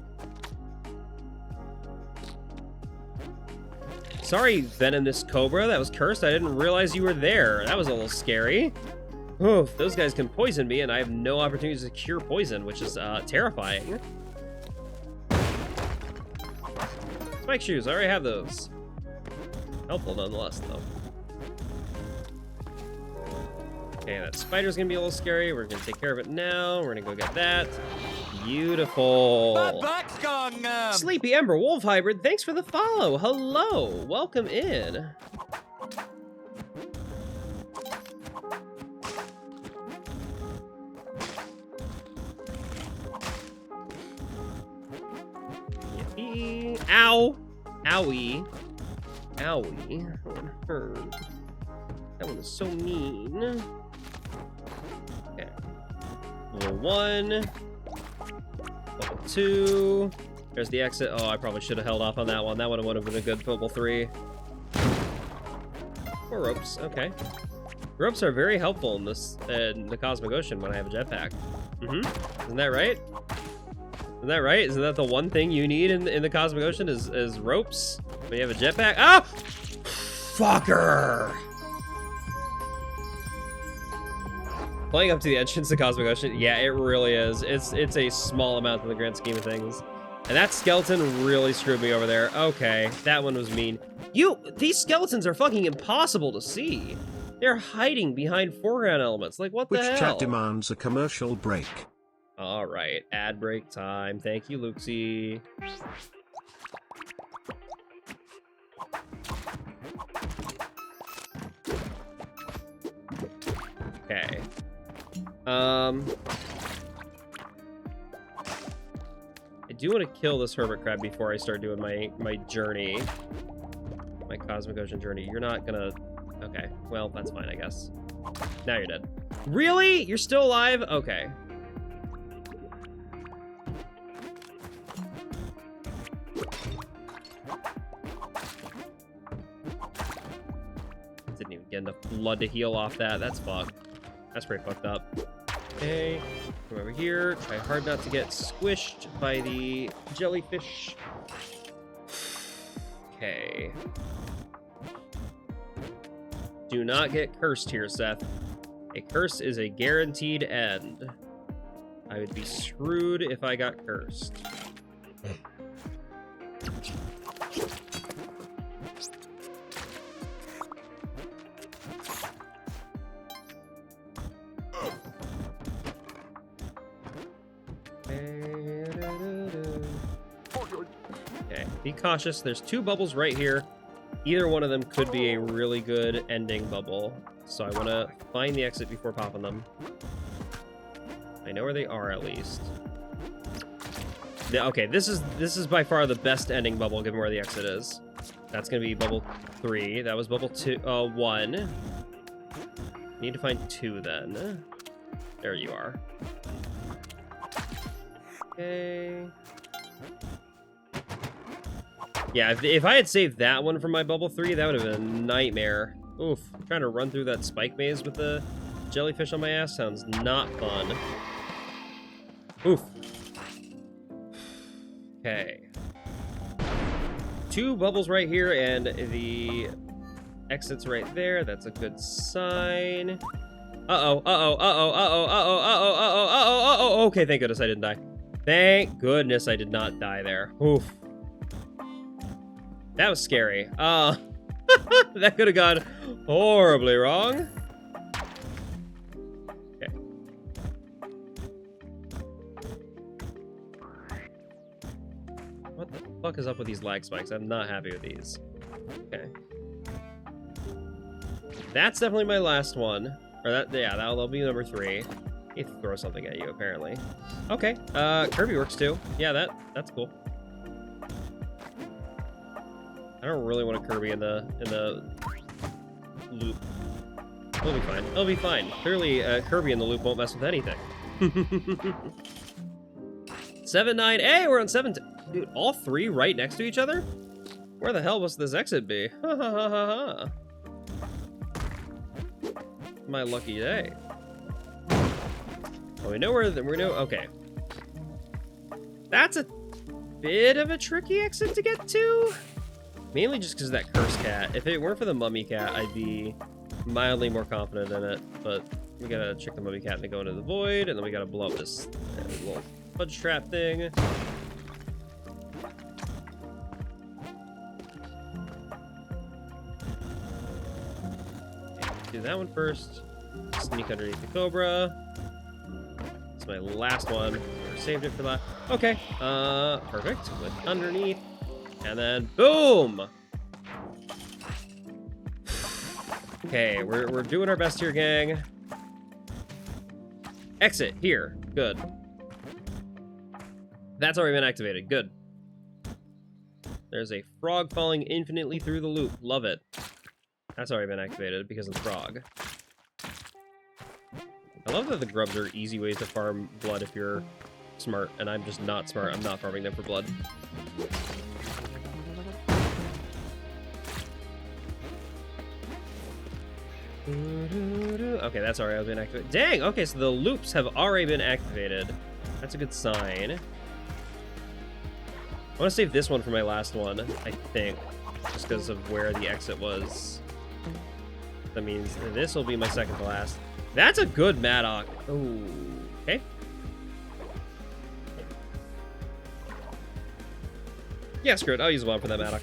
Sorry, Venomous Cobra. That was cursed. I didn't realize you were there. That was a little scary. Oh, those guys can poison me, and I have no opportunity to cure poison, which is terrifying. Spike shoes. I already have those. Helpful nonetheless, though. Okay, that spider's gonna be a little scary. We're gonna take care of it now. We're gonna go get that. Beautiful. Sleepy Ember Wolf Hybrid, thanks for the follow. Hello. Welcome in. Yippee. Ow. Owie. Owie. That one hurt. That one is so mean. Okay. Level 1. Level 2. There's the exit. Oh, I probably should have held off on that one. That one would have been a good level 3. 4 ropes. Okay. Ropes are very helpful in this in the Cosmic Ocean when I have a jetpack. Isn't that right? Isn't that right? Isn't that the one thing you need in the Cosmic Ocean is ropes when you have a jetpack? Ah! Fucker! Playing up to the entrance to Cosmic Ocean, yeah, it really is. It's a small amount in the grand scheme of things. And that skeleton really screwed me over there. Okay, that one was mean. These skeletons are fucking impossible to see. They're hiding behind foreground elements. Like, what the hell? Which chat demands a commercial break? All right, ad break time. Thank you, Luxie. Okay. I do want to kill this hermit crab before I start doing my journey. My Cosmic Ocean journey. You're not gonna... Okay, well, that's fine, I guess. Now you're dead. Really? You're still alive? Okay. Didn't even get enough blood to heal off that. That's fucked. That's pretty fucked up. Okay, come over here. Try hard not to get squished by the jellyfish. Okay. Do not get cursed here, Seth. A curse is a guaranteed end. I would be screwed if I got cursed. Okay, be cautious. There's 2 bubbles right here. Either one of them could be a really good ending bubble. So I want to find the exit before popping them. I know where they are, at least. Okay, this is by far the best ending bubble, given where the exit is. That's going to be bubble 3. That was bubble 1. Need to find 2, then. There you are. Okay. Yeah, if I had saved that one from my bubble 3, that would have been a nightmare. Oof, trying to run through that spike maze with the jellyfish on my ass sounds not fun. Oof. Okay. 2 bubbles right here, and the exit's right there. That's a good sign. Uh-oh, uh-oh, uh-oh, uh-oh, uh-oh, uh-oh, uh-oh, uh-oh, uh-oh. Okay, thank goodness I didn't die. Thank goodness I did not die there. Oof. That was scary. That could have gone horribly wrong. Okay. What the fuck is up with these lag spikes? I'm not happy with these. Okay. That's definitely my last one. Or that'll be number 3. He can throw something at you, apparently. Okay. Kirby works too. Yeah, that's cool. I don't really want a Kirby in the loop. It'll be fine. It'll be fine. Clearly, Kirby in the loop won't mess with anything. 7, 9. Hey, we're on 7. Dude, all 3 right next to each other? Where the hell must this exit be? Ha ha ha ha ha. My lucky day. Oh, we know where we know. Okay. That's a bit of a tricky exit to get to. Mainly just because of that curse cat. If it weren't for the mummy cat, I'd be mildly more confident in it. But we gotta check the mummy cat and go into the void, and then we gotta blow up this little fudge trap thing. Do that one first. Sneak underneath the cobra. It's my last one. I saved it for that. Okay. Perfect. With underneath. And then boom! Okay, we're doing our best here, gang. Exit here. Good. That's already been activated. Good. There's a frog falling infinitely through the loop. Love it. That's already been activated because of the frog. I love that the grubs are easy ways to farm blood if you're smart, and I'm just not smart. I'm not farming them for blood. Okay, that's already been activated. Dang! Okay, so the loops have already been activated. That's a good sign. I want to save this one for my last one, I think. Just because of where the exit was. That means this will be my second to last. That's a good Maddock. Oh, okay. Yeah, screw it. I'll use one for that Maddock.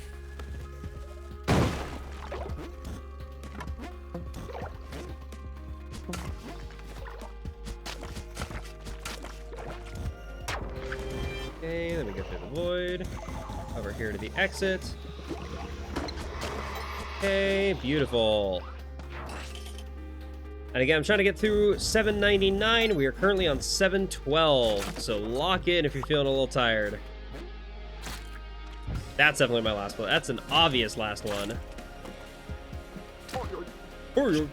Okay, then we go through the void. Over here to the exit. Okay, beautiful. And again, I'm trying to get through 799. We are currently on 712. So lock in if you're feeling a little tired. That's definitely my last one. That's an obvious last one. Cool.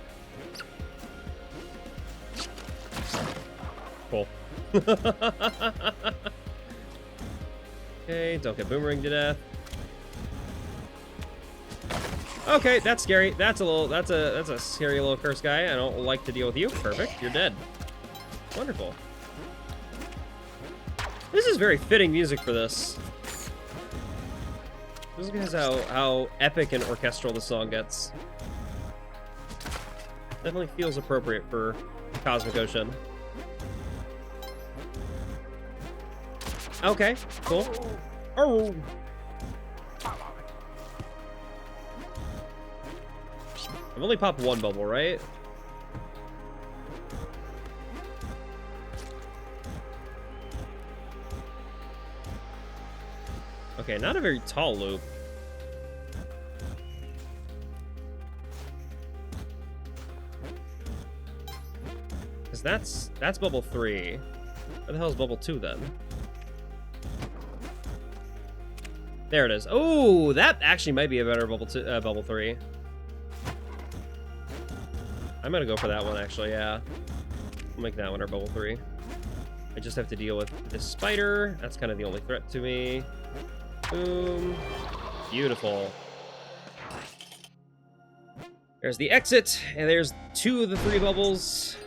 Okay, don't get boomerang to death. Okay, that's scary. That's a scary little curse guy. I don't like to deal with you. Perfect. You're dead. Wonderful. This is very fitting music for this. This is how epic and orchestral the song gets. Definitely feels appropriate for Cosmic Ocean. Okay, cool. Oh. I've only popped one bubble, right? Okay, not a very tall loop. Because that's bubble 3. Where the hell is bubble 2 then? There it is. Oh, that actually might be a better bubble 3. I'm gonna go for that one, actually, yeah. I'll make that one our bubble 3. I just have to deal with this spider. That's kind of the only threat to me. Boom. Beautiful. There's the exit, and there's 2 of the 3 bubbles.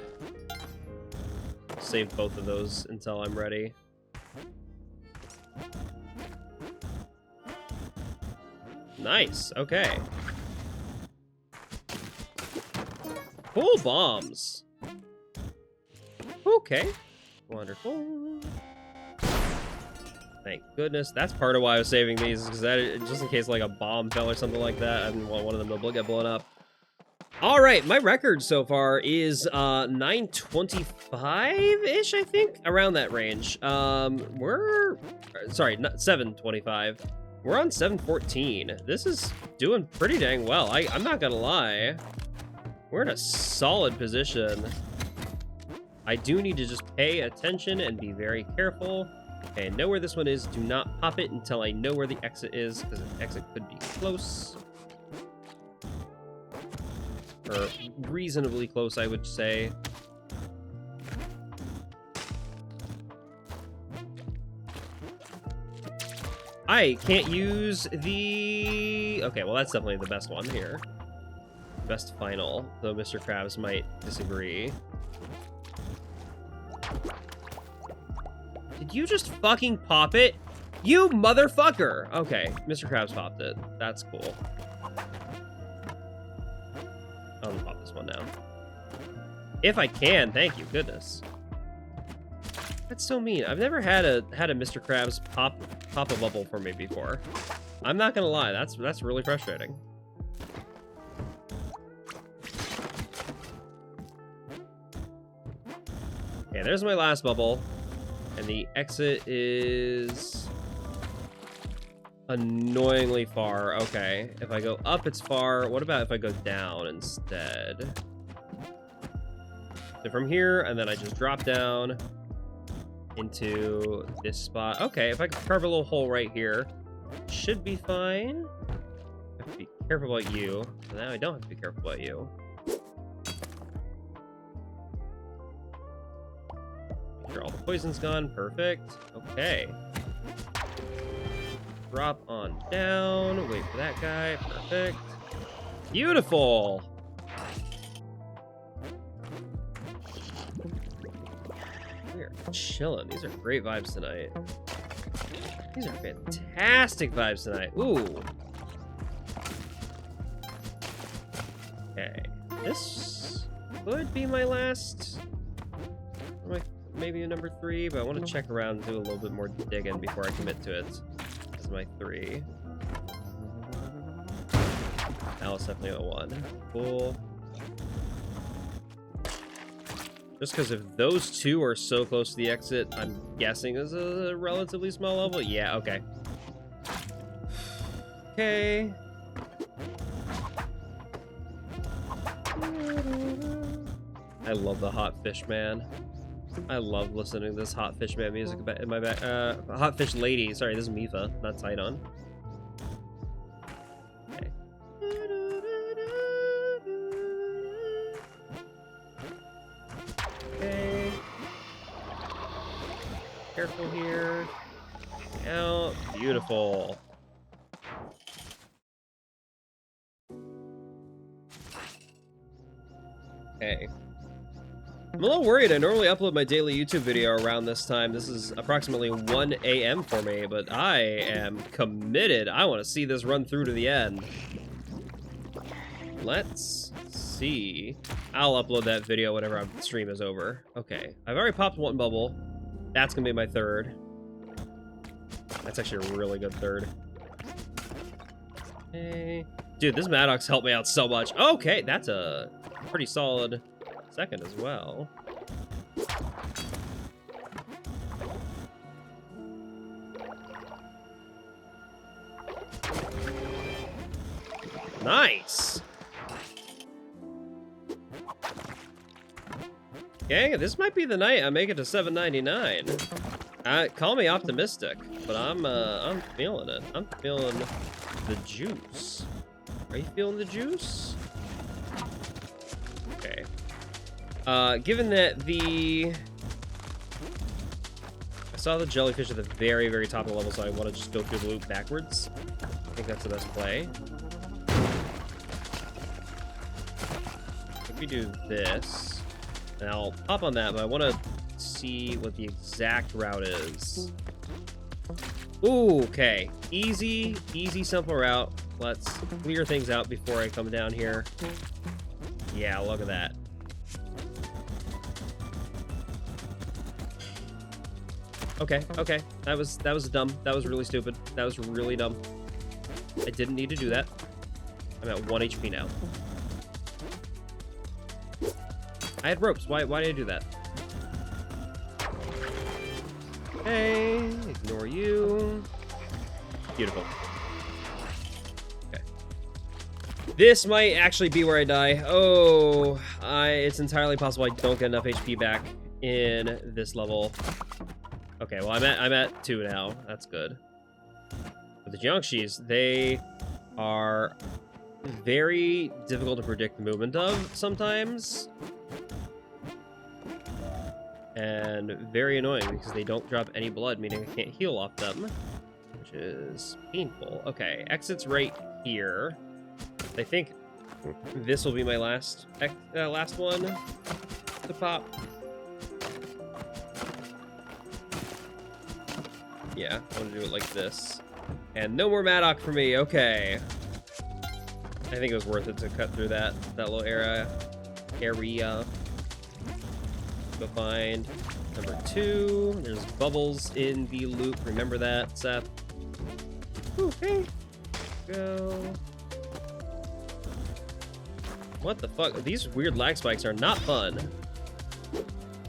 I'll save both of those until I'm ready. Nice, okay. Full bombs. Okay. Wonderful. Thank goodness. That's part of why I was saving these, because just in case like a bomb fell or something like that, I didn't want one of them to get blown up. All right, my record so far is 925-ish, I think, around that range. We're sorry, not 725. We're on 714. This is doing pretty dang well. I'm not gonna lie. We're in a solid position. I do need to just pay attention and be very careful. Okay, I know where this one is. Do not pop it until I know where the exit is, because the exit could be close. Or reasonably close, I would say. I can't use the... Okay, well, that's definitely the best one here. Best final, though Mr. Krabs might disagree. Did you just fucking pop it? You motherfucker! Okay, Mr. Krabs popped it. That's cool. I'll pop this one now. If I can, thank you, goodness. That's so mean. I've never had a Mr. Krabs pop a bubble for me before. I'm not gonna lie, that's really frustrating. Okay, there's my last bubble. And the exit is annoyingly far. Okay, if I go up, it's far. What about if I go down instead? So from here, and then I just drop down into this spot. Okay, if I can carve a little hole right here, should be fine. I have to be careful about you. Now I don't have to be careful about you. Make sure all the poison's gone. Perfect. Okay. Drop on down. Wait for that guy. Perfect. Beautiful. We're chilling. These are great vibes tonight. These are fantastic vibes tonight. Ooh. Okay. This could be my last... maybe a number 3, but I want to check around and do a little bit more digging before I commit to it. This is my 3. Now it's definitely a 1. Cool. Just because if those two are so close to the exit, I'm guessing is a relatively small level. Yeah, okay. Okay. I love the Hot Fish Man. I love listening to this Hot Fish Man music in my back. Hot Fish Lady. Sorry, this is Mifa, not Tidon. Okay. Okay. Careful here. Out. Beautiful. Okay. I'm a little worried. I normally upload my daily YouTube video around this time. This is approximately 1 a.m. for me, but I am committed. I want to see this run through to the end. Let's see. I'll upload that video whenever our stream is over. Okay, I've already popped 1 bubble. That's gonna be my 3rd. That's actually a really good 3rd. Okay. Dude, this Maddox helped me out so much. Okay, that's a pretty solid 2nd as well. Nice. Okay, this might be the night I make it to 799. Call me optimistic, but I'm feeling it. I'm feeling the juice. Are you feeling the juice? Okay. Given that I saw the jellyfish at the very, very top of the level, so I want to just go through the loop backwards. I think that's the best play. If we do this, and I'll pop on that, but I want to see what the exact route is. Ooh, okay. Easy, simple route. Let's clear things out before I come down here. Yeah, look at that. Okay. That was dumb. That was really stupid. That was really dumb. I didn't need to do that. I'm at 1 HP now. I had ropes. Why did I do that? Okay, ignore you. Beautiful. Okay. This might actually be where I die. Oh, it's entirely possible I don't get enough HP back in this level. Okay, well I'm at 2 now. That's good. But the Jiangxis, they are very difficult to predict the movement of sometimes. And very annoying because they don't drop any blood, meaning I can't heal off them, which is painful. Okay, exit's right here. I think this will be my last one to pop. Yeah, I want to do it like this. And no more Maddock for me. Okay. I think it was worth it to cut through that little area. Go find number 2. There's bubbles in the loop. Remember that, Seth. Okay. Go. What the fuck? These weird lag spikes are not fun.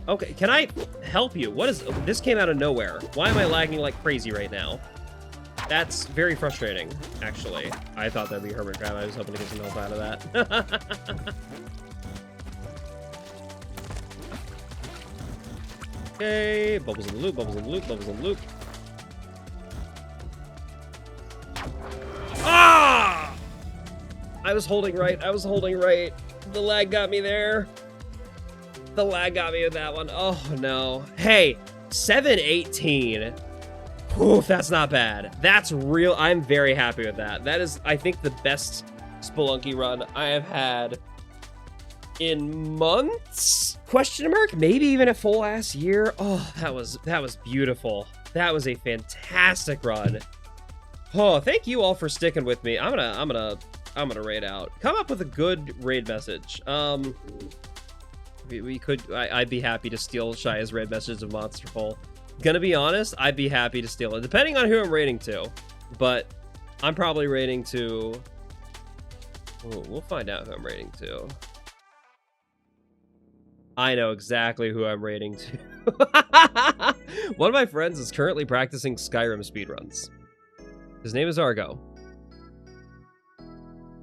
Okay, can I help you? What is... This came out of nowhere. Why am I lagging like crazy right now? That's very frustrating, actually. I thought that'd be hermit crab. I was hoping to get some help out of that. Okay, bubbles in the loop, bubbles in the loop, bubbles in the loop. Ah! I was holding right. The lag got me there. The lag got me with that one. Oh, no. Hey, 718. Oof, that's not bad. That's real. I'm very happy with that. That is, I think, the best Spelunky run I have had in months? Question mark? Maybe even a full ass year. Oh, that was beautiful. That was a fantastic run. Oh, thank you all for sticking with me. I'm gonna raid out. Come up with a good raid message. We could. I'd be happy to steal Shia's raid message of Monster Hole. Gonna be honest, I'd be happy to steal it, depending on who I'm raiding to. But I'm probably raiding to. Ooh, we'll find out who I'm raiding to. I know exactly who I'm raiding to. One of my friends is currently practicing Skyrim speedruns. His name is Argo.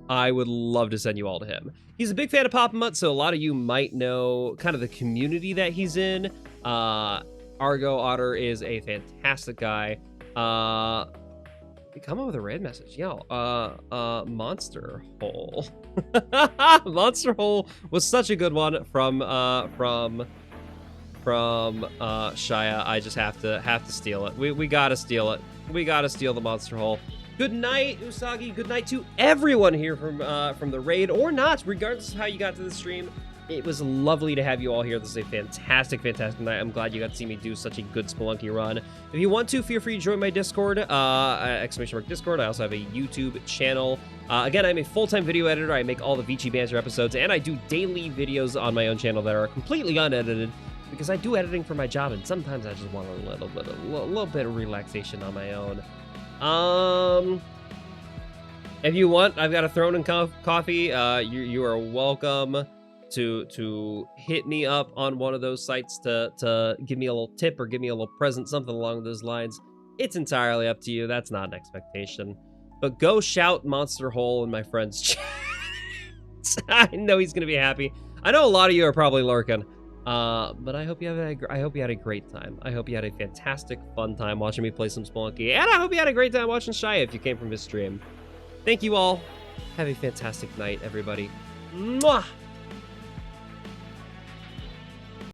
I would love to send you all to him. He's a big fan of Pop Mutt, so a lot of you might know kind of the community that he's in. Argo Otter is a fantastic guy. Come up with a raid message. Yeah, Monster Hole. Monster Hole was such a good one from Shia. I just have to steal it. We gotta steal it. We gotta steal the Monster Hole. Good night, Usagi. Good night to everyone here from the raid or not, regardless of how you got to the stream. It was lovely to have you all here. This is a fantastic, fantastic night. I'm glad you got to see me do such a good Spelunky run. If you want to, feel free to join my Discord, !Discord. I also have a YouTube channel. Again, I'm a full-time video editor. I make all the Vici Banter episodes, and I do daily videos on my own channel that are completely unedited because I do editing for my job, and sometimes I just want a little bit of relaxation on my own. If you want, I've got a Throne and Coffee. You are welcome to hit me up on one of those sites to give me a little tip or give me a little present, something along those lines. It's entirely up to you. That's not an expectation. But go shout Monster Hole in my friend's chat. I know he's gonna be happy. I know a lot of you are probably lurking. But I hope you had a great time. I hope you had a fantastic, fun time watching me play some Spelunky, and I hope you had a great time watching Shia if you came from his stream. Thank you all. Have a fantastic night, everybody. Mwah!